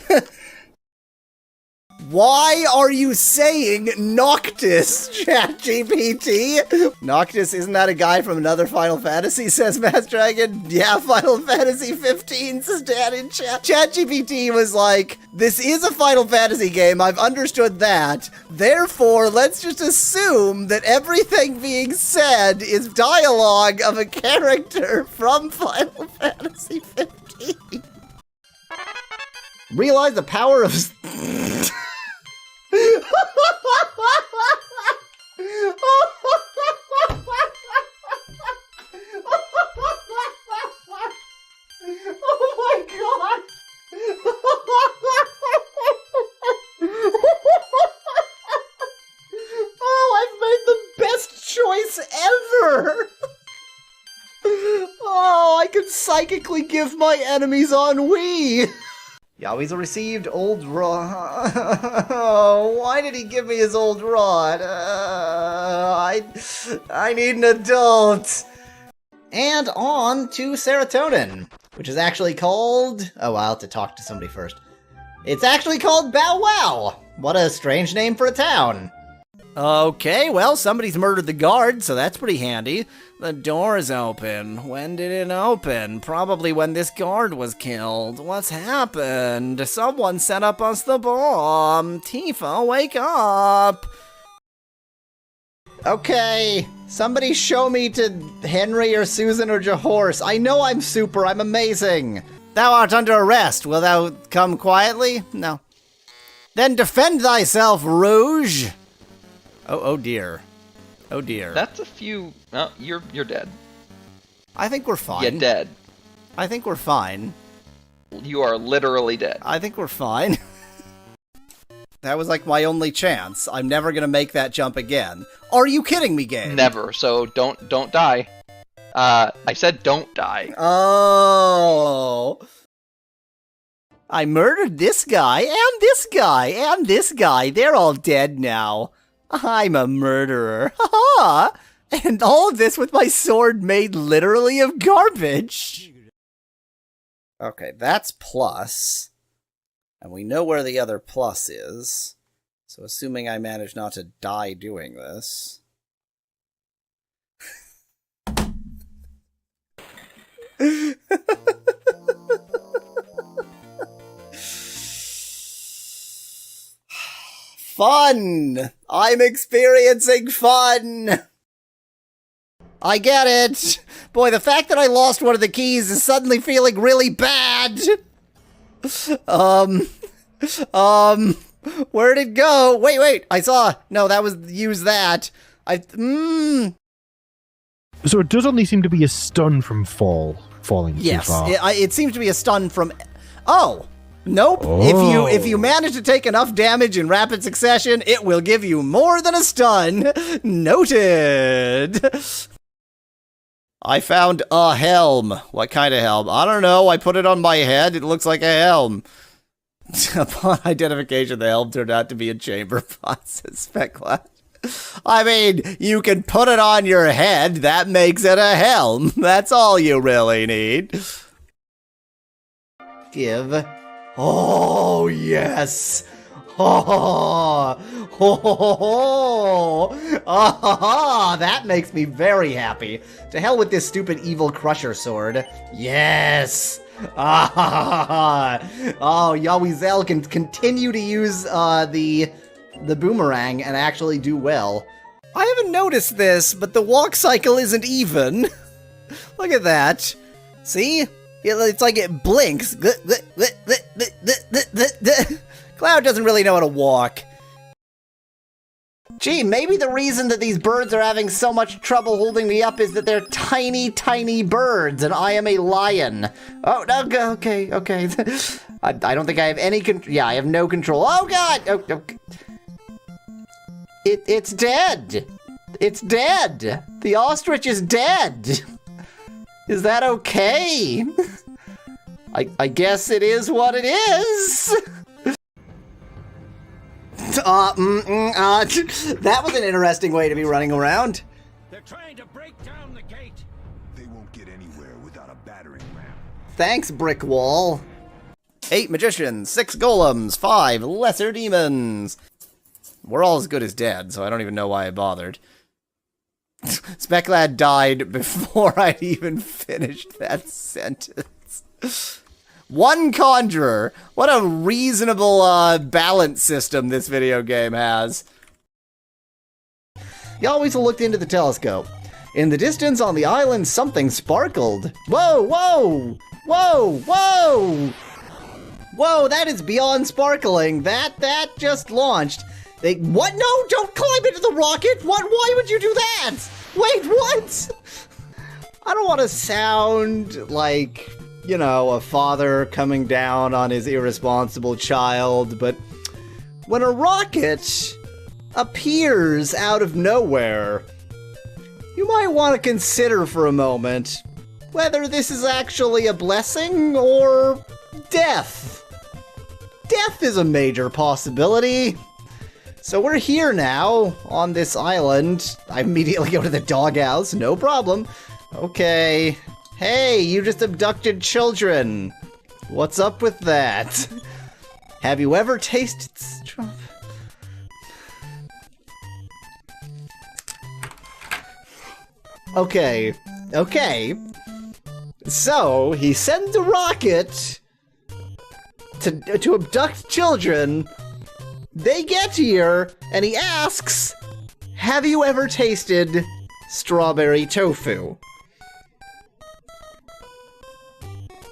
Why are you saying Noctis, ChatGPT? Noctis, isn't that a guy from another Final Fantasy, says Mass Dragon? Yeah, Final Fantasy 15, says Dan in chat. ChatGPT was like, this is a Final Fantasy game, I've understood that. Therefore, let's just assume that everything being said is dialogue of a character from Final Fantasy 15. Realize the power of... Oh my god! Oh, I've made the best choice ever! Oh, I can psychically give my enemies ennui! Yaweasel received old rod. Oh, why did he give me his old rod? I need an adult. And on to serotonin, which is actually called... Oh, I'll have to talk to somebody first. It's actually called Bow Wow. What a strange name for a town. Okay, well, somebody's murdered the guard, so that's pretty handy. The door's open. When did it open? Probably when this guard was killed. What's happened? Someone set up us the bomb. Tifa, wake up! Okay, somebody show me to Henry or Susan or Jahorse. I know I'm super, I'm amazing. Thou art under arrest. Will thou come quietly? No. Then defend thyself, Rouge! Oh dear. Oh dear. That's a few... Oh, you're dead. I think we're fine. You're dead. I think we're fine. You are literally dead. I think we're fine. That was like my only chance. I'm never gonna make that jump again. Are you kidding me, game? Never, so don't die. I said don't die. Oh. I murdered this guy, and this guy, and this guy. They're all dead now. I'm a murderer. Ha-ha! And all of this with my sword made literally of garbage. Okay, that's plus. And we know where the other plus is. So assuming I manage not to die doing this. Fun! I'm experiencing fun! I get it! Boy, the fact that I lost one of the keys is suddenly feeling really bad! Where'd it go? Wait, I saw... No, that was... Use that. So it does only seem to be a stun from falling yes, too far. It seems to be a stun from... Oh! Nope. Oh. If you manage to take enough damage in rapid succession, it will give you more than a stun. Noted. I found a helm. What kind of helm? I don't know. I put it on my head. It looks like a helm. Upon identification, the helm turned out to be a chamber pot, says Specklash. I mean, you can put it on your head. That makes it a helm. That's all you really need. Give. Oh, yes. Oh, that makes me very happy. To hell with this stupid evil crusher sword. Yes. Oh, Yawizel can continue to use the boomerang and actually do well. I haven't noticed this, but the walk cycle isn't even. Look at that. See? It's like it blinks. Cloud doesn't really know how to walk. Gee, maybe the reason that these birds are having so much trouble holding me up is that they're tiny, tiny birds, and I am a lion. Oh, no, okay. I don't think I have any control. Yeah, I have no control. Oh, God! Oh, okay. It's dead. It's dead. The ostrich is dead. Is that okay? I guess it is what it is. That was an interesting way to be running around. They're trying to break down the gate. They won't get anywhere without a battering ram. Thanks, brick wall. 8 magicians, 6 golems, 5 lesser demons. We're all as good as dead, so I don't even know why I bothered. Specklad died before I'd even finished that sentence. 1 conjurer. What a reasonable balance system this video game has. You always looked into the telescope. In the distance on the island, something sparkled. Whoa, whoa! Whoa, whoa! Whoa, that is beyond sparkling. That just launched. What? No, don't climb into the rocket! What? Why would you do that? Wait, what? I don't want to sound like, you know, a father coming down on his irresponsible child, but when a rocket appears out of nowhere, you might want to consider for a moment whether this is actually a blessing or death. Death is a major possibility. So we're here now, on this island. I immediately go to the doghouse, no problem. Okay. Hey, you just abducted children. What's up with that? Have you ever tasted strawberry? Okay. So, he sends a rocket to abduct children. They get here, and he asks, have you ever tasted strawberry tofu?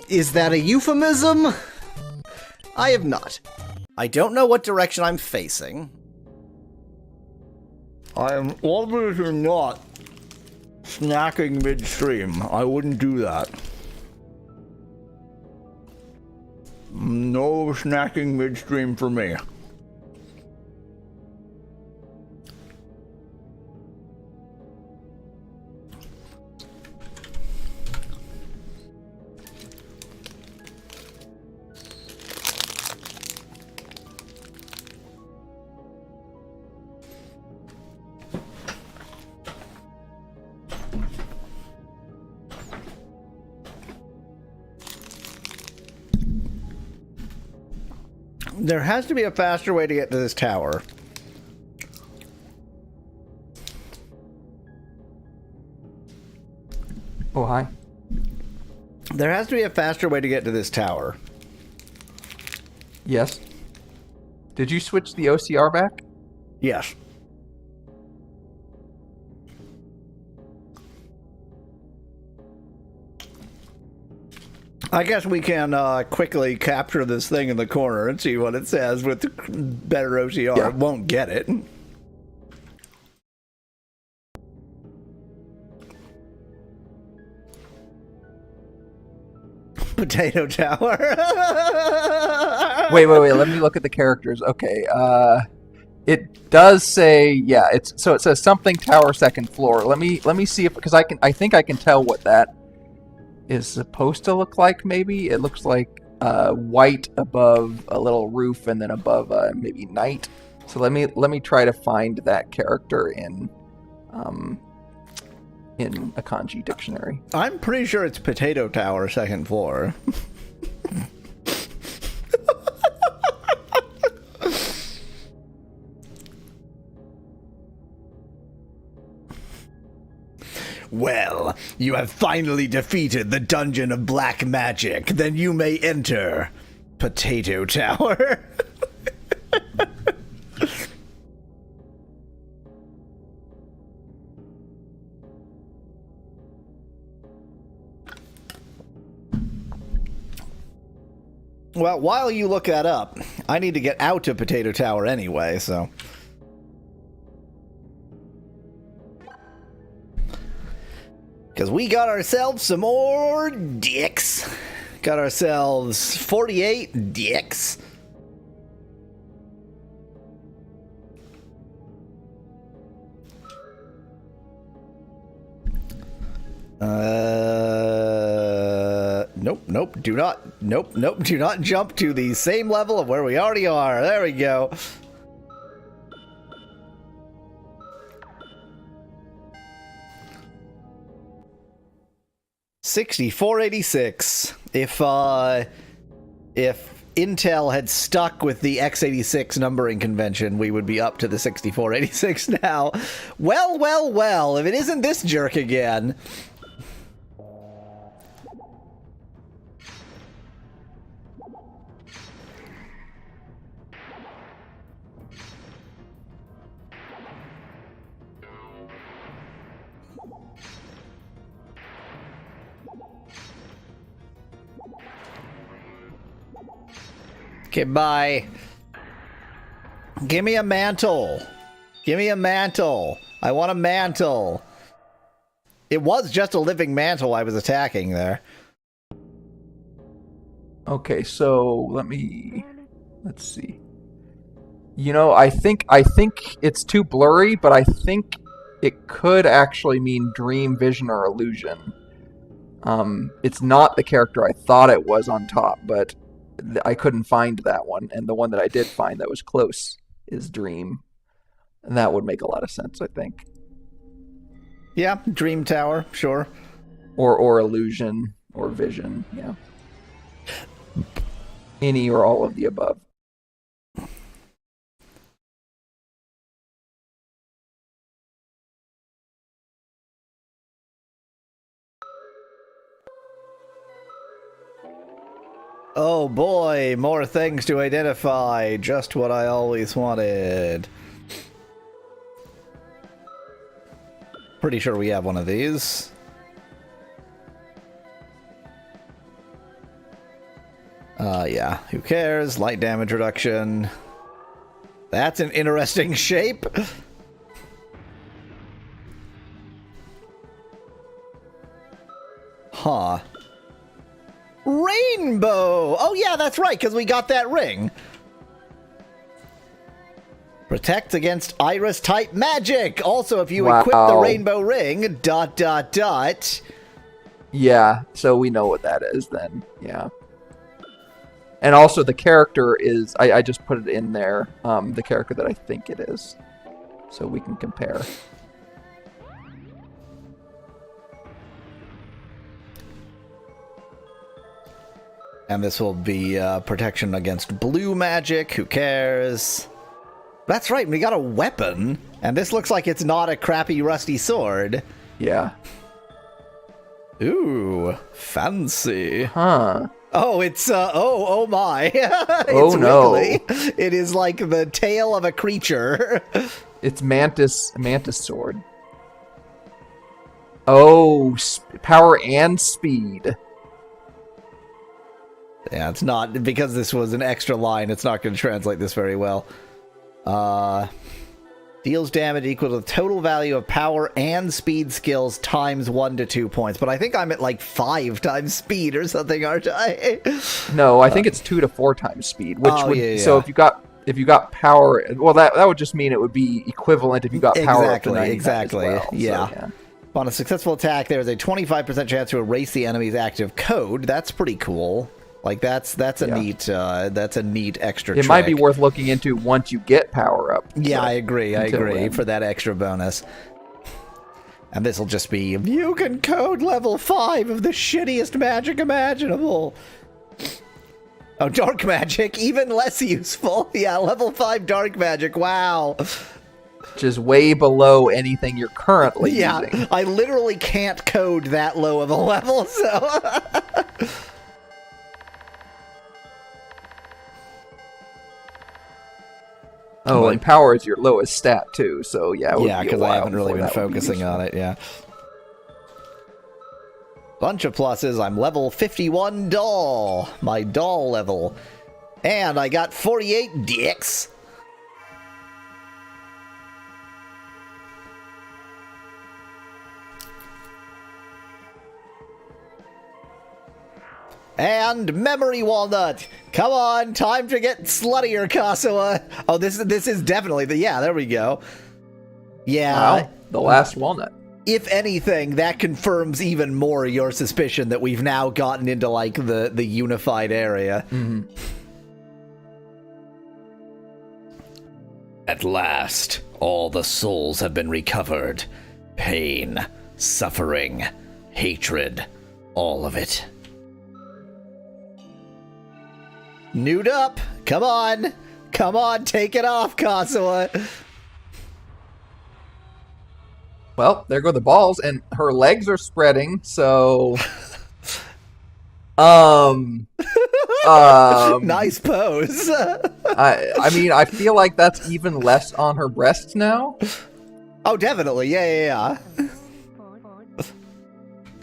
Is that a euphemism? I have not. I don't know what direction I'm facing. I am obviously not snacking midstream. I wouldn't do that. No snacking midstream for me. There has to be a faster way to get to this tower. Oh, hi. There has to be a faster way to get to this tower. Yes. Did you switch the OCR back? Yes. I guess we can quickly capture this thing in the corner and see what it says with better OCR. Yeah. It won't get it. Potato Tower. Wait. Let me look at the characters. Okay. It does say, yeah. It says something tower second floor. Let me see if, because I think I can tell what that is supposed to look like. Maybe it looks like white above a little roof and then above maybe night. So let me try to find that character in a kanji dictionary. I'm pretty sure it's Potato Tower second floor. Well, you have finally defeated the Dungeon of Black Magic. Then you may enter Potato Tower. Well, while you look that up, I need to get out to Potato Tower anyway, so... Because we got ourselves some more dicks. Got ourselves 48 dicks. Nope, do not jump to the same level of where we already are. There we go. $64.86. If Intel had stuck with the x86 numbering convention, we would be up to the 6486 now. Well, if it isn't this jerk again. Okay, bye. Give me a mantle. Give me a mantle. I want a mantle. It was just a living mantle I was attacking there. Okay, so let's see. You know, I think it's too blurry, but I think it could actually mean dream, vision, or illusion. It's not the character I thought it was on top, but I couldn't find that one, and the one that I did find that was close is Dream. And that would make a lot of sense, I think. Yeah, Dream Tower, sure. Or Illusion, or Vision, yeah. Any or all of the above. Oh boy, more things to identify. Just what I always wanted. Pretty sure we have one of these. Yeah, who cares? Light damage reduction. That's an interesting shape. Huh. Rainbow! Oh yeah, that's right, because we got that ring. Protect against Iris-type magic! Also, if you equip the rainbow ring, ... Yeah, so we know what that is then, yeah. And also the character is, I just put it in there, the character that I think it is. So we can compare. And this will be protection against blue magic, who cares? That's right, we got a weapon, and this looks like it's not a crappy rusty sword. Yeah. Ooh, fancy. Huh. Oh, it's, oh my. It's oh no. wiggly. It is like the tail of a creature. It's mantis sword. Oh, power and speed. Yeah, it's not, because this was an extra line, it's not going to translate this very well. Deals damage equal to the total value of power and speed skills times 1 to 2 points. But I think I'm at like 5 times speed or something, aren't I? No, I think it's 2 to 4 times speed. Which would, yeah. So if you got power, well, that would just mean it would be equivalent if you got power up to 99 exactly. as well. Yeah. So, yeah. On a successful attack, there is a 25% chance to erase the enemy's active code. That's pretty cool. Like that's a neat extra trick. It might be worth looking into once you get power up. Yeah, I agree for that extra bonus. And this will just be, you can code level 5 of the shittiest magic imaginable. Oh, dark magic, even less useful. Yeah, level 5 dark magic. Wow. Which is way below anything you're currently using. I literally can't code that low of a level, so Oh, and power is your lowest stat too, so yeah. Yeah, because I haven't really been focusing on it, yeah. Bunch of pluses, I'm level 51 doll. My doll level. And I got 48 dicks. And memory walnut. Come on, time to get sluttier, Kasuwa. Oh, this is definitely the, yeah, there we go. Yeah. Wow, the last walnut. If anything, that confirms even more your suspicion that we've now gotten into like the unified area. Mm-hmm. At last, all the souls have been recovered. Pain, suffering, hatred, all of it. Nude up! Come on! Come on, take it off, Kasuwa! Well, there go the balls, and her legs are spreading, so... Nice pose! I mean, I feel like that's even less on her breasts now. Oh, definitely, yeah.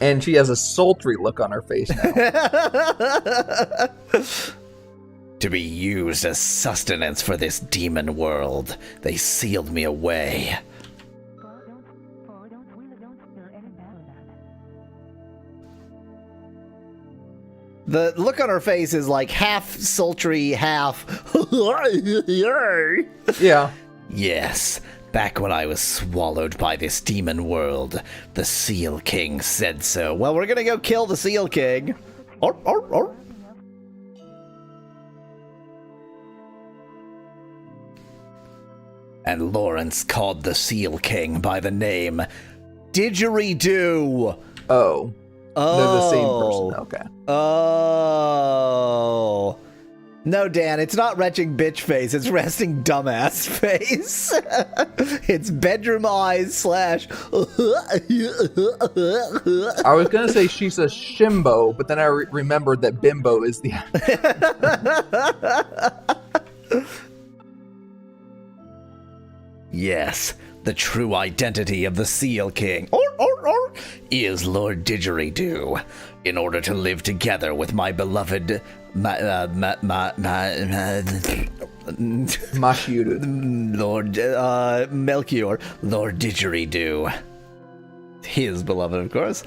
And she has a sultry look on her face now. To be used as sustenance for this demon world, they sealed me away. The look on her face is like half sultry, half... Yeah. Yes, back when I was swallowed by this demon world, the Seal King said so. Well, we're gonna go kill the Seal King. Or. And Lawrence called the Seal King by the name Didgeridoo. Oh. They're the same person. Okay. Oh. No, Dan, it's not retching bitch face. It's resting dumbass face. It's bedroom eyes / I was gonna say she's a shimbo, but then I remembered that bimbo is the. Yes, the true identity of the Seal King is Lord Didgeridoo. In order to live together with my beloved Mashiru. Lord Melchior, Lord Didgeridoo. His beloved, of course.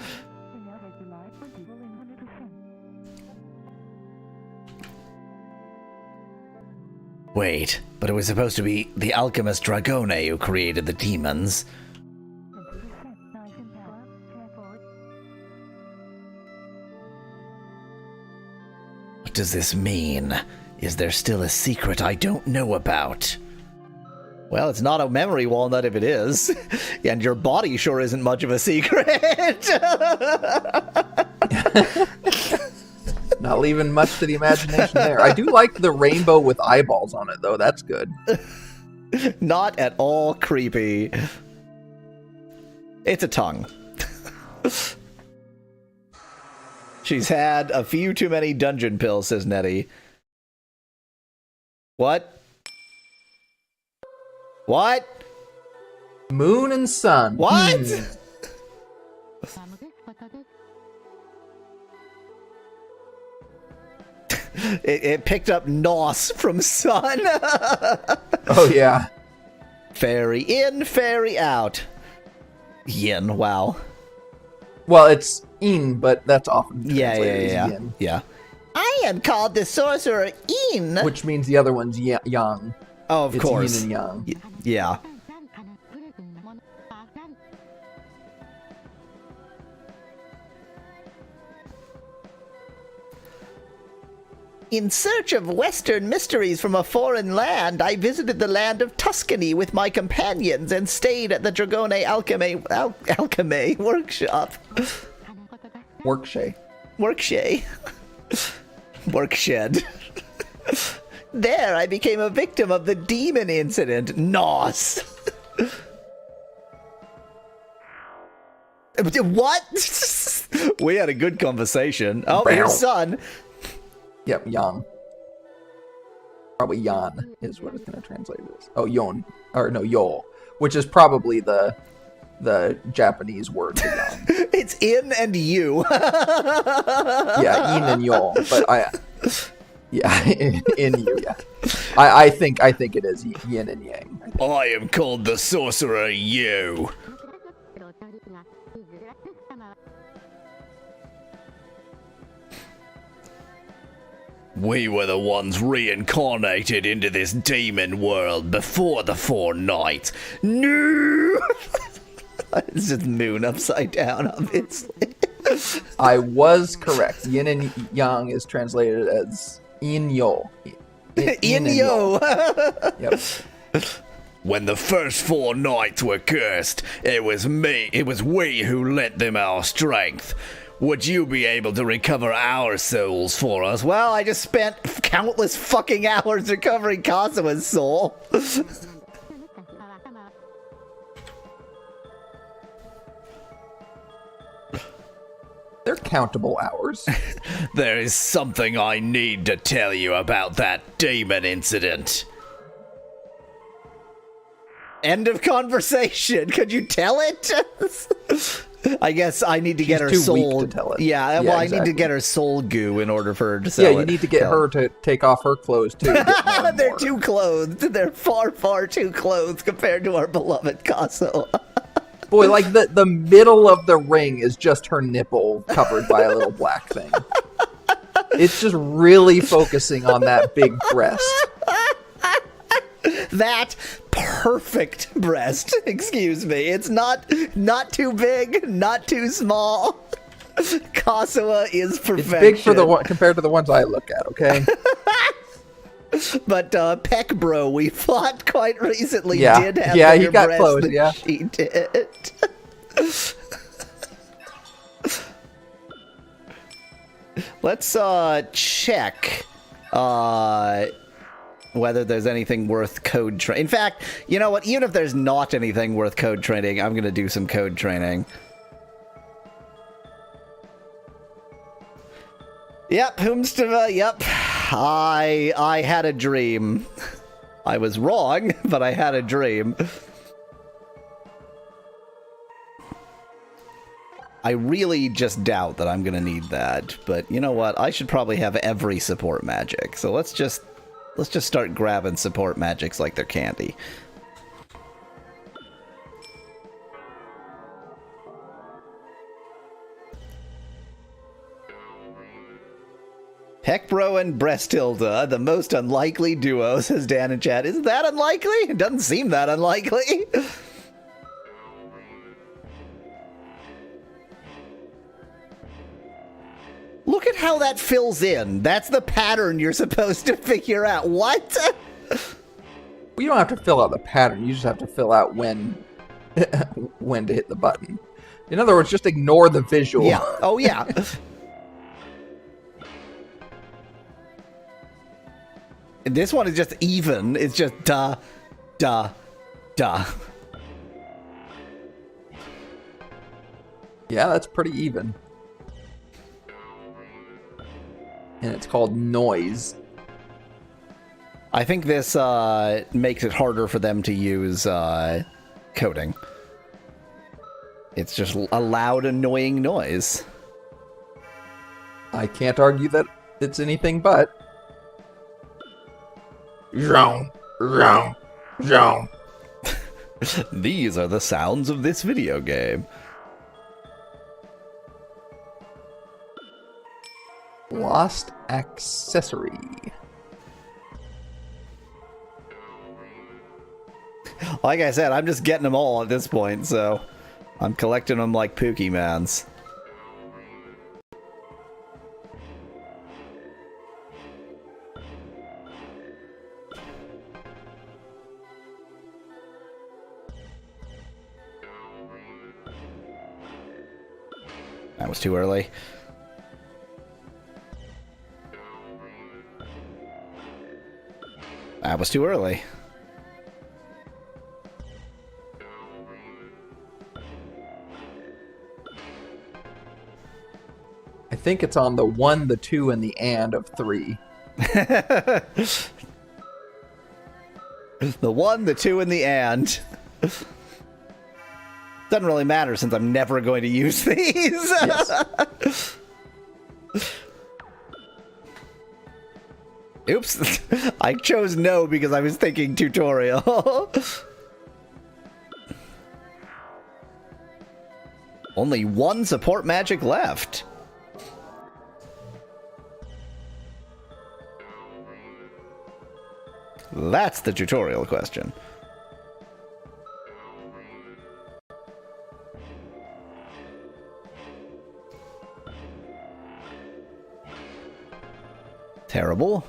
Wait, but it was supposed to be the alchemist Dragone who created the demons. What does this mean? Is there still a secret I don't know about? Well, it's not a memory walnut if it is. And your body sure isn't much of a secret. Not leaving much to the imagination there. I do like the rainbow with eyeballs on it, though. That's good. Not at all creepy. It's a tongue. She's had a few too many dungeon pills, says Nettie. What? What? Moon and sun. What? It picked up nos from sun. Oh, yeah. Fairy in, fairy out. Yin, wow. Well, it's in, but that's often Yeah. yin. Yeah. I am called the sorcerer In. Which means the other one's yang. Oh, of It's course. yin and yang. Yeah. In search of Western mysteries from a foreign land, I visited the land of Tuscany with my companions and stayed at the Dragone Alchemy workshop. Workshay. Workshed. There, I became a victim of the demon incident. Nos. What? We had a good conversation. Oh, here's Sun. Yep, yang. Probably yan is what it's going to translate as. Oh, yon. Or no, yo. Which is probably the Japanese word for yang. It's in and you. Yeah, in and yo. But yeah, in you, yeah. I think it is yin and yang. I am called the Sorcerer Yu. We were the ones reincarnated into this demon world before the 4 nights. No! It's just moon upside down, obviously. I was correct. Yin and yang is translated as in yo. In yo! Yep. When the first 4 nights were cursed, it was we who lent them our strength. Would you be able to recover our souls for us? Well, I just spent countless fucking hours recovering Kazua's soul. They're countable hours. There is something I need to tell you about that demon incident. End of conversation. Could you tell it? I guess I need to get her too soul. weak to tell it. Yeah, well, exactly. I need to get her soul goo in order for her to sell Yeah, it. you need to get her to take off her clothes too. They're too clothed. They're far, far too clothed compared to our beloved Kaso. Boy, like the middle of the ring is just her nipple covered by a little black thing. It's just really focusing on that big breast. That perfect breast. Excuse me. It's not too big, not too small. Kasua is perfection. It's big for the one compared to the ones I look at. Okay. But Peck Bro, we fought quite recently. Yeah. Did have Yeah, he bigger got breasts close, than yeah. she did. Let's check. whether there's anything worth code training. In fact, you know what? Even if there's not anything worth code training, I'm going to do some code training. Yep, Whomstava, yep. I had a dream. I was wrong, but I had a dream. I really just doubt that I'm going to need that, but you know what? I should probably have every support magic. So let's just start grabbing support magics like they're candy. Heckbro and Brestilda, the most unlikely duo, says Dan in chat. Isn't that unlikely? It doesn't seem that unlikely. Look at how that fills in. That's the pattern you're supposed to figure out. What? Well, you don't have to fill out the pattern. You just have to fill out when to hit the button. In other words, just ignore the visual. Yeah. Oh, yeah. And this one is just even. It's just da, da, da. Yeah, that's pretty even. And it's called noise. I think this makes it harder for them to use coding. It's just a loud, annoying noise. I can't argue that it's anything but. Zhong, zhong, zhong. These are the sounds of this video game. Lost accessory. Like I said, I'm just getting them all at this point, so I'm collecting them like Pokemons. That was too early. That was too early. I think it's on the 1, the 2, and the and of 3. The 1, the 2, and the and. Doesn't really matter since I'm never going to use these. Yes. Oops. I chose no because I was thinking tutorial. Only one support magic left. That's the tutorial question. Terrible.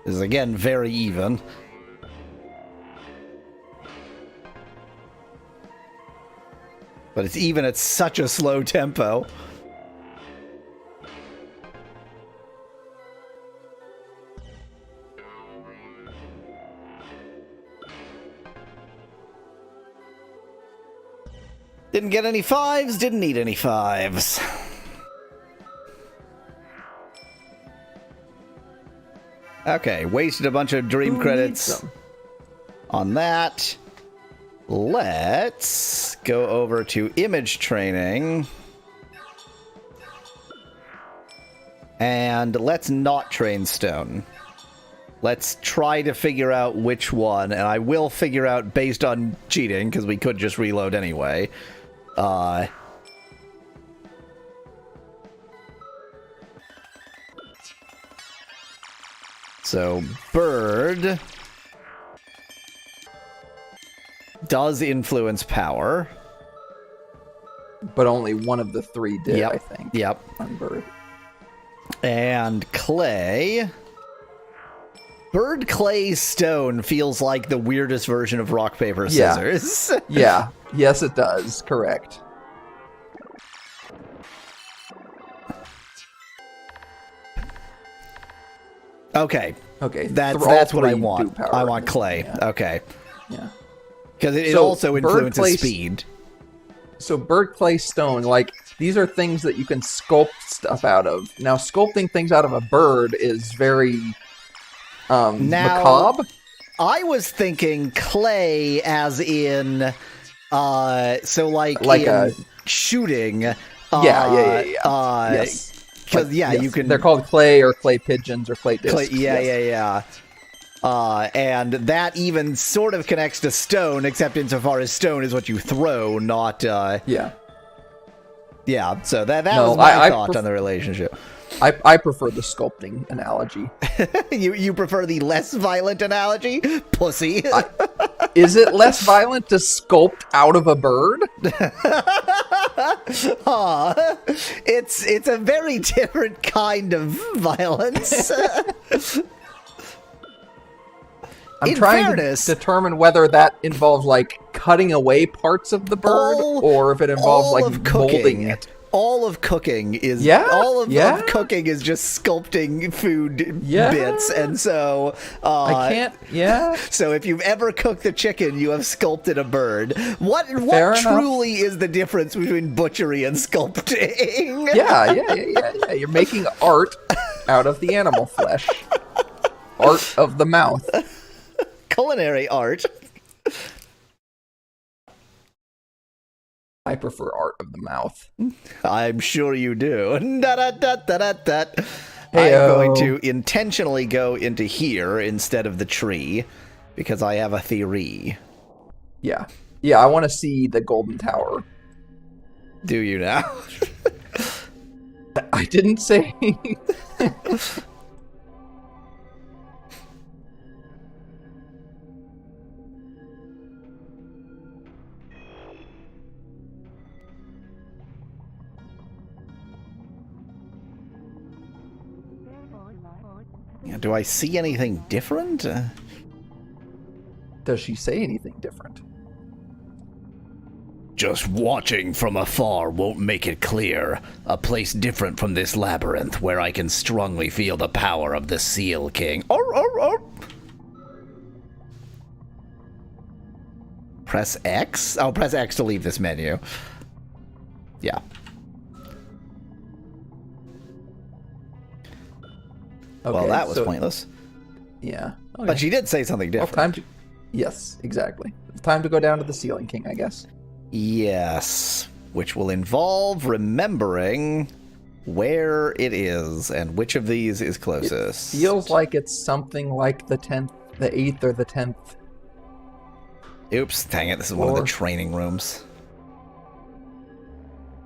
This is again very even. But it's even at such a slow tempo. Didn't get any 5s, didn't need any 5s. Okay, wasted a bunch of dream credits on that. Let's go over to image training. And let's not train stone. Let's try to figure out which one, and I will figure out based on cheating, because we could just reload anyway. So, bird does influence power. But only one of the 3 did, Yep. I think. Yep. On bird. And clay. Bird, clay, stone feels like the weirdest version of rock, paper, scissors. Yeah. Yes, it does. Correct. Okay. Okay. That's all what I three do want. power I want rings. clay. Yeah. Okay. Yeah. Because it So, also bird, influences clay, speed. So bird, clay, stone, like, these are things that you can sculpt stuff out of. Now, sculpting things out of a bird is very macabre. I was thinking clay as in, so like in shooting. Yes. Because, you can... They're called clay or clay pigeons or clay discs. Yeah. And that even sort of connects to stone, except insofar as stone is what you throw, not... Yeah, so that was my thought on the relationship. I prefer the sculpting analogy. You prefer the less violent analogy? Pussy. Is it less violent to sculpt out of a bird? It's a very different kind of violence. I'm trying to determine whether that involves, like, cutting away parts of the bird, or if it involves, like, molding it. All of cooking is of cooking is just sculpting food bits, and so I can't. So if you've ever cooked the chicken, you have sculpted a bird. What truly is the difference between butchery and sculpting? Yeah. You're making art out of the animal flesh. Art of the mouth. Culinary art. I prefer art of the mouth. I'm sure you do. I'm Hey-o. going to intentionally go into here instead of the tree because I have a theory. Yeah, I want to see the golden tower. Do you now? I didn't say. Do I see anything different? Does she say anything different? Just watching from afar won't make it clear. A place different from this labyrinth where I can strongly feel the power of the Seal King. Press X? Oh, press X to leave this menu. Yeah. Okay, well, that was pointless. Yeah. Okay. But she did say something different. Yes, exactly. It's time to go down to the Ceiling King, I guess. Yes. Which will involve remembering where it is and which of these is closest. It feels like it's something like the 10th, the 8th, or the 10th. Oops, dang it, this is one of the training rooms.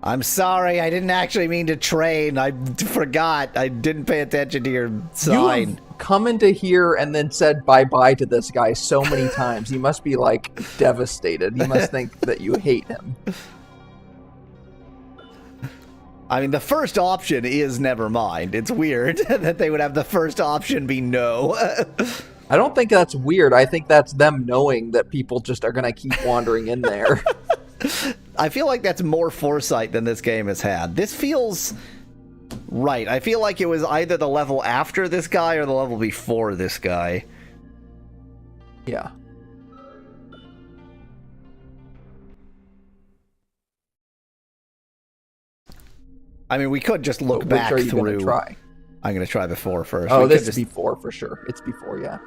I'm sorry, I didn't actually mean to train. I forgot. I didn't pay attention to your sign. You have come into here and then said bye-bye to this guy so many times. He must be, like, devastated. He must think that you hate him. I mean, the first option is never mind. It's weird that they would have the first option be no. I don't think that's weird. I think that's them knowing that people just are going to keep wandering in there. I feel like that's more foresight than this game has had. This feels right. I feel like it was either the level after this guy or the level before this guy. Yeah. I mean, we could just look back which are you through. Gonna try? I'm going to try before first. Oh, this is before for sure. It's before, yeah.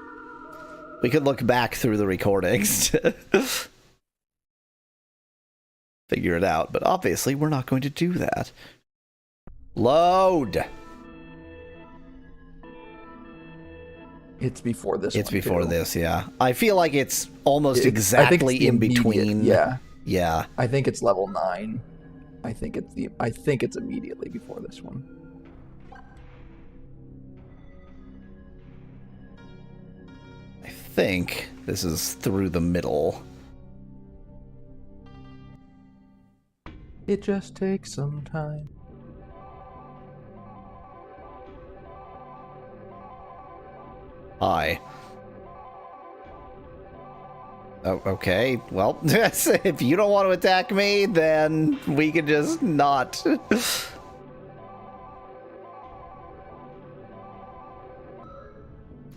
We could look back through the recordings to figure it out, but obviously we're not going to do that. Load! It's before this It's one, before too. this, yeah. I feel like it's almost exactly in between. Yeah. Yeah. I think it's level 9. I think it's immediately before this one. I think this is through the middle. It just takes some time. Hi. Oh, okay. Well, if you don't want to attack me, then we can just not.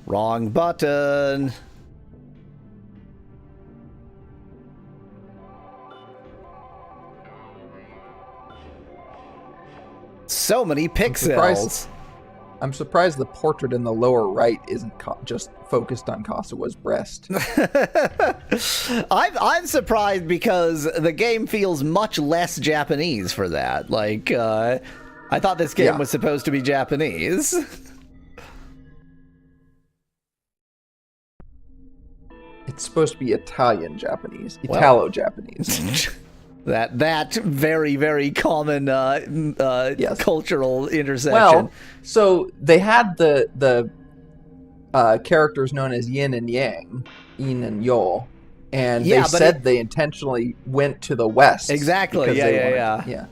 Wrong button. So many pixels. I'm surprised the portrait in the lower right isn't just focused on Kasawa's breast. I'm surprised because the game feels much less Japanese for that. Like, I thought this game was supposed to be Japanese. It's supposed to be Italian-Japanese. Italo-Japanese. That very, very common cultural intersection. Well, so they had the characters known as Yin and Yang, Yin and Yo, and they said they intentionally went to the west. Exactly. Yeah.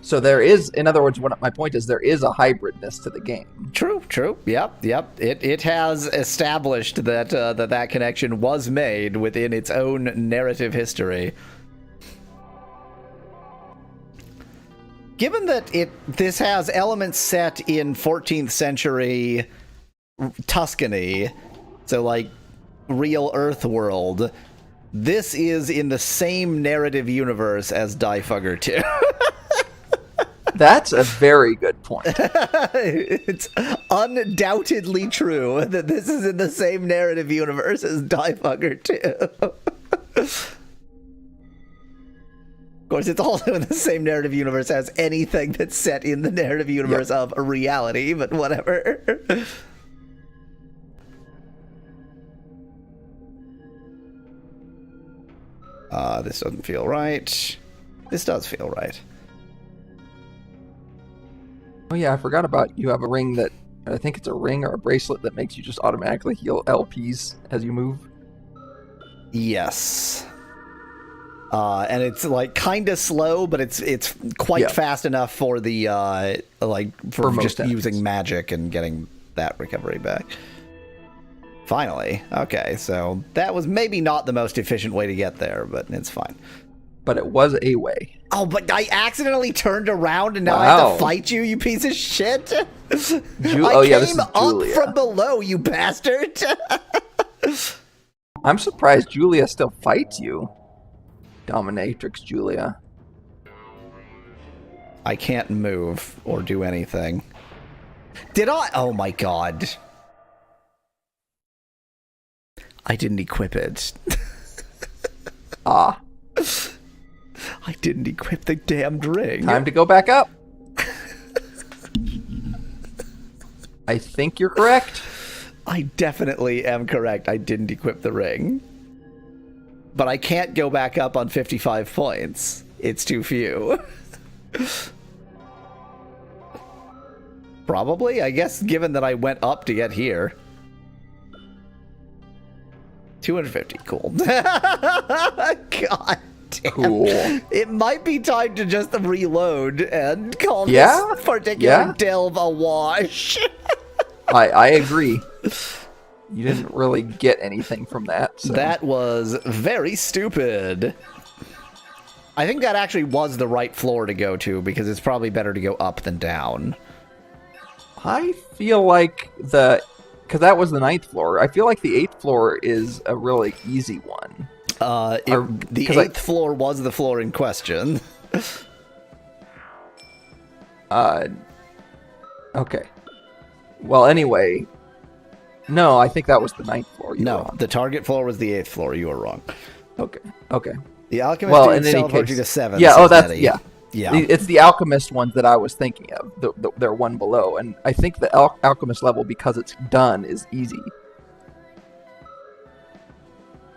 So there is, in other words, what my point is, there is a hybridness to the game. True. Yep. It has established that that connection was made within its own narrative history. Given that this has elements set in 14th century Tuscany, so like real Earth world, this is in the same narrative universe as Die Fugger 2. That's a very good point. It's undoubtedly true that this is in the same narrative universe as Die Fugger 2. Of course, it's also in the same narrative universe as anything that's set in the narrative universe of a reality, but whatever. This doesn't feel right. This does feel right. Oh yeah, I forgot about you have a ring that, I think it's a ring or a bracelet that makes you just automatically heal LPs as you move. Yes. And it's like kind of slow, but it's quite fast enough for the for just using magic and getting that recovery back. Finally. Okay, so that was maybe not the most efficient way to get there, but it's fine. But it was a way. Oh, but I accidentally turned around and now I have to fight you, you piece of shit. This is Julia. I came up from below, you bastard. I'm surprised Julia still fights you. Dominatrix Julia. I can't move or do anything. Did I? Oh my god. I didn't equip it. Ah. I didn't equip the damned ring. Time to go back up. I think you're correct. I definitely am correct. I didn't equip the ring. But I can't go back up on 55 points. It's too few. Probably, I guess, given that I went up to get here. 250, cool. God damn. Cool. It might be time to just reload and call this particular delve a wash. I agree. You didn't really get anything from that. So. That was very stupid. I think that actually was the right floor to go to, because it's probably better to go up than down. I feel like because that was the 9th floor, I feel like the 8th floor is a really easy one. The 8th floor was the floor in question. Okay. Well, anyway... No, I think that was the 9th floor. No, the target floor was the 8th floor. You were wrong. Okay. The alchemist didn't teleport you to 7. Yeah, that's... Nettie. Yeah. It's the alchemist ones that I was thinking of. They're one below. And I think the alchemist level, because it's done, is easy.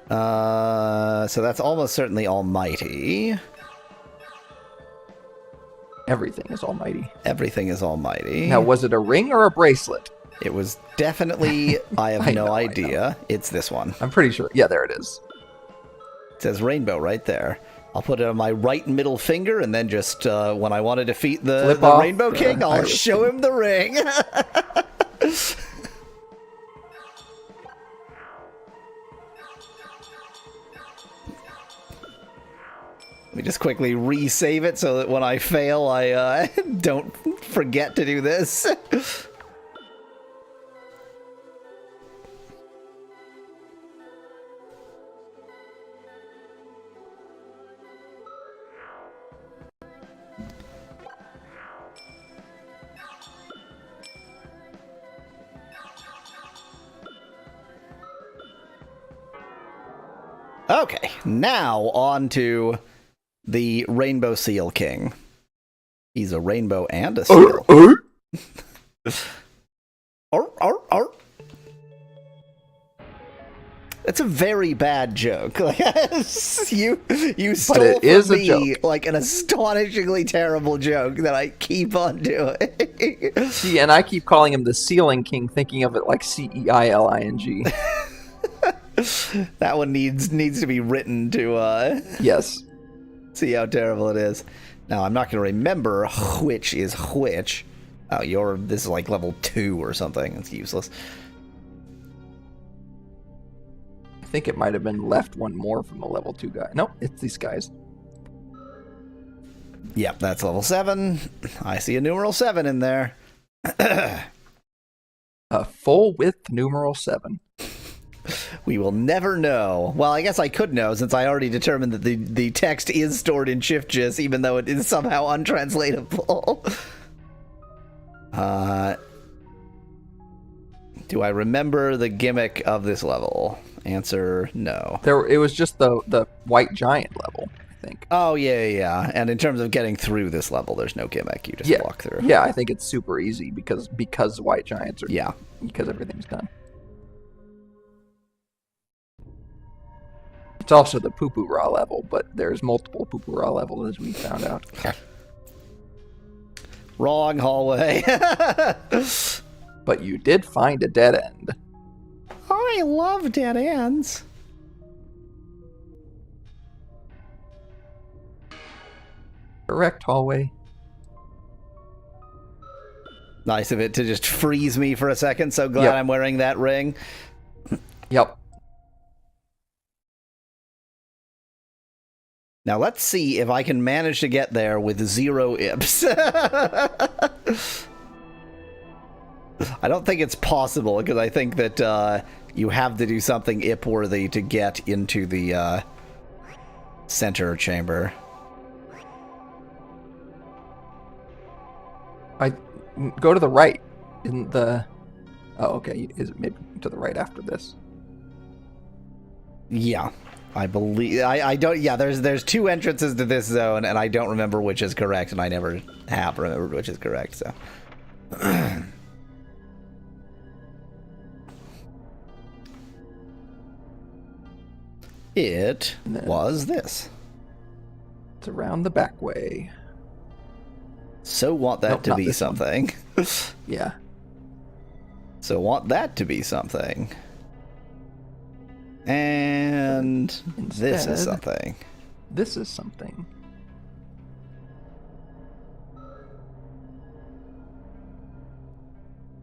So that's almost certainly almighty. Everything is almighty. Everything is almighty. Now, was it a ring or a bracelet? It was definitely, I have no idea. It's this one. I'm pretty sure. Yeah, there it is. It says rainbow right there. I'll put it on my right middle finger, and then just when I want to defeat the Rainbow King, I'll show him the ring. Let me just quickly resave it so that when I fail, I don't forget to do this. Okay, now on to the Rainbow Seal King. He's a rainbow and a seal. Arr. It's a very bad joke. Like, you stole it is from a me joke. like an astonishingly terrible joke that I keep on doing. See, and I keep calling him the Ceiling King, thinking of it like Ceiling. That one needs to be written to Yes. see how terrible it is. Now I'm not going to remember which is which. Oh, this is like level 2 or something. It's useless. I think it might have been left one more from the level 2 guy. Nope, it's these guys. Yep, that's level 7. I see a numeral 7 in there. A full width numeral 7. We will never know. Well, I guess I could know since I already determined that the text is stored in ShiftGIS, even though it is somehow untranslatable. Do I remember the gimmick of this level? Answer, no. It was just the white giant level, I think. Oh, yeah. And in terms of getting through this level, there's no gimmick. You just walk through. Yeah, I think it's super easy because white giants are... Yeah. Because everything's done. It's also the poo-poo raw level, but there's multiple poo-poo raw levels, as we found out. Wrong hallway. But you did find a dead end. I love dead ends. Correct hallway. Nice of it to just freeze me for a second. So glad Yep. I'm wearing that ring. Yep. Now let's see if I can manage to get there with 0 ips. I don't think it's possible because I think that you have to do something ip-worthy to get into the center chamber. Go to the right. In the... Oh, okay. Is it maybe to the right after this? Yeah. I believe I don't. Yeah, there's 2 entrances to this zone, and I don't remember which is correct, and I never have remembered which is correct. So, it was this. It's around the back way. So want that Nope, to not be this one. something. Yeah. So want that to be something. And this is Instead, something. This is something.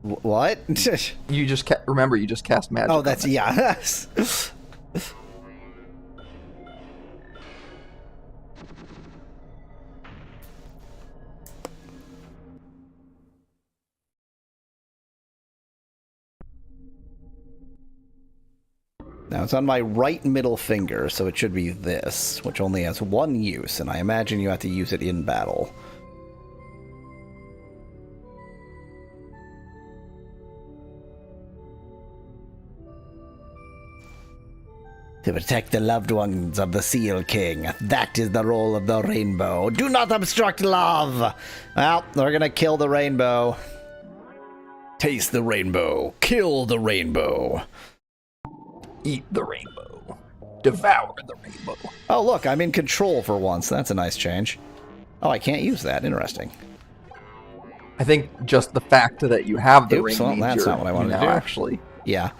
What? You just remember you just cast magic. Oh, on that's it. yeah. Now it's on my right middle finger, so it should be this, which only has 1 use, and I imagine you have to use it in battle. To protect the loved ones of the Seal King. That is the role of the rainbow. Do not obstruct love! Well, they're gonna kill the rainbow. Taste the rainbow. Kill the rainbow. Eat the rainbow. Devour the rainbow. Oh, look, I'm in control for once. That's a nice change. Oh, I can't use that. Interesting. I think just the fact that you have the Oops, ring well, means that's not what I wanted to now do. actually. Yeah.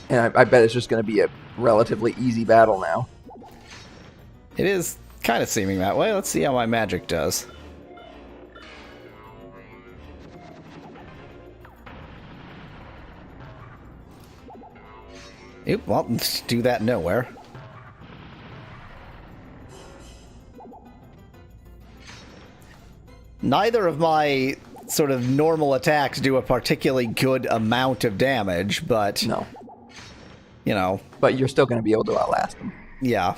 And I bet it's just going to be a relatively easy battle now. It is kind of seeming that way. Let's see how my magic does. Oop, well, let's do that nowhere. Neither of my sort of normal attacks do a particularly good amount of damage, but, No. you know, But you're still going to be able to outlast them. yeah.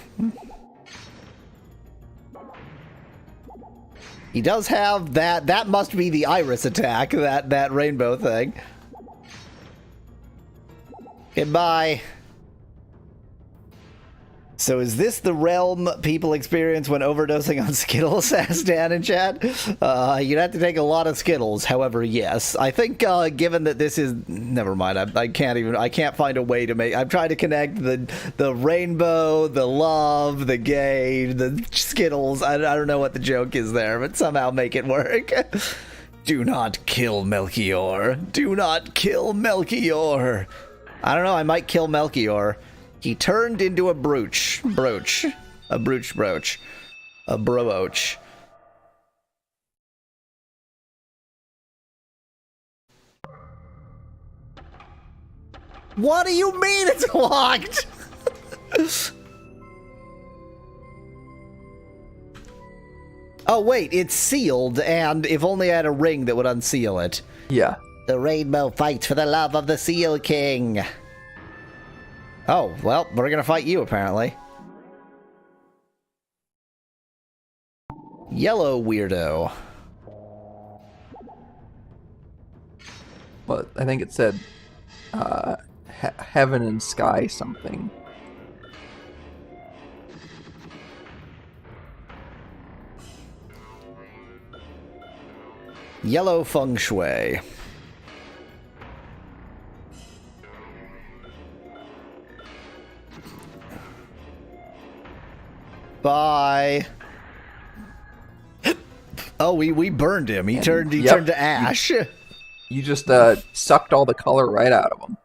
He does have that. That must be the iris attack, that rainbow thing. Goodbye. So is this the realm people experience when overdosing on Skittles? Asked Dan in chat. You'd have to take a lot of Skittles. However, yes, I think given that this is, never mind. I can't find a way to make. I'm trying to connect the rainbow, the love, the gay, the Skittles. I don't know what the joke is there, but somehow make it work. Do not kill Melchior. Do not kill Melchior. I don't know. I might kill Melchior. He turned into a brooch. A brooch. A brooch. What do you mean it's locked? Oh, wait, it's sealed, and if only I had a ring that would unseal it. Yeah. The rainbow fights for the love of the Seal King. Oh, well, we're gonna fight you, apparently. Yellow weirdo. But I think it said heaven and sky something. Yellow feng shui. Bye. Oh, we burned him. He turned to ash. You just sucked all the color right out of him.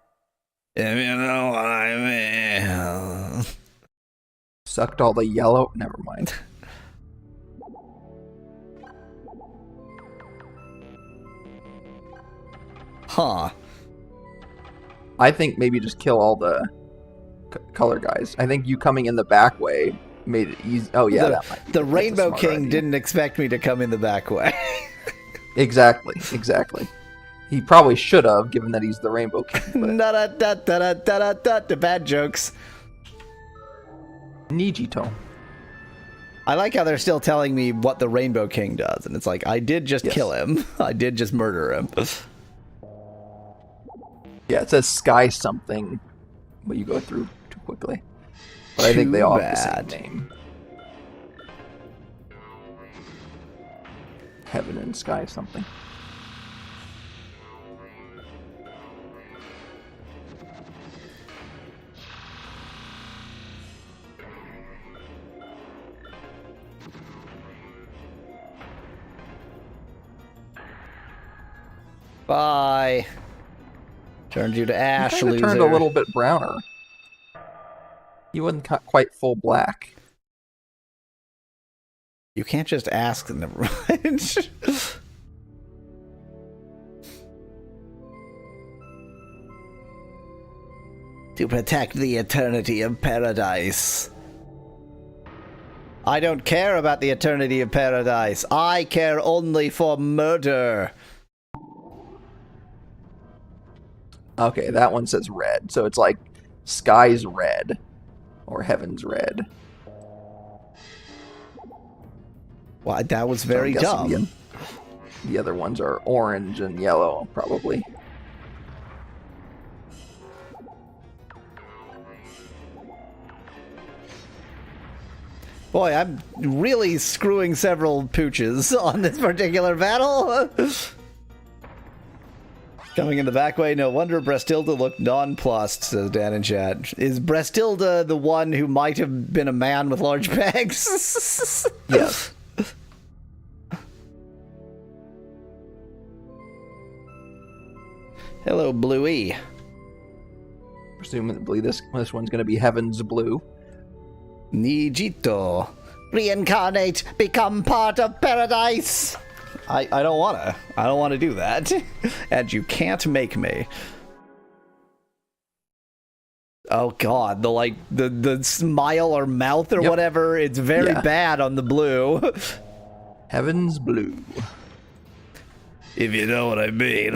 If you know what I mean. Sucked all the yellow. Never mind. Huh. I think maybe just kill all the color guys. I think you coming in the back way made it easy. Oh yeah, the Rainbow King didn't expect me to come in the back way. Exactly. He probably should have, given that he's the Rainbow King. The bad jokes. Nijito. I like how they're still telling me what the Rainbow King does, and it's like, I did just kill him. I did just murder him. Yeah, it says sky something, but you go through too quickly. But I think they all have the same name. Heaven and sky something. Bye. Turned you to ash, loser. Turned a little bit browner. He wasn't quite full black. You can't just ask. Never mind. To protect the eternity of paradise. I don't care about the eternity of paradise. I care only for murder. Okay, that one says red, so it's like sky's red or heaven's red. Well, that was very dumb. The other ones are orange and yellow, probably. Boy, I'm really screwing several pooches on this particular battle. Coming in the back way, no wonder Brestilda looked nonplussed, says Dan in chat. Is Brestilda the one who might have been a man with large bags? Yes. Hello, Bluey. Presumably this one's going to be Heaven's Blue. Nijito. Reincarnate, become part of paradise. I don't wanna. I don't want to do that. And you can't make me. Oh god, the smile or mouth or whatever, it's very bad on the blue. Heaven's Blue. If you know what I mean.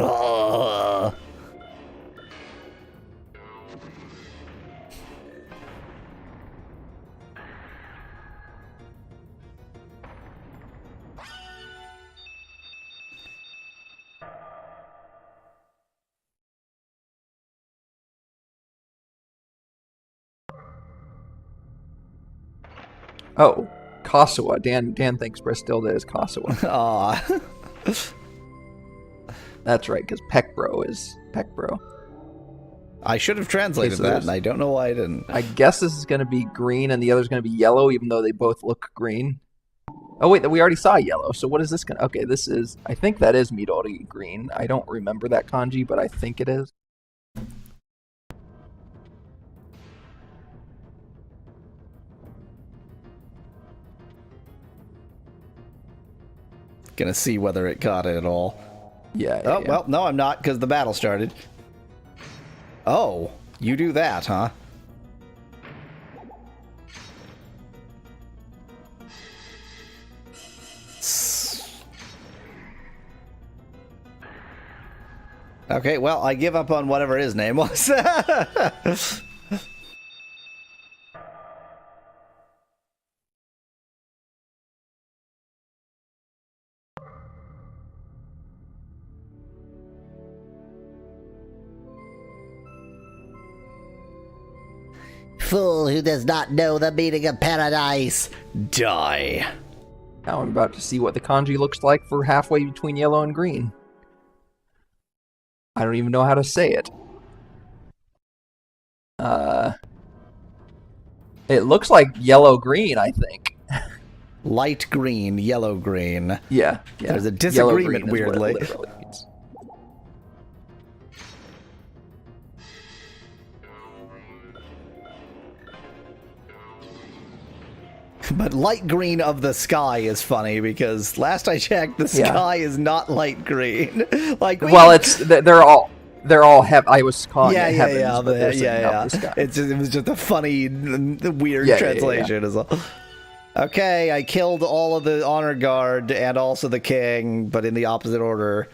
Oh, Kasawa. Dan thinks Bristilda is Kasawa. Aw. That's right, because Peckbro is Peckbro. I should have translated so that, and I don't know why I didn't. I guess this is going to be green, and the other's going to be yellow, even though they both look green. Oh, wait, we already saw yellow, so what is this going to... Okay, this is... I think that is Midori green. I don't remember that kanji, but I think it is. Gonna see whether it got it at all. Yeah. Well, no, I'm not, because the battle started. Oh, you do that, huh? Okay, well, I give up on whatever his name was. Fool who does not know the meaning of paradise. Die. Now I'm about to see what the kanji looks like for halfway between yellow and green. I don't even know how to say it. It looks like yellow-green, I think. Light green, yellow green. Yeah. There's a disagreement, weirdly. But light green of the sky is funny because last I checked, the sky is not light green. They're all have. I was calling it heavens, yeah. It was just a funny, weird translation as well. Okay, I killed all of the honor guard and also the king, but in the opposite order.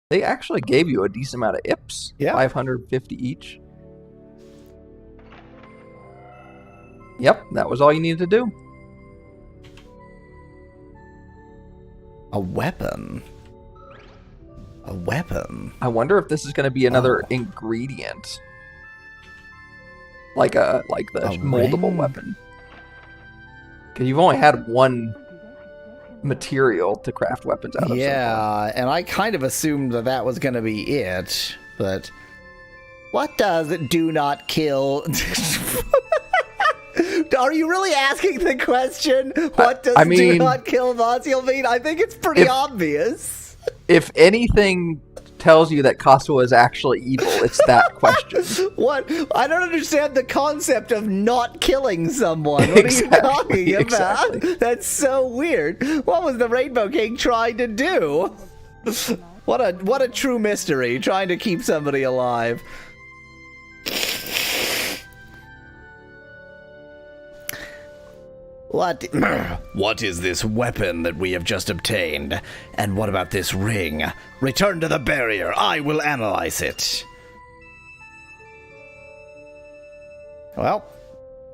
They actually gave you a decent amount of ips. Yeah, 550 each. Yep, that was all you needed to do. A weapon. A weapon. I wonder if this is going to be another ingredient, like the moldable weapon. Because you've only had one material to craft weapons out of. Yeah, and I kind of assumed that was going to be it, but what does do not kill? Are you really asking the question? What does do not kill Vaziel mean? I think it's pretty obvious. If anything tells you that Kazuha is actually evil, it's that question. What? I don't understand the concept of not killing someone. What are you talking about? Exactly. That's so weird. What was the Rainbow King trying to do? What a true mystery, trying to keep somebody alive. What is this weapon that we have just obtained? And what about this ring? Return to the barrier. I will analyze it. Well,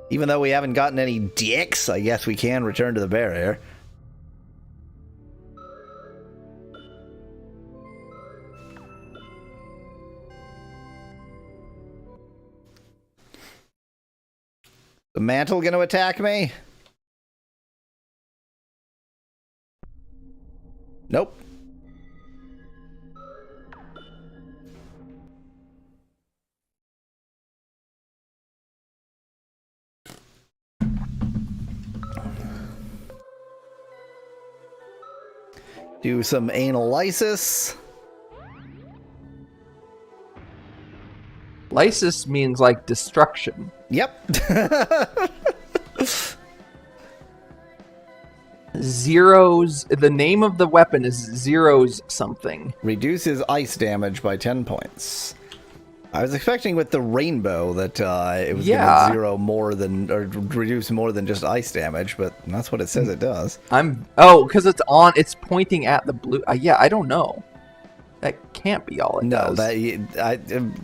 even though we haven't gotten any dicks, I guess we can return to the barrier. The mantle gonna attack me? Nope. Do some analysis. Lysis means like destruction. Yep. Zeros. The name of the weapon is Zeros something. Reduces ice damage by 10 points. I was expecting with the rainbow that it was going to zero more than, or reduce more than just ice damage, but that's what it says it does. Because it's pointing at the blue. I don't know. That can't be all it does.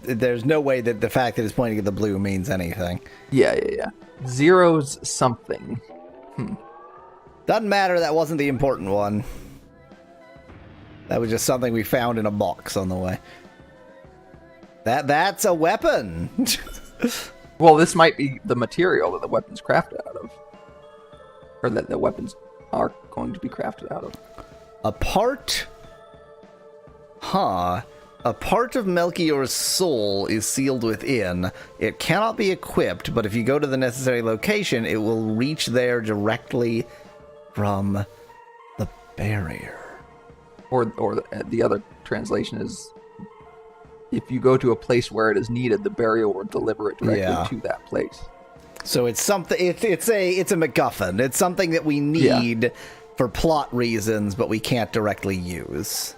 There's no way that the fact that it's pointing at the blue means anything. Yeah. Zeros something. Doesn't matter, that wasn't the important one. That was just something we found in a box on the way. That's a weapon! Well, this might be the material that the weapon's crafted out of. Or that the weapons are going to be crafted out of. A part of Melchior's soul is sealed within. It cannot be equipped, but if you go to the necessary location, it will reach there directly from the barrier. Or the other translation is, if you go to a place where it is needed, the barrier will deliver it directly to that place. So it's something. It's a MacGuffin. It's something that we need for plot reasons, but we can't directly use.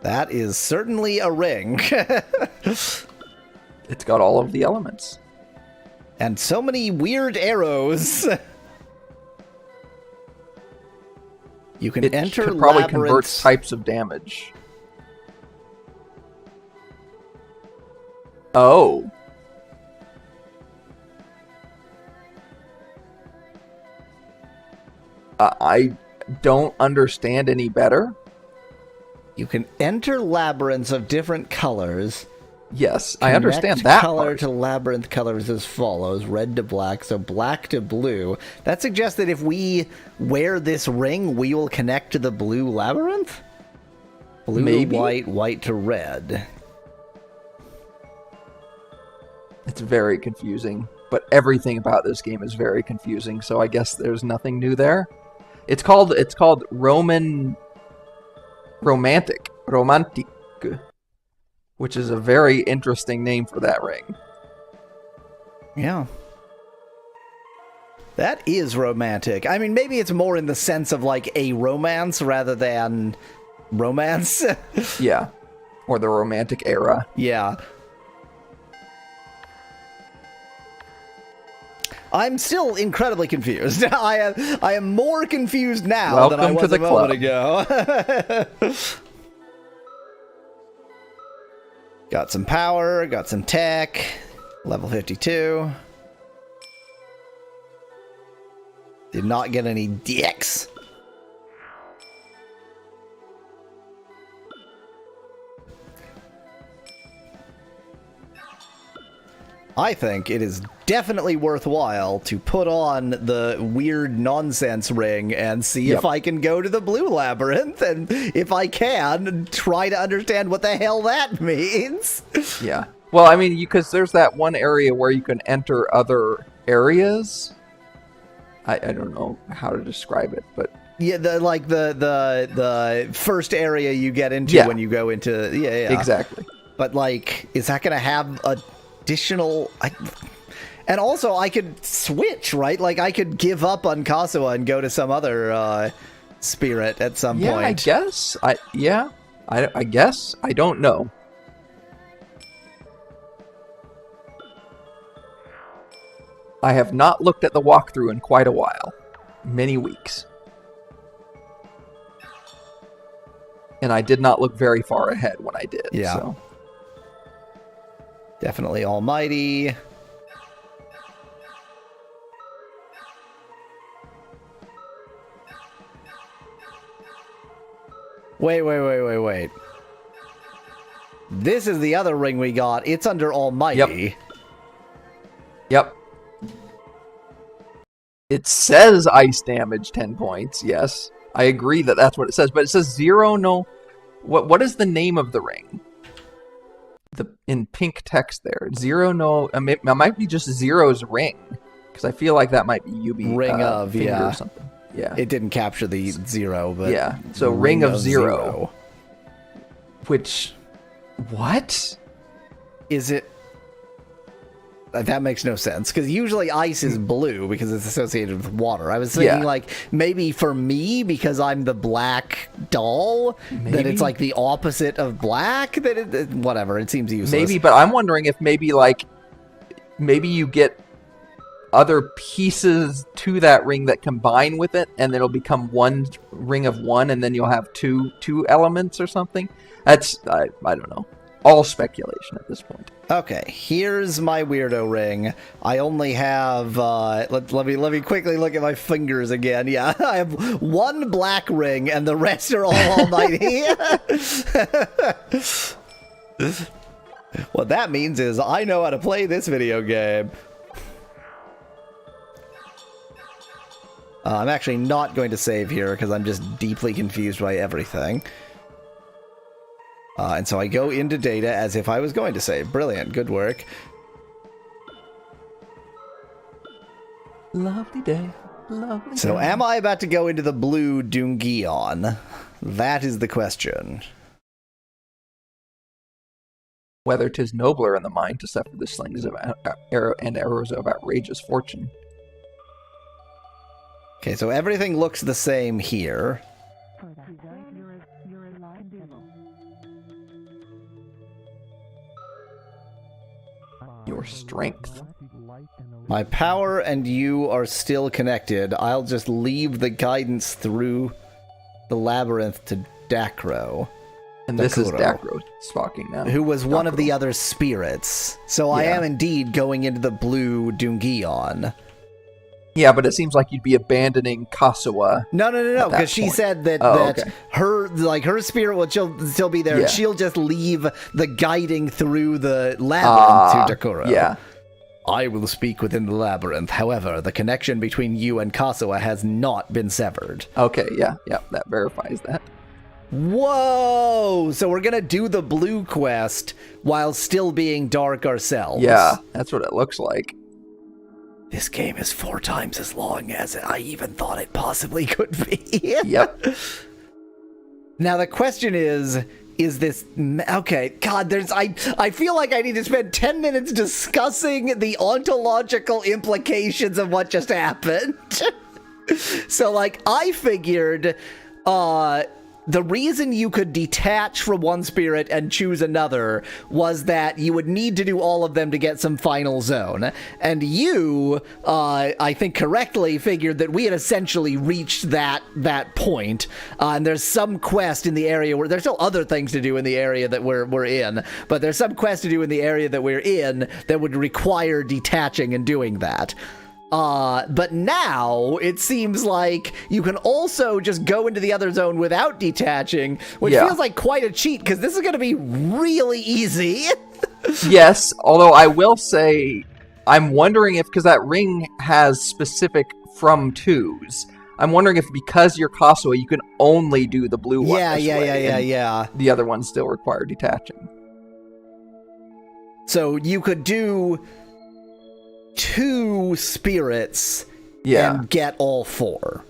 That is certainly a ring. It's got all of the elements. And so many weird arrows. You can enter probably labyrinths. converts types of damage. Oh. I don't understand any better. You can enter labyrinths of different colors. Yes, I understand that color part. to labyrinth colors as follows: red to black, so black to blue. That suggests that if we wear this ring, we will connect to the blue labyrinth? Blue Maybe. to white, white to red. It's very confusing, but everything about this game is very confusing, so I guess there's nothing new there. It's called Romantic, which is a very interesting name for that ring. Yeah. That is romantic. I mean, maybe it's more in the sense of like a romance rather than romance. Yeah. Or the romantic era. Yeah. I'm still incredibly confused. I am more confused now than I was a moment ago. Got some power, got some tech, level 52. Did not get any DX. I think it is definitely worthwhile to put on the weird nonsense ring and see if I can go to the blue labyrinth, and if I can, try to understand what the hell that means. Yeah. Well, I mean, because there's that one area where you can enter other areas. I don't know how to describe it, but yeah, the first area you get into when you go into exactly. But like, is that going to have additional? And also, I could switch, right? Like, I could give up on Kazuha and go to some other spirit at some point. I guess. I guess. I don't know. I have not looked at the walkthrough in quite a while. Many weeks. And I did not look very far ahead when I did. Yeah. So. Definitely almighty. Wait. This is the other ring we got. It's under almighty. Yep. It says ice damage 10 points, yes. I agree that that's what it says, but it says zero, no... What is the name of the ring? In pink text there. Zero, no... It might be just Zero's ring, because I feel like that might be Yubi Ring of, finger or something. Yeah. It didn't capture the zero, but... Yeah, so Ring of Zero. Which... What? Is it... That makes no sense, because usually ice is blue because it's associated with water. I was thinking, like, maybe for me, because I'm the black doll, that it's like the opposite of black, that whatever, it seems useless. Maybe, but I'm wondering if maybe you get other pieces to that ring that combine with it, and then it'll become one ring of one, and then you'll have two elements or something. That's, I don't know. all speculation at this point. Okay, here's my weirdo ring. I only have let me quickly look at my fingers again. Yeah, I have one black ring and the rest are all almighty. What that means is I know how to play this video game. I'm actually not going to save here because I'm just deeply confused by everything. And so I go into data as if I was going to save. Brilliant. Good work. Lovely day. Lovely So day. am I about to go into the blue Dungeon? That is the question. Whether 'tis nobler in the mind to suffer the slings of arrows of outrageous fortune. Okay, so everything looks the same here. Your strength. My power and you are still connected. I'll just leave the guidance through the labyrinth to Dacro. And this is Dakuro, Dacro talking now. who was one of the Dakuro. other spirits. So I Yeah. am indeed going into the blue Dungeon. Yeah, but it seems like you'd be abandoning Kasuwa. No, At that because she point. said that, Okay. her spirit will still be there. Yeah. She'll just leave the guiding through the labyrinth to Dakuro. Yeah. I will speak within the labyrinth. However, the connection between you and Kasuwa has not been severed. Okay, yeah, that verifies that. Whoa! So we're gonna do the blue quest while still being dark ourselves. Yeah, that's what it looks like. This game is 4 times as long as I even thought it possibly could be. Yep. Now the question is this okay? God, I feel like I need to spend 10 minutes discussing the ontological implications of what just happened. So, like, I figured, the reason you could detach from one spirit and choose another was that you would need to do all of them to get some final zone. And you, I think correctly, figured that we had essentially reached that point. And there's some quest in the area where there's still other things to do in the area that we're in, but there's some quest to do in the area that we're in that would require detaching and doing that. But now it seems like you can also just go into the other zone without detaching, which feels like quite a cheat because this is going to be really easy. Yes, although I will say, I'm wondering if, because that ring has specific from twos, I'm wondering if because you're Kasuwa, you can only do the blue one. Yeah. The other ones still require detaching. So you could do 2 spirits and get all 4.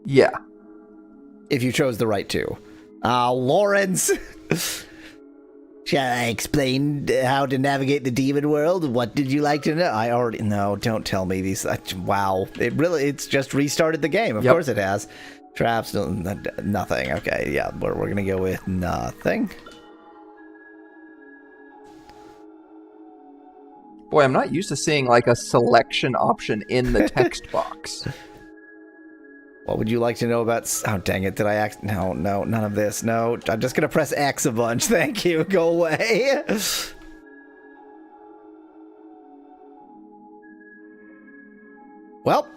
Yeah. If you chose the right 2. Lawrence! Shall I explain how to navigate the demon world? What did you like to know? I already know. Don't tell me these. Wow. It's just restarted the game. Of course it has. Traps, nothing. Okay, yeah. We're going to go with nothing. Boy, I'm not used to seeing like a selection option in the text box. What would you like to know about... Oh, dang it. Did I act... No, none of this. No, I'm just going to press X a bunch. Thank you. Go away. Well,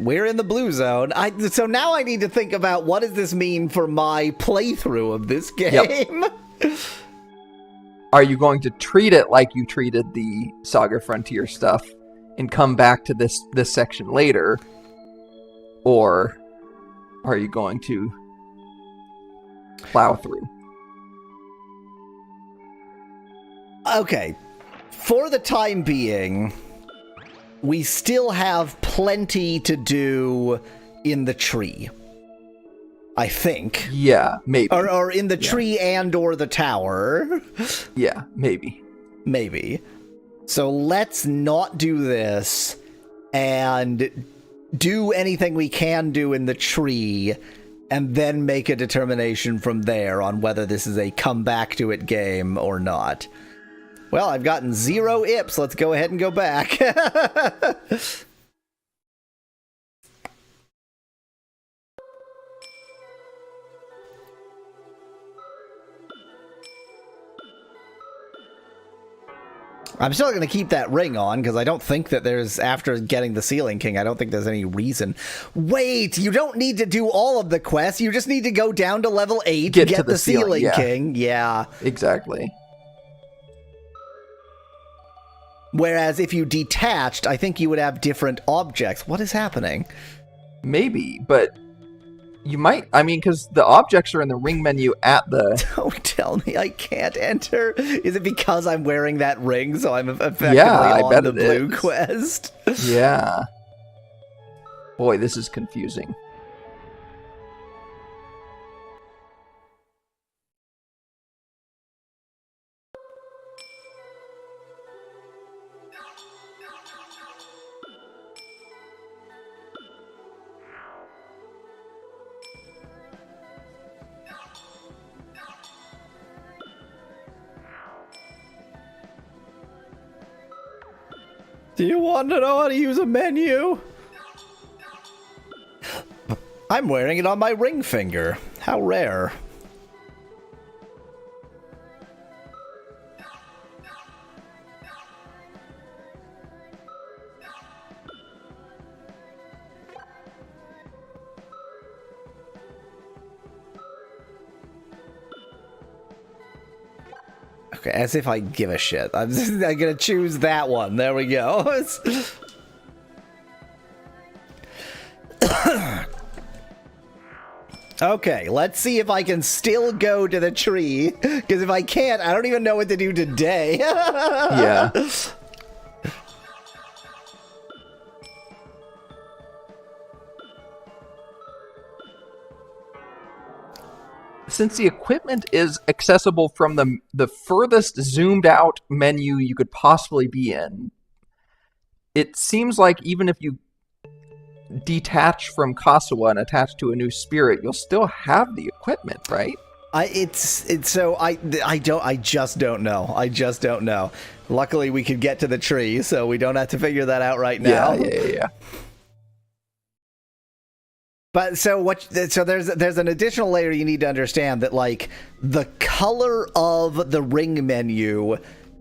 we're in the blue zone. So now I need to think about what does this mean for my playthrough of this game? Yep. Are you going to treat it like you treated the Saga Frontier stuff and come back to this section later? Or are you going to plow through? Okay. For the time being, we still have plenty to do in the tree. I think. Yeah, maybe. Or in the tree and or the tower. Yeah, maybe. Maybe. So let's not do this and do anything we can do in the tree and then make a determination from there on whether this is a come back to it game or not. Well, I've gotten 0 ips. Let's go ahead and go back. I'm still going to keep that ring on, because I don't think that there's, after getting the Ceiling King, I don't think there's any reason. Wait, you don't need to do all of the quests, you just need to go down to level 8, get to the Ceiling King. Yeah. Exactly. Whereas if you detached, I think you would have different objects. What is happening? Maybe, but you might, I mean, because the objects are in the ring menu at the... Don't tell me I can't enter. Is it because I'm wearing that ring, so I'm effectively on the blue quest? Yeah. Boy, this is confusing. Do you want to know how to use a menu? I'm wearing it on my ring finger. How rare. Okay, as if I give a shit. I'm gonna choose that one. There we go. Okay, let's see if I can still go to the tree. Because if I can't, I don't even know what to do today. Yeah. Since the equipment is accessible from the furthest zoomed out menu you could possibly be in, it seems like even if you detach from Kasawa and attach to a new spirit, you'll still have the equipment, right? I just don't know. I just don't know. Luckily, we could get to the tree, so we don't have to figure that out right now. Yeah. But so there's an additional layer you need to understand, that like the color of the ring menu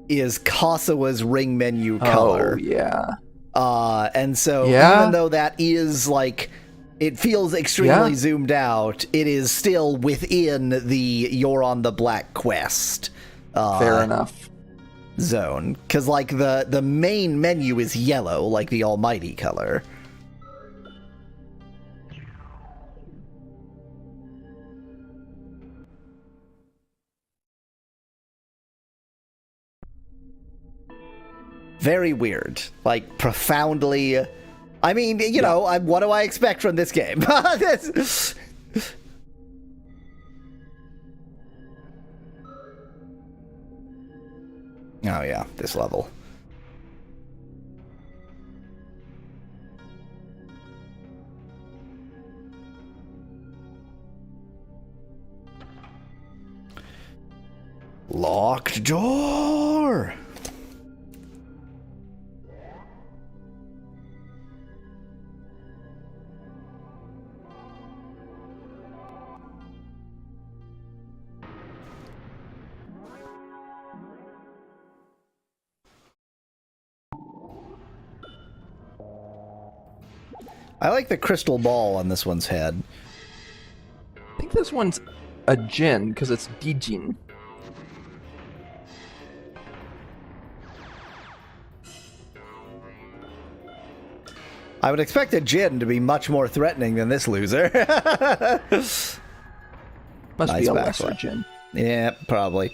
is Kasawa's ring menu color. Oh, yeah. And so even though that is like, it feels extremely zoomed out, it is still within the you're on the black quest. Fair enough. Zone. Because like the main menu is yellow, like the almighty color. Very weird. Like, profoundly... I mean, you know, what do I expect from this game? Oh, yeah, this level. Locked door! I like the crystal ball on this one's head. I think this one's a Jin, because it's Dijin. I would expect a Jin to be much more threatening than this loser. Must be a lesser Jin. Yeah, probably.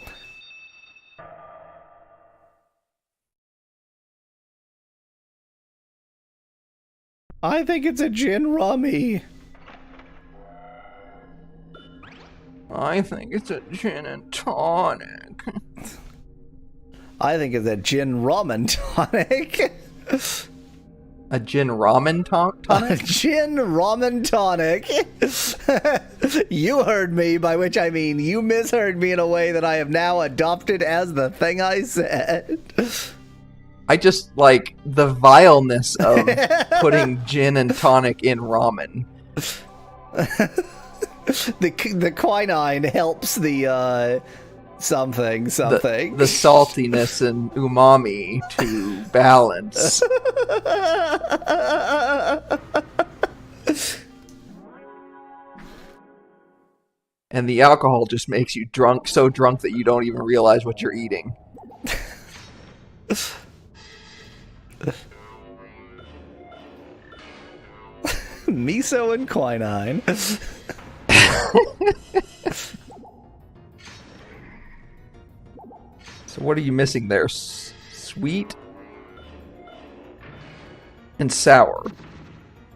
I think it's a gin rummy. I think it's a gin and tonic. I think it's a gin rum and tonic. A gin ramen tonic? A gin ramen tonic. You heard me, by which I mean you misheard me in a way that I have now adopted as the thing I said. I just like the vileness of putting gin and tonic in ramen. The quinine helps the something. The saltiness and umami to balance. And the alcohol just makes you drunk, so drunk that you don't even realize what you're eating. Miso and quinine. So what are you missing there? Sweet and sour.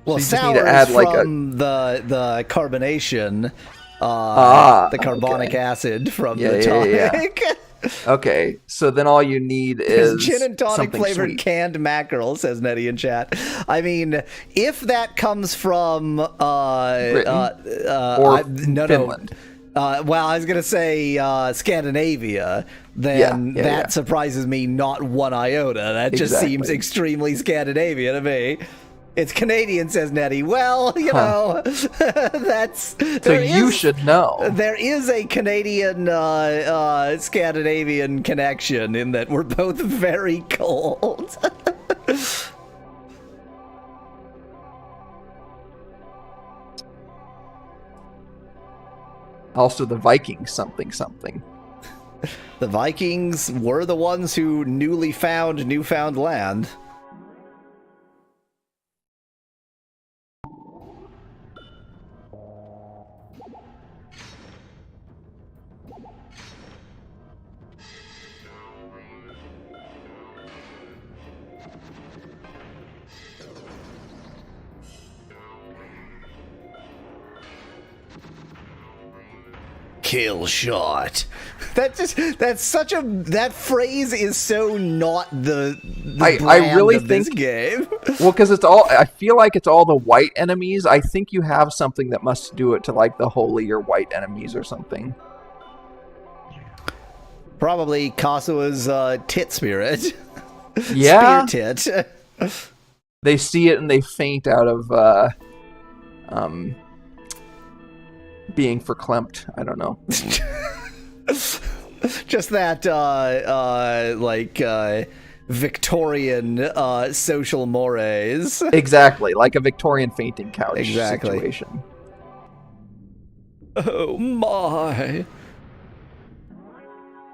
Well, So you just sour need to add is like from the carbonation, the carbonic okay. acid from Yeah, the yeah, tonic. yeah. Okay, so then all you need is Gin and tonic something flavored sweet. canned mackerel, says Nettie in chat. I mean, if that comes from Britain? or Finland? Well, I was gonna say Scandinavia. Then Yeah, that yeah. surprises me not one iota. That just Exactly. seems extremely Scandinavian to me. It's Canadian, says Nettie. Well, you know, that's... So you should know. There is a Canadian Scandinavian connection in that we're both very cold. Also, the Vikings something. The Vikings were the ones who newly found newfound land. Kill shot. That phrase is so not the I brand really of this think- game. Well, because I feel like it's all the white enemies. I think you have something that must do it to like the holier white enemies or something. Probably Kasua's tit spirit. Yeah, Spear tit. they see it and they faint out of being verklempt. I don't know. Just that Victorian social mores. Exactly, like a Victorian fainting couch Exactly. situation. Oh my.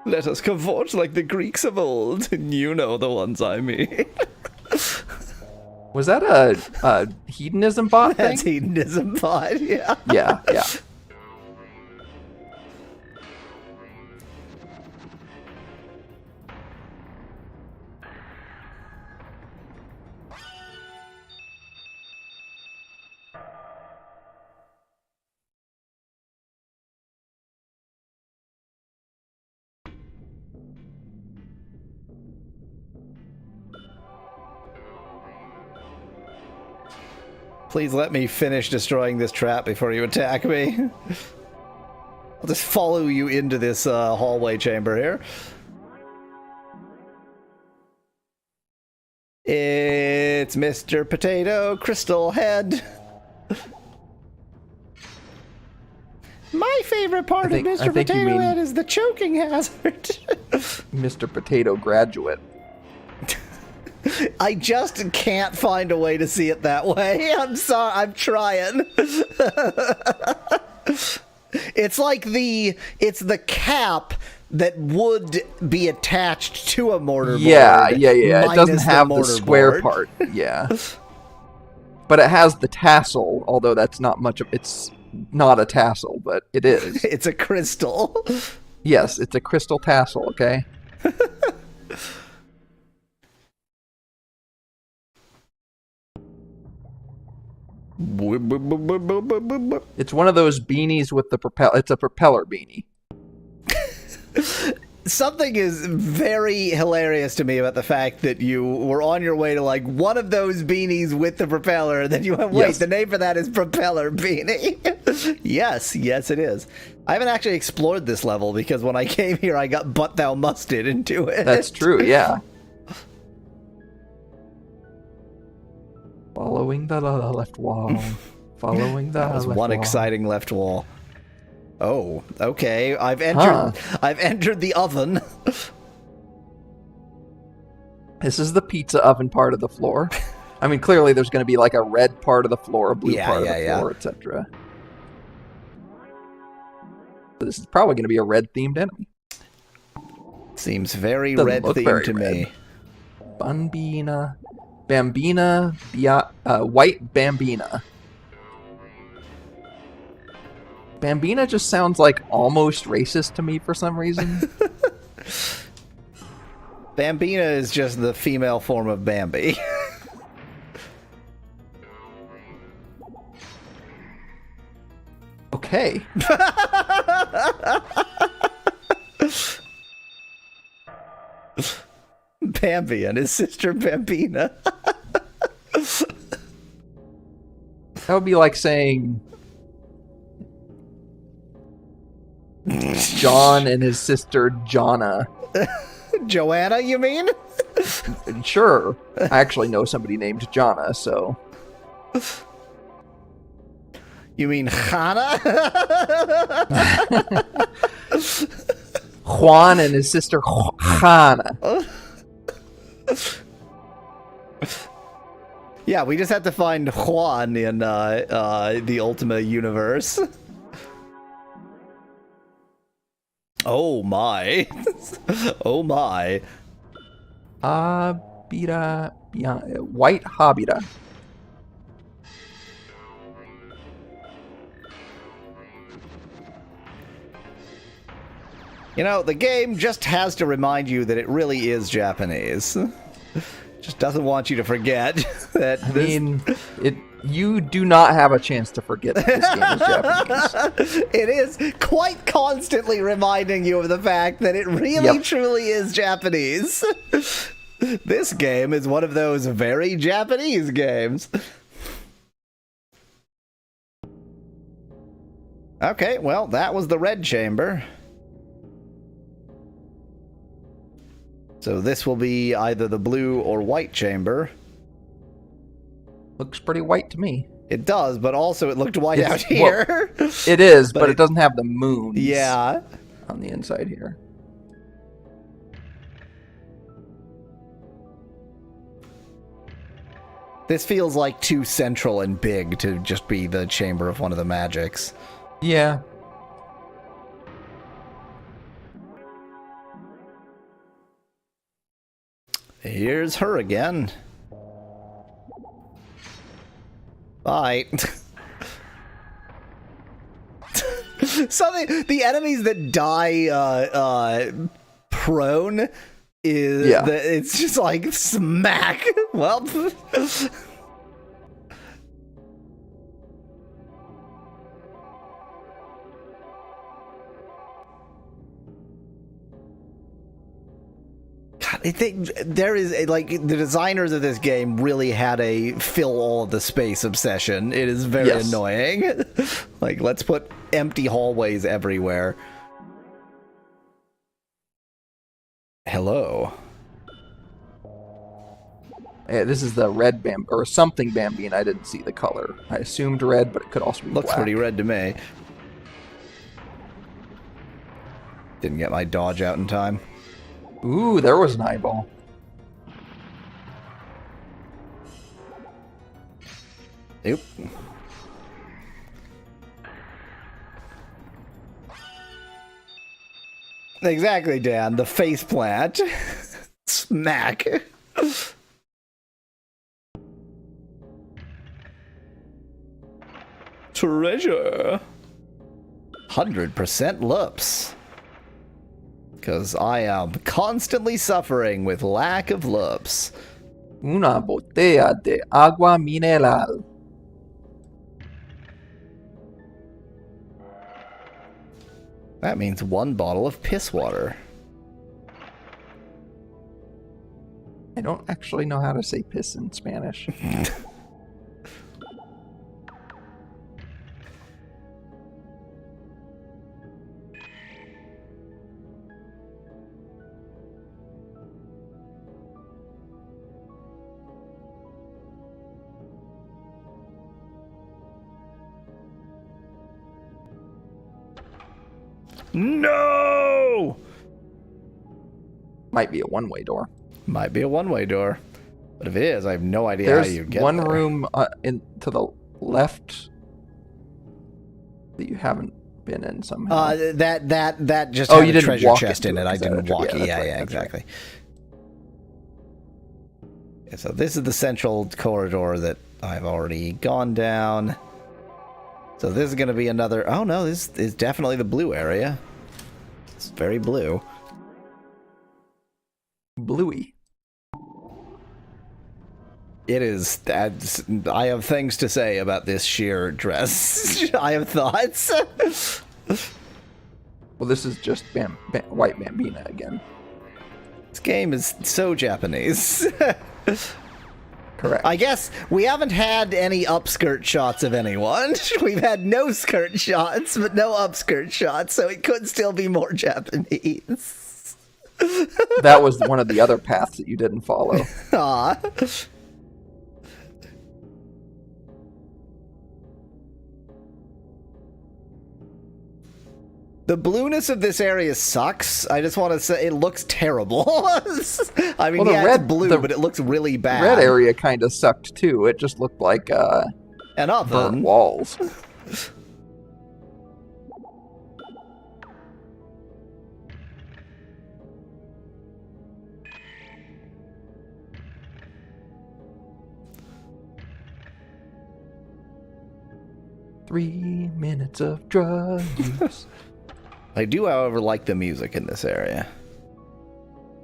Let us cavort like the Greeks of old. You know the ones I mean. Was that a hedonism bot thing? That's hedonism bot, yeah. Yeah. Please let me finish destroying this trap before you attack me. I'll just follow you into this hallway chamber here. It's Mr. Potato Crystal Head. My favorite part I think of Mr. you Potato mean- Head is the choking hazard. Mr. Potato Graduate. I just can't find a way to see it that way. I'm sorry. I'm trying. It's like it's the cap that would be attached to a mortar Yeah. board. It doesn't have the mortar square board. part. Yeah. But it has the tassel, although that's not much of it's not a tassel, but it is. It's a crystal. Yes, it's a crystal tassel, okay? It's one of those beanies with the propeller. It's a propeller beanie. Something is very hilarious to me about the fact that you were on your way to like one of those beanies with the propeller, and then you went, wait, Yes. the name for that is propeller beanie. yes, it is. I haven't actually explored this level because when I came here, I got butt thou musted into it. That's true, yeah. Following the left wall. Following the That was left one wall. exciting left wall. Oh, okay. I've entered the oven. This is the pizza oven part of the floor. I mean, clearly there's going to be like a red part of the floor, a blue part of the floor, etc. So this is probably going to be a red-themed enemy. Seems very red-themed to me. Bambina. Bambina. White Bambina. Bambina just sounds like almost racist to me for some reason. Bambina is just the female form of Bambi. Okay. Bambi and his sister Bambina. That would be like saying John and his sister Jonna. Joanna, you mean? Sure. I actually know somebody named Jonna, so... You mean Hana? Juan and his sister Hana. Yeah, we just have to find Juan in the Ultima universe. Oh my. Oh my. White Habira. You know, the game just has to remind you that it really is Japanese. Just doesn't want you to forget that. You do not have a chance to forget that this game is Japanese. It is quite constantly reminding you of the fact that it really truly is Japanese. This game is one of those very Japanese games. Okay, well, that was the red chamber. So this will be either the blue or white chamber. Looks pretty white to me. It does, but also it looked white out here. Well, it is, but it doesn't have the moons. Yeah. On the inside here. This feels like too central and big to just be the chamber of one of the magics. Yeah. Here's her again. Bye. Something, the enemies that die prone is it's just like smack. Well, I think there is like the designers of this game really had a fill all of the space obsession. It is very annoying. Like, let's put empty hallways everywhere. Hello. Yeah, this is the red or something Bambine. I didn't see the color. I assumed red, but it could also be Looks black. pretty red to me. Didn't get my dodge out in time. Ooh, there was an eyeball. Oop. Exactly, Dan. The face plant. Smack. Treasure. 100% loops. Because I am constantly suffering with lack of loops. Una botella de agua mineral. That means 1 bottle of piss water. I don't actually know how to say piss in Spanish. No! Might be a one-way door. Might be a one-way door. But if it is, I have no idea There's how you get one there. room to the left that you haven't been in somehow. That just Oh, had you a didn't treasure walk chest in into it. it, I 'cause that didn't had a- walk it. yeah, Yeah, that's right, yeah, that's exactly. Yeah, so this is the central corridor that I've already gone down. So this is going to be another... Oh, no, this is definitely the blue area. It's very blue. Bluey. It is... I have things to say about this sheer dress. I have thoughts. Well, this is just White Bambina again. This game is so Japanese. Correct. I guess we haven't had any upskirt shots of anyone. We've had no skirt shots, but no upskirt shots, so it could still be more Japanese. That was one of the other paths that you didn't follow. Aw. The blueness of this area sucks. I just want to say it looks terrible. I mean, Well, the yeah, red- it's blue, the but it looks really bad. Red area kind of sucked too. It just looked like An burnt oven. walls. Three minutes of drug use. I do, however, like the music in this area.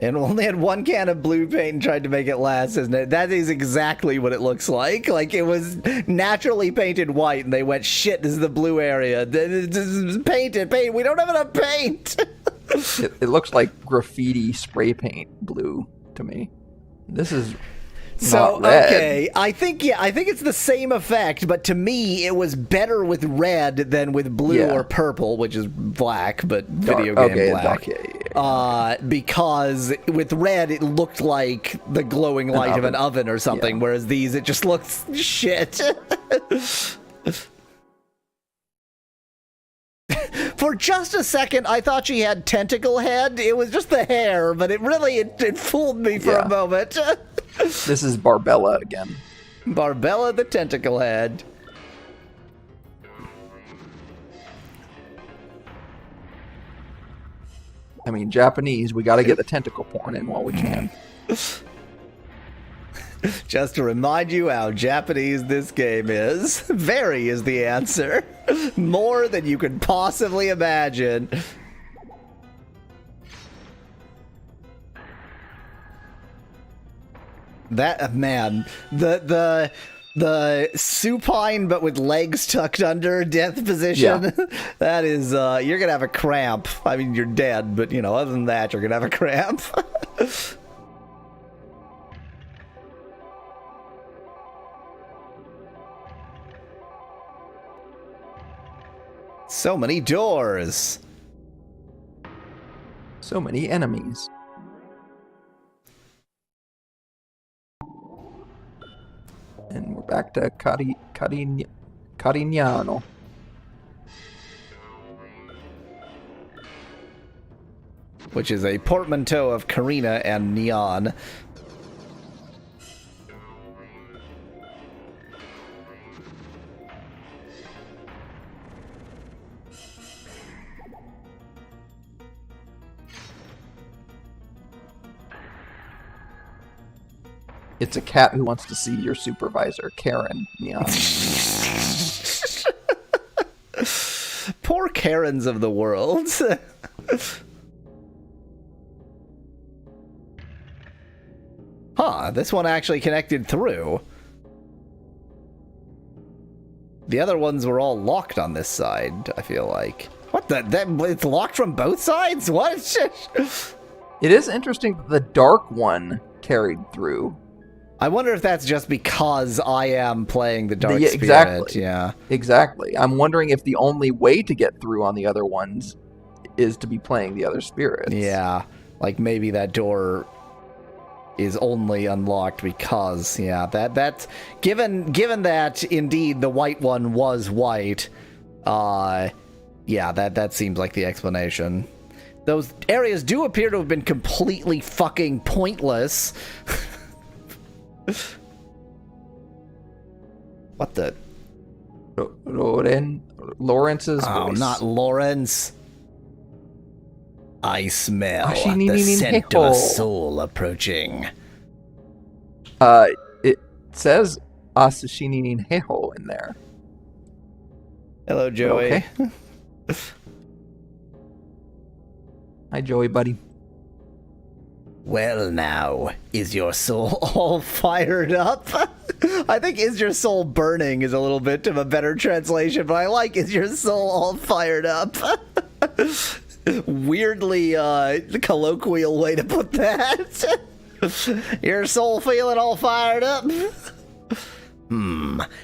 And only had one can of blue paint and tried to make it last, isn't it? That is exactly what it looks like. Like, it was naturally painted white, and they went, shit, this is the blue area. This is painted. We don't have enough paint. It looks like graffiti spray paint blue to me. This is So, not red. okay, I think it's the same effect, but to me, it was better with red than with blue Yeah. or purple, which is black, but Dark- video game okay, black. dark, yeah. Because with red, it looked like the glowing light of an oven or something, Yeah. whereas these, it just looks shit. For just a second, I thought she had tentacle head. It was just the hair, but it fooled me for Yeah. a moment. This is Barbella again. Barbella the tentacle head. I mean, Japanese, we got to get the tentacle porn in while we can. Just to remind you how Japanese this game is. Very is the answer. More than you could possibly imagine. That man, the supine but with legs tucked under death position. Yeah. That is you're gonna have a cramp. I mean, you're dead, but you know, other than that, you're gonna have a cramp. So many doors. So many enemies. And we're back to Carignano. Which is a portmanteau of Karina and Neon. It's a cat who wants to see your supervisor, Karen Neon. Poor Karens of the world. Huh, this one actually connected through. The other ones were all locked on this side, I feel like. What the? It's locked from both sides? What? It is interesting that the dark one carried through. I wonder if that's just because I am playing the Dark Spirit. Exactly. Yeah. Exactly. I'm wondering if the only way to get through on the other ones is to be playing the other spirits. Yeah. Like maybe that door is only unlocked because, yeah, that's given that indeed the white one was white, Yeah, that seems like the explanation. Those areas do appear to have been completely fucking pointless. What the? Lawrence's Oh, voice. not Lawrence. I smell the Ashininin scent of a heho. soul approaching. It says Asashinin Heho in there. Hello, Joey. Okay. Hi, Joey, buddy. Well, now, is your soul all fired up? I think "is your soul burning" is a little bit of a better translation, but I like "is your soul all fired up." Weirdly colloquial way to put that. Your soul feeling all fired up?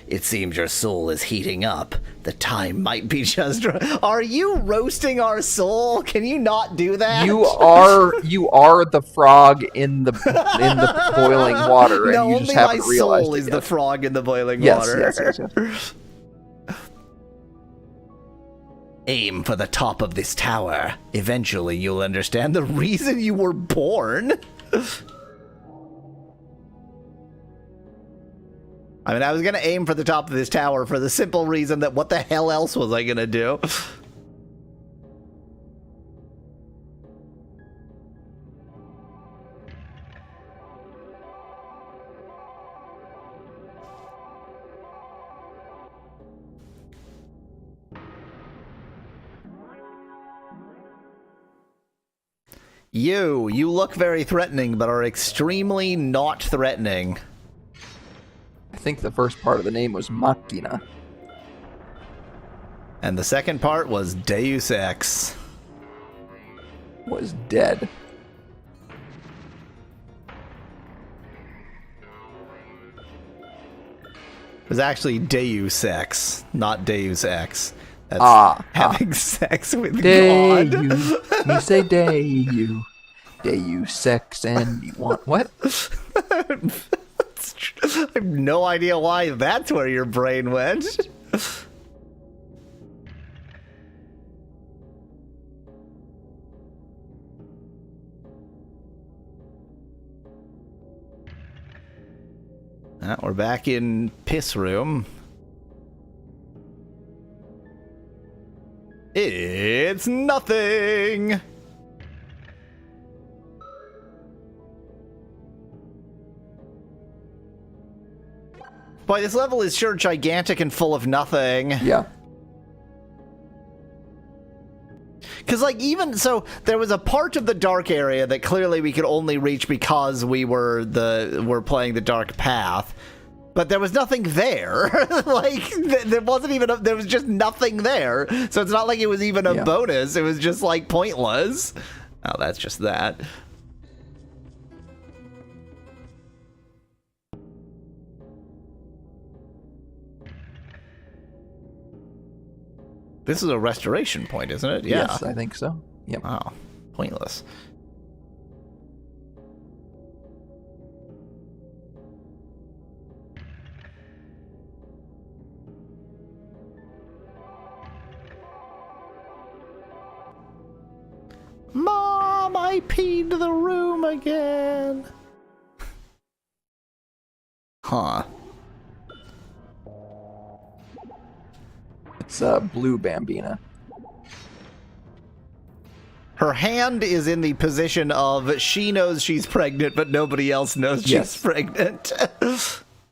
It seems your soul is heating up. The time might be just right. Are you roasting our soul? Can you not do that? You are the frog in the boiling water, and no, you only just my haven't realized soul it is yet. the frog in the boiling Yes, water. yes. Aim for the top of this tower. Eventually, you'll understand the reason you were born. I mean, I was going to aim for the top of this tower for the simple reason that what the hell else was I going to do? You look very threatening, but are extremely not threatening. I think the first part of the name was Machina. And the second part was Deus Ex. Was dead. It was actually Deus Ex, not Deus Ex. That's having sex with God. You say Deus. Deus sex and you want what? I have no idea why that's where your brain went. We're back in piss room. It's nothing. Boy, this level is sure gigantic and full of nothing. Yeah. Because, like, even so, there was a part of the dark area that clearly we could only reach because we were playing the dark path. But there was nothing there. Like, there wasn't even there was just nothing there. So it's not like it was even a bonus. It was just, like, pointless. Oh, that's just that. This is a restoration point, isn't it? Yeah. Yes, I think so. Yep. Oh, pointless. Mom, I peed the room again. Huh. It's Blue Bambina. Her hand is in the position of she knows she's pregnant, but nobody else knows she's pregnant.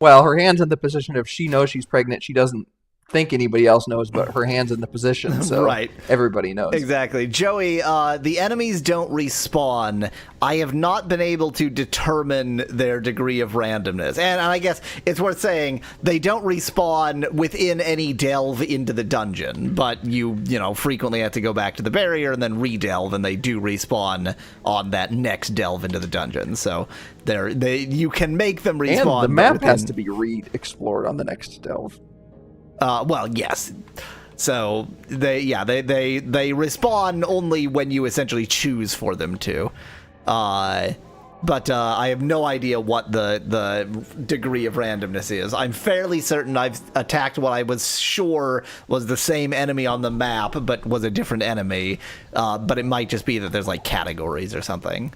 Well, her hand's in the position of she knows she's pregnant. She doesn't think anybody else knows, but her hand's in the position, so everybody knows. Exactly. Joey, the enemies don't respawn. I have not been able to determine their degree of randomness. And I guess it's worth saying they don't respawn within any delve into the dungeon, but you frequently have to go back to the barrier and then re-delve, and they do respawn on that next delve into the dungeon. So you can make them respawn. And the map has to be re-explored on the next delve. Well, yes. So they respawn only when you essentially choose for them to. But I have no idea what the degree of randomness is. I'm fairly certain I've attacked what I was sure was the same enemy on the map, but was a different enemy. But it might just be that there's like categories or something.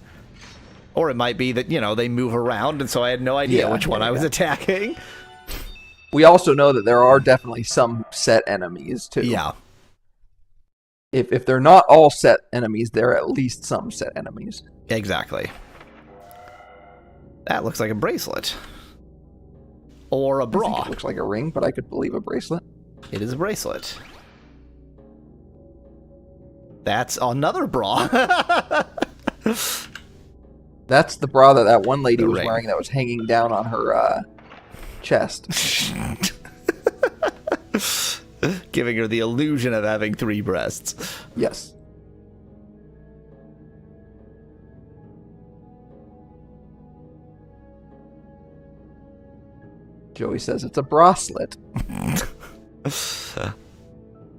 Or it might be that, they move around, and so I had no idea which one I was attacking. We also know that there are definitely some set enemies, too. Yeah. If they're not all set enemies, there are at least some set enemies. Exactly. That looks like a bracelet. Or a bra. I think it looks like a ring, but I could believe a bracelet. It is a bracelet. That's another bra. That's the bra that one lady The was ring. wearing that was hanging down on her chest. Giving her the illusion of having 3 breasts. Yes. Joey says it's a bracelet.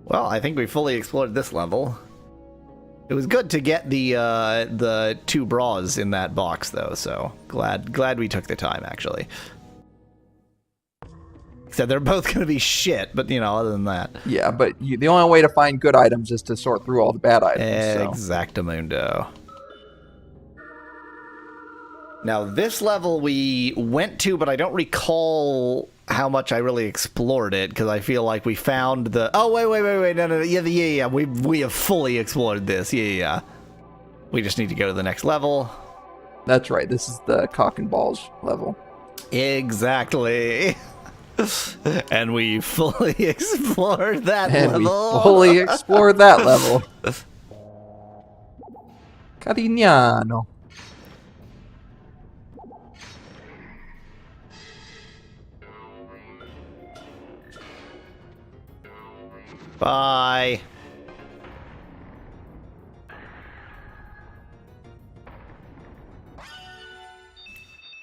Well, I think we fully explored this level. It was good to get the 2 bras in that box, though, so glad we took the time, actually. Except they're both going to be shit, but, other than that. Yeah, but the only way to find good items is to sort through all the bad items. Exactamundo. Now, this level we went to, but I don't recall how much I really explored it, because I feel like we found the... Oh, wait, no, yeah, we have fully explored this, yeah. We just need to go to the next level. That's right, this is the cock and balls level. Exactly. And we fully explored that level. We fully explored that level. Carignano. Bye.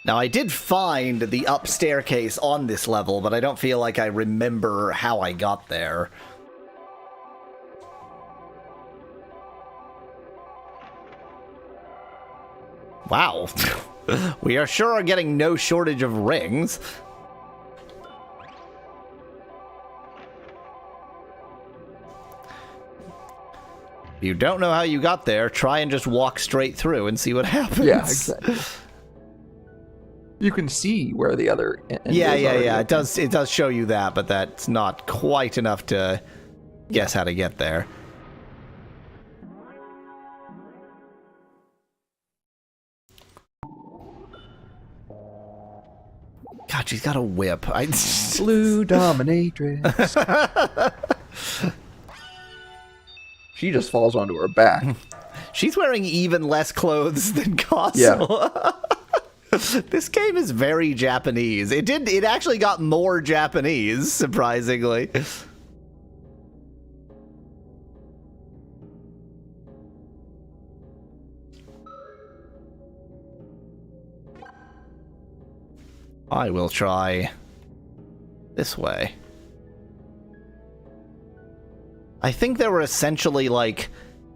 Now, I did find the up staircase on this level, but I don't feel like I remember how I got there. Wow. We are sure getting no shortage of rings. If you don't know how you got there, try and just walk straight through and see what happens. Yeah, exactly. You can see where the other end yeah. is It does show you that, but that's not quite enough to guess how to get there. God, she's got a whip. Blue dominatrix. She just falls onto her back. She's wearing even less clothes than Kasu. Yeah. This game is very Japanese. It actually got more Japanese, surprisingly. I will try this way. I think there were essentially like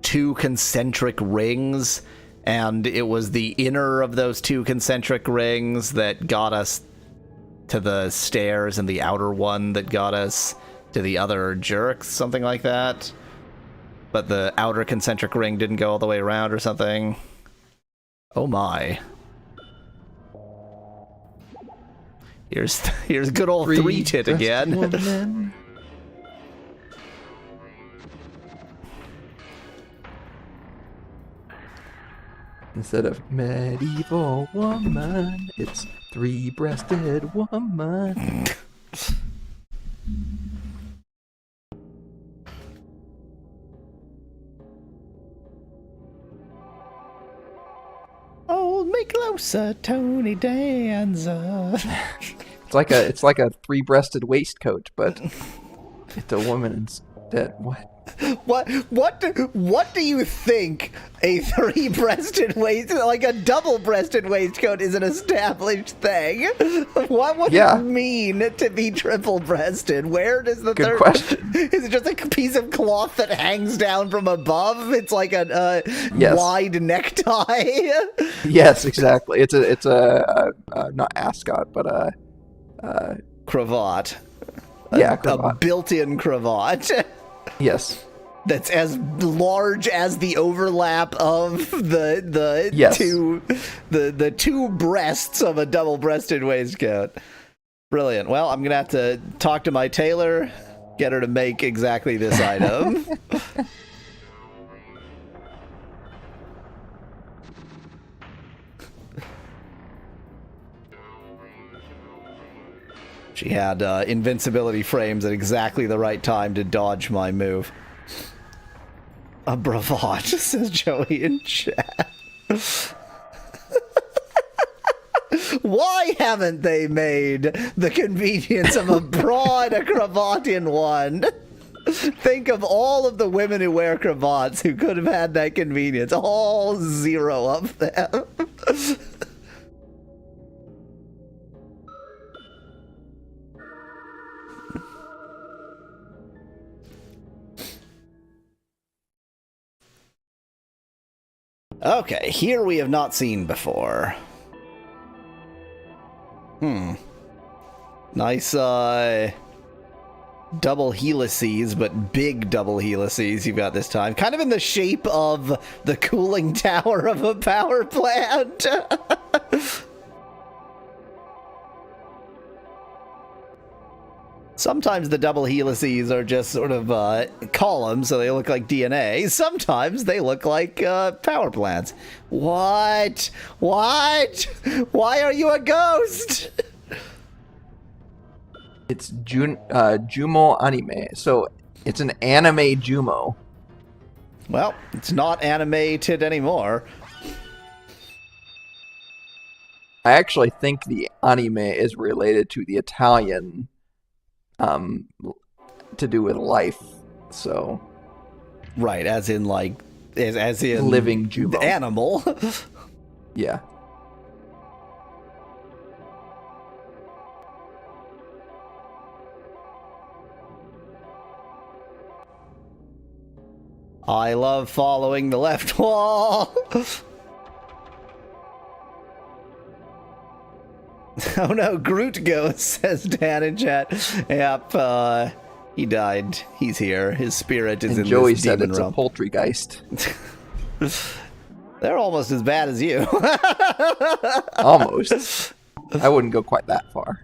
2 concentric rings, and it was the inner of those 2 concentric rings that got us to the stairs, and the outer one that got us to the other jerks, something like that. But the outer concentric ring didn't go all the way around or something. Oh my. Here's good old 3-tit again. Woman. Instead of medieval woman, it's 3-breasted woman. Hold me closer, Tony Danza. It's like a 3-breasted waistcoat, but it's a woman instead. What? What do you think a three-breasted waistcoat, like a double-breasted waistcoat, is an established thing? What would it mean to be triple-breasted? Where does the Good third? question. Is it just a piece of cloth that hangs down from above? It's like a wide necktie. Yes, exactly. It's a not ascot, but a cravat. Cravat. A built-in cravat. Yes. That's as large as the overlap of the two breasts of a double-breasted waistcoat. Brilliant. Well, I'm gonna have to talk to my tailor, get her to make exactly this item. She had invincibility frames at exactly the right time to dodge my move. A bravade, says Joey in chat. Why haven't they made the convenience of a broad a cravat in one? Think of all of the women who wear cravats who could have had that convenience. All 0 of them. Okay, here we have not seen before. Nice, double helices, but big double helices you've got this time. Kind of in the shape of the cooling tower of a power plant. Sometimes the double helices are just sort of columns, so they look like DNA. Sometimes they look like power plants. What? What? Why are you a ghost? It's Jumo anime, so it's an anime Jumo. Well, it's not animated anymore. I actually think the anime is related to the Italian, to do with life. So, right, as in like, as in living Jumo, the animal. Yeah. I love following the left wall. Oh no, Groot goes, says Dan in chat. Yep, he died. He's here. His spirit is and in Joey this said demon it's realm. a poltergeist. They're almost as bad as you. Almost. I wouldn't go quite that far.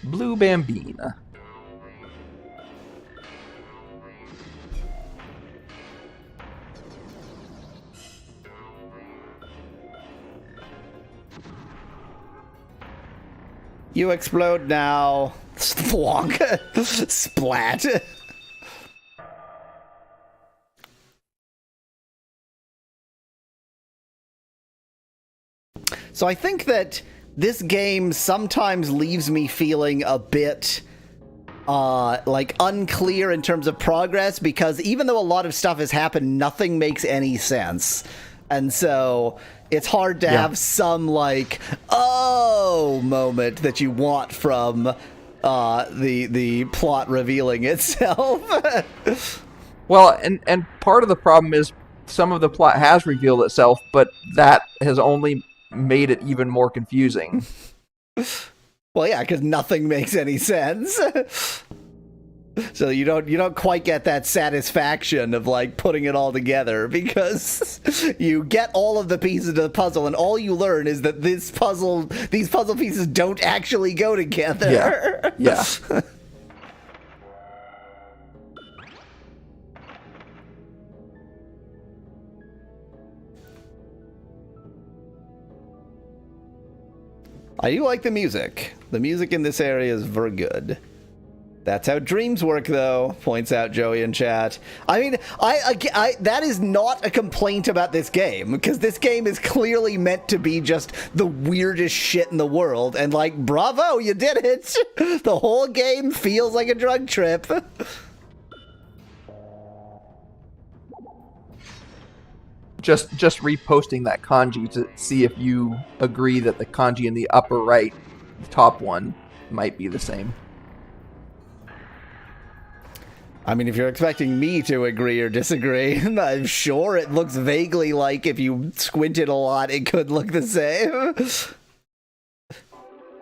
Blue Bambina. You explode now. Splonk. Splat. So I think that this game sometimes leaves me feeling a bit like unclear in terms of progress, because even though a lot of stuff has happened, nothing makes any sense. And so it's hard to have some like, oh, moment that you want from the plot revealing itself. Well, and part of the problem is some of the plot has revealed itself, but that has only made it even more confusing. Well, yeah, because nothing makes any sense. So you don't quite get that satisfaction of like putting it all together, because you get all of the pieces of the puzzle and all you learn is that these puzzle pieces don't actually go together. Yeah. I do like the music. The music in this area is very good. That's how dreams work, though, points out Joey in chat. I mean, I that is not a complaint about this game, because this game is clearly meant to be just the weirdest shit in the world, and like, bravo, you did it! The whole game feels like a drug trip. Just reposting that kanji to see if you agree that the kanji in the upper right, top one, might be the same. I mean, if you're expecting me to agree or disagree, I'm sure it looks vaguely like if you squinted a lot, it could look the same.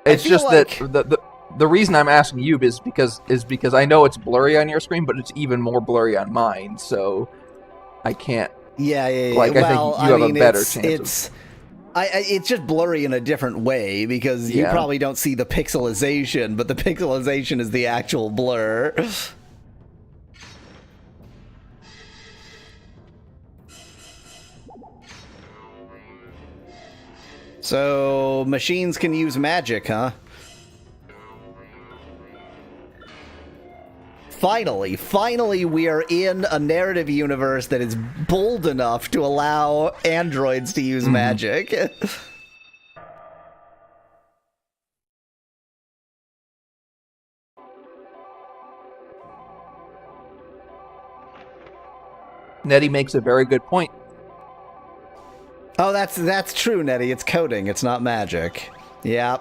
It's just like... that the reason I'm asking you is because I know it's blurry on your screen, but it's even more blurry on mine, so I can't. Yeah. Like, well, I think you have a better chance. It's just blurry in a different way, because you probably don't see the pixelization, but the pixelization is the actual blur. So, machines can use magic, huh? Finally, we are in a narrative universe that is bold enough to allow androids to use magic. Nettie makes a very good point. Oh, that's true, Nettie. It's coding. It's not magic. Yeah.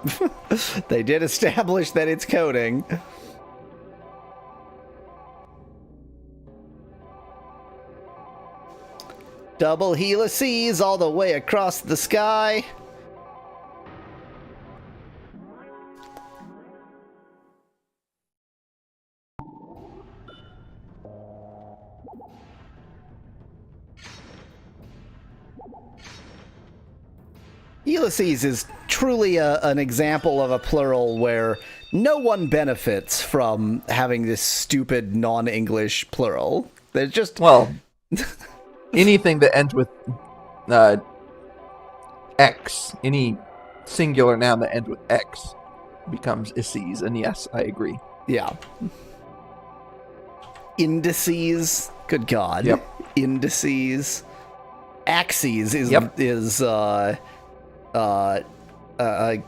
They did establish that it's coding. Double helices all the way across the sky. Ulysses is truly an example of a plural where no one benefits from having this stupid non-English plural. There's just... Well, anything that ends with X, any singular noun that ends with X becomes Ices, and yes, I agree. Yeah. Indices, good God. Yep. Indices. Axes is a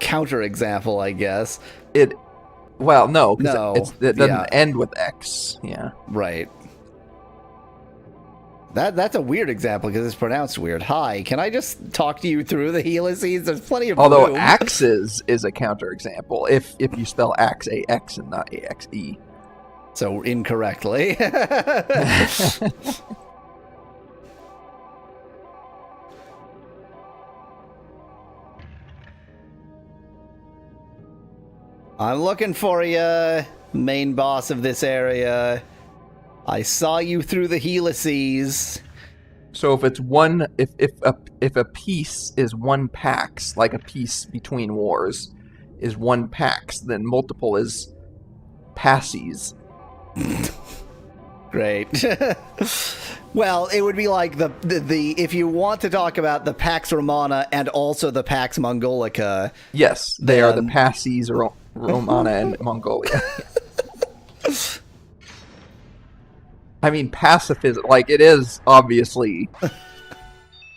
counterexample, I guess. Well, no, because it doesn't end with X. Yeah. Right. That's a weird example because it's pronounced weird. Hi, can I just talk to you through the helices? There's plenty of Although room. axes is a counterexample if you spell axe AX and not AXE. So incorrectly. I'm looking for you, main boss of this area. I saw you through the helices. So if it's one, if a piece is one pax, like a piece between wars, is one pax, then multiple is passes. Great. Well, it would be like the if you want to talk about the Pax Romana and also the Pax Mongolica. Yes, they are the passes Romana and Mongolia. I mean, pacifism, like, it is obviously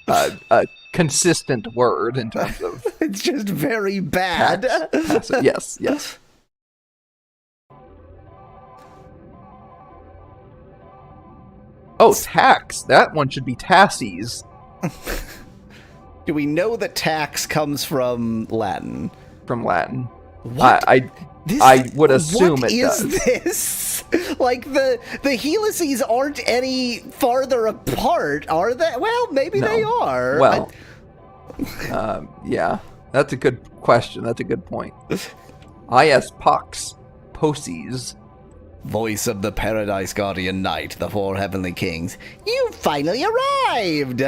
a consistent word in terms of... It's just very bad. Yes. Oh, tax. That one should be tasses. Do we know that tax comes from Latin? From Latin. What? I would assume it does. What is this? Like, the helices aren't any farther apart, are they? Well, maybe they are. Well, yeah. That's a good question. That's a good point. I.S. Pox. Posies. Voice of the Paradise Guardian Knight, the four heavenly kings. You finally arrived!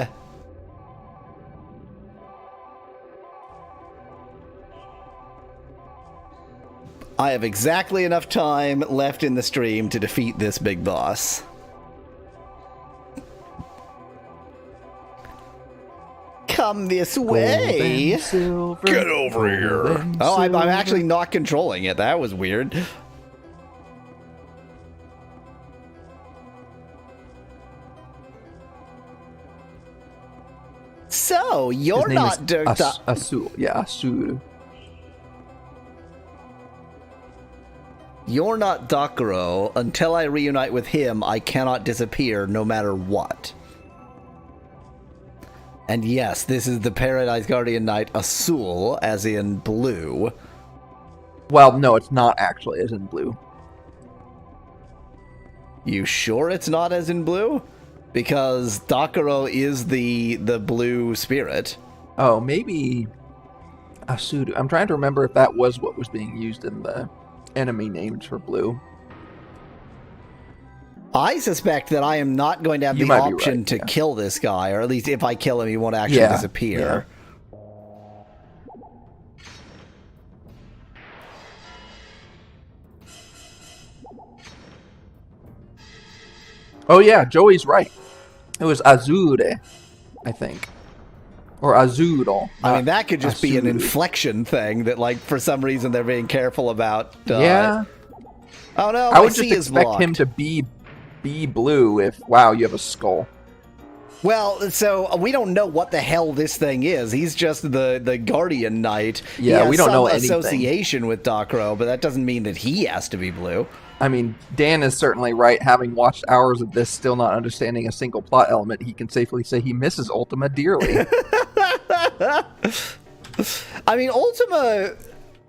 I have exactly enough time left in the stream to defeat this big boss. Come this way! Get over here! Oh, I'm actually not controlling it. That was weird. No, you're not Dirk. Azul. Yeah, Azul. You're not Dakuro. Until I reunite with him, I cannot disappear no matter what. And yes, this is the Paradise Guardian Knight Azul, as in blue. Well, no, it's not actually as in blue. You sure it's not as in blue? Because Dakuro is the blue spirit. Oh, maybe Asudu. I'm trying to remember if that was what was being used in the enemy names for blue. I suspect that I am not going to have the option to kill this guy, or at least if I kill him, he won't actually disappear. Yeah. Oh yeah, Joey's right. It was Azure, I think. Or Azuro. I mean, that could just be an inflection thing that, like, for some reason they're being careful about. Yeah. Oh no, I would just expect him to be blue if, wow, you have a skull. Well, so we don't know what the hell this thing is. He's just the Guardian Knight. Yeah, we don't know anything. Association with Dakuro, but that doesn't mean that he has to be blue. I mean, Dan is certainly right. Having watched hours of this, still not understanding a single plot element, he can safely say he misses Ultima dearly. I mean, Ultima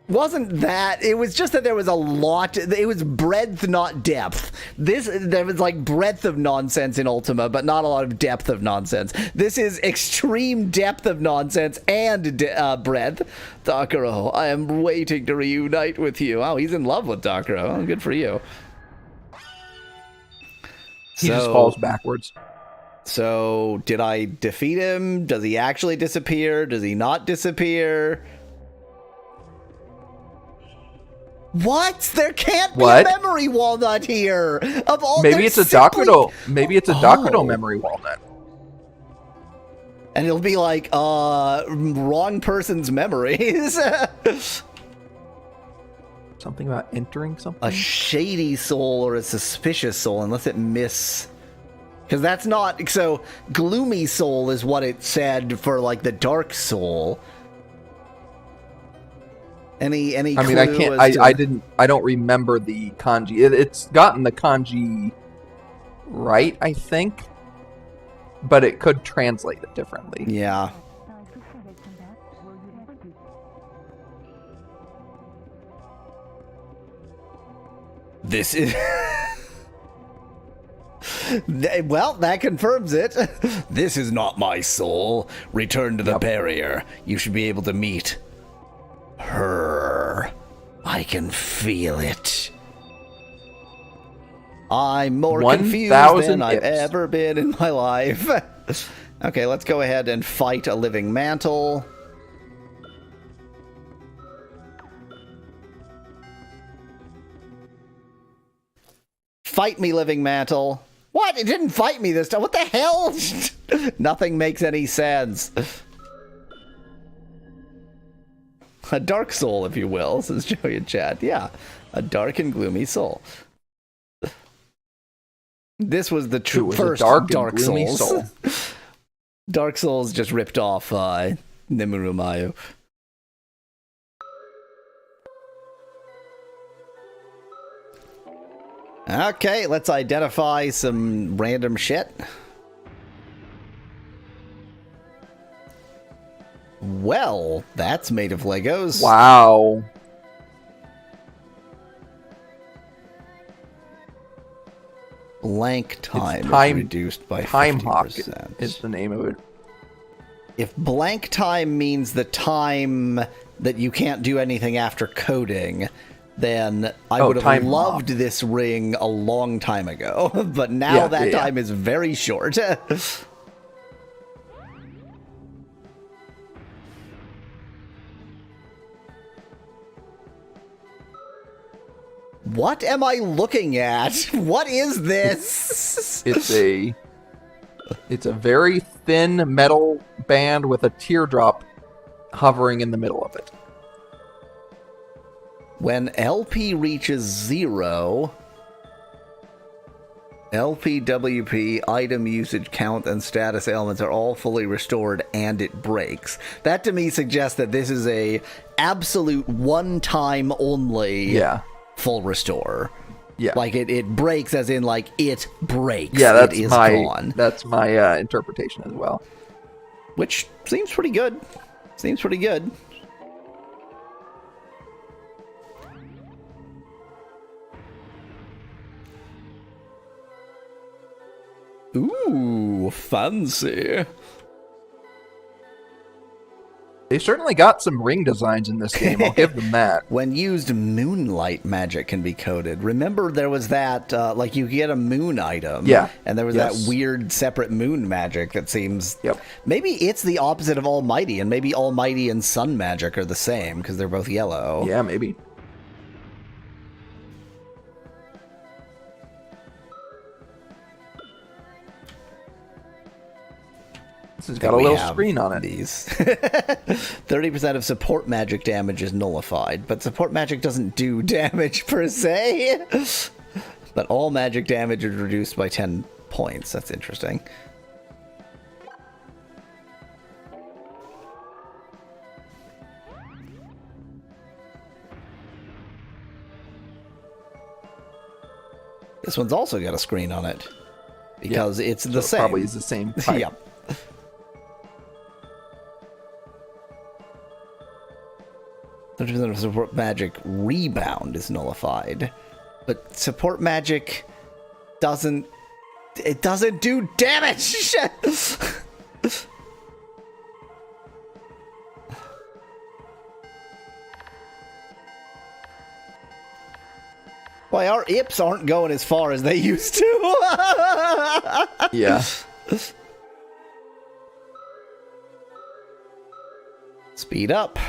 wasn't that. It was just that there was a lot. It was breadth, not depth. There was like breadth of nonsense in Ultima, but not a lot of depth of nonsense. This is extreme depth of nonsense and breadth. Dakuro, I am waiting to reunite with you. Oh, he's in love with Dakuro. Oh, good for you. He just falls backwards. So, did I defeat him? Does he actually disappear? Does he not disappear? What? There can't be a memory walnut here. Of all, maybe it's a Dakuro. Maybe it's a Dakuro memory walnut. And it'll be like, wrong person's memories. Something about entering something? A shady soul or a suspicious soul, unless it because that's not... So, gloomy soul is what it said for, like, the dark soul. Any I mean, I don't remember the kanji. It's gotten the kanji right, I think. But it could translate it differently. Yeah. This is... Well, that confirms it. This is not my soul. Return to the barrier. You should be able to meet her. I can feel it. I'm more confused than I've ever been in my life. Okay, let's go ahead and fight a living mantle. Fight me, living mantle. What? It didn't fight me this time. What the hell? Nothing makes any sense. A dark soul, if you will, says Joey in chat. Yeah, a dark and gloomy soul. This was the first Dark Souls. Soul. Dark Souls just ripped off Nimuru Mayu. Okay, let's identify some random shit. Well, that's made of Legos. Wow. Blank time is reduced by 50%. Time Hawk is the name of it. If blank time means the time that you can't do anything after coding, then I would have loved this ring a long time ago. But now that time is very short. What am I looking at? What is this? It's a very thin metal band with a teardrop hovering in the middle of it. When LP reaches 0, LP, WP, item usage count, and status elements are all fully restored, and it breaks. That to me suggests that this is a absolute one-time only full restore. Yeah. Like it breaks as in like it breaks. Yeah, it is gone. That's my interpretation as well. Which seems pretty good. Seems pretty good. Ooh, fancy. They certainly got some ring designs in this game. I'll give them that. When used, moonlight magic can be coded. Remember there was that, like you get a moon item. Yeah. And there was that weird separate moon magic that seems... Yep. Maybe it's the opposite of Almighty, and maybe Almighty and Sun magic are the same, because they're both yellow. Yeah, maybe. This has got a little screen on it. These 30% of support magic damage is nullified, but support magic doesn't do damage per se. But all magic damage is reduced by 10 points. That's interesting. This one's also got a screen on it because it's the same. Probably is the same type. Yep. Of support magic rebound is nullified, but support magic doesn't do damage. Why our ips aren't going as far as they used to. Yeah. Speed up.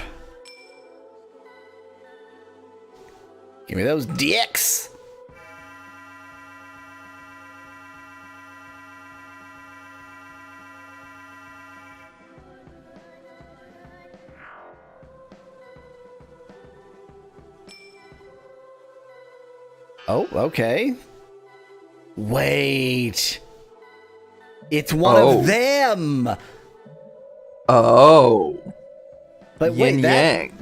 Give me those dicks. Oh, okay. Wait. It's one of them. Oh. But Yin wait, Yang.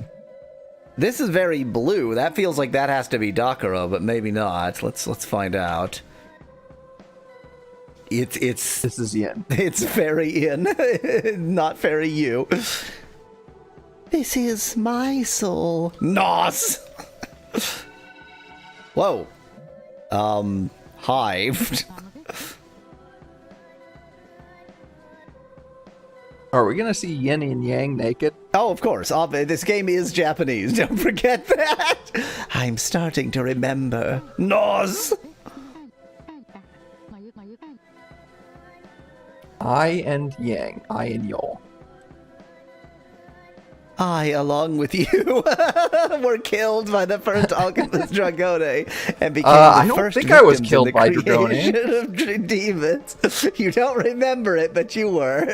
This is very blue. That feels like that has to be Dakara, but maybe not. Let's find out. It's This is Yin. It's very Yin, not very you. This is my soul. Nos. Whoa. Hive. Are we gonna see Yin and Yang naked? Oh, of course. This game is Japanese. Don't forget that. I'm starting to remember. Nos. I and Yang. I and Yol. I, along with you, were killed by the first alchemist Dragone and became the first think I was victims killed in the by creation Dragone. of demons. You don't remember it, but you were.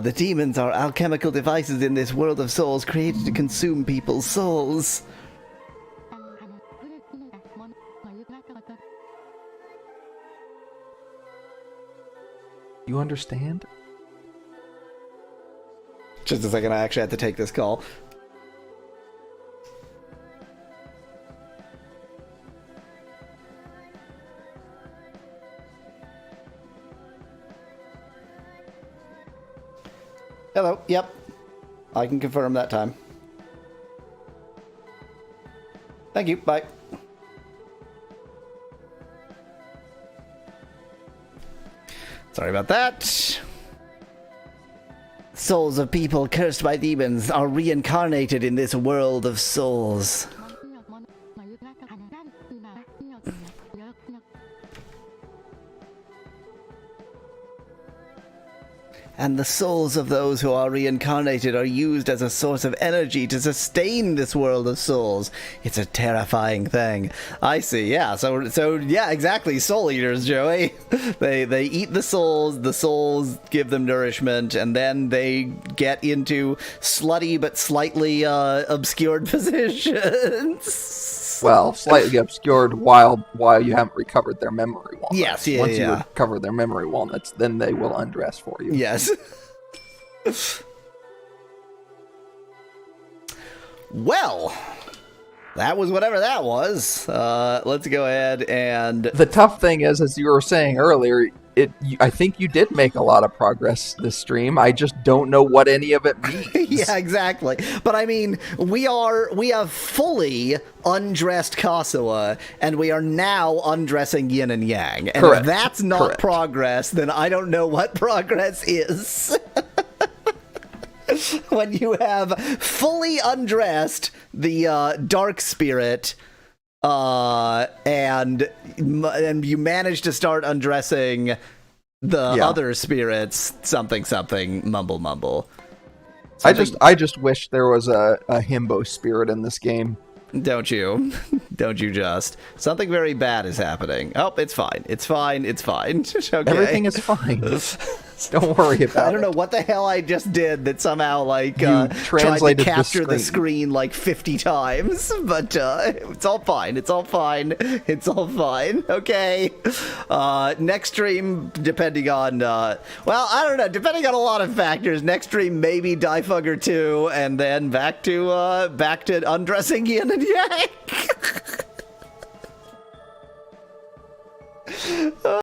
The demons are alchemical devices in this world of souls created to consume people's souls. You understand? Just a second, I actually had to take this call. Hello, yep. I can confirm that time. Thank you, bye. Sorry about that. Souls of people cursed by demons are reincarnated in this world of souls. and the souls of those who are reincarnated are used as a source of energy to sustain this world of souls. It's a terrifying thing. I see, yeah. So yeah, exactly. Soul eaters, Joey. They eat the souls give them nourishment, and then they get into slutty but slightly obscured positions. Well, slightly obscured while you haven't recovered their memory walnuts. Yes, yeah, Once yeah. you recover their memory walnuts, then they will undress for you. Yes. Well, that was whatever that was. Let's go ahead and... The tough thing is, as you were saying earlier, I think you did make a lot of progress this stream. I just don't know what any of it means. Yeah, exactly. But I mean, we have fully undressed Kasawa, and we are now undressing Yin and Yang. And Correct. if that's not Correct. progress, then I don't know what progress is. When you have fully undressed the dark spirit, and you manage to start undressing the other spirits, something mumble mumble. I just wish there was a himbo spirit in this game. Don't you? Don't you just? Something very bad is happening. Oh, it's fine. It's fine. It's fine. Okay. Everything is fine. Don't worry about it. I don't know what the hell I just did that somehow, like, You tried to translated capture the the screen like 50 times, but it's all fine. It's all fine. It's all fine. Okay. Next stream, depending on, well, I don't know, depending on a lot of factors, next stream maybe Diefugger 2, and then back to undressing Yin and Yang.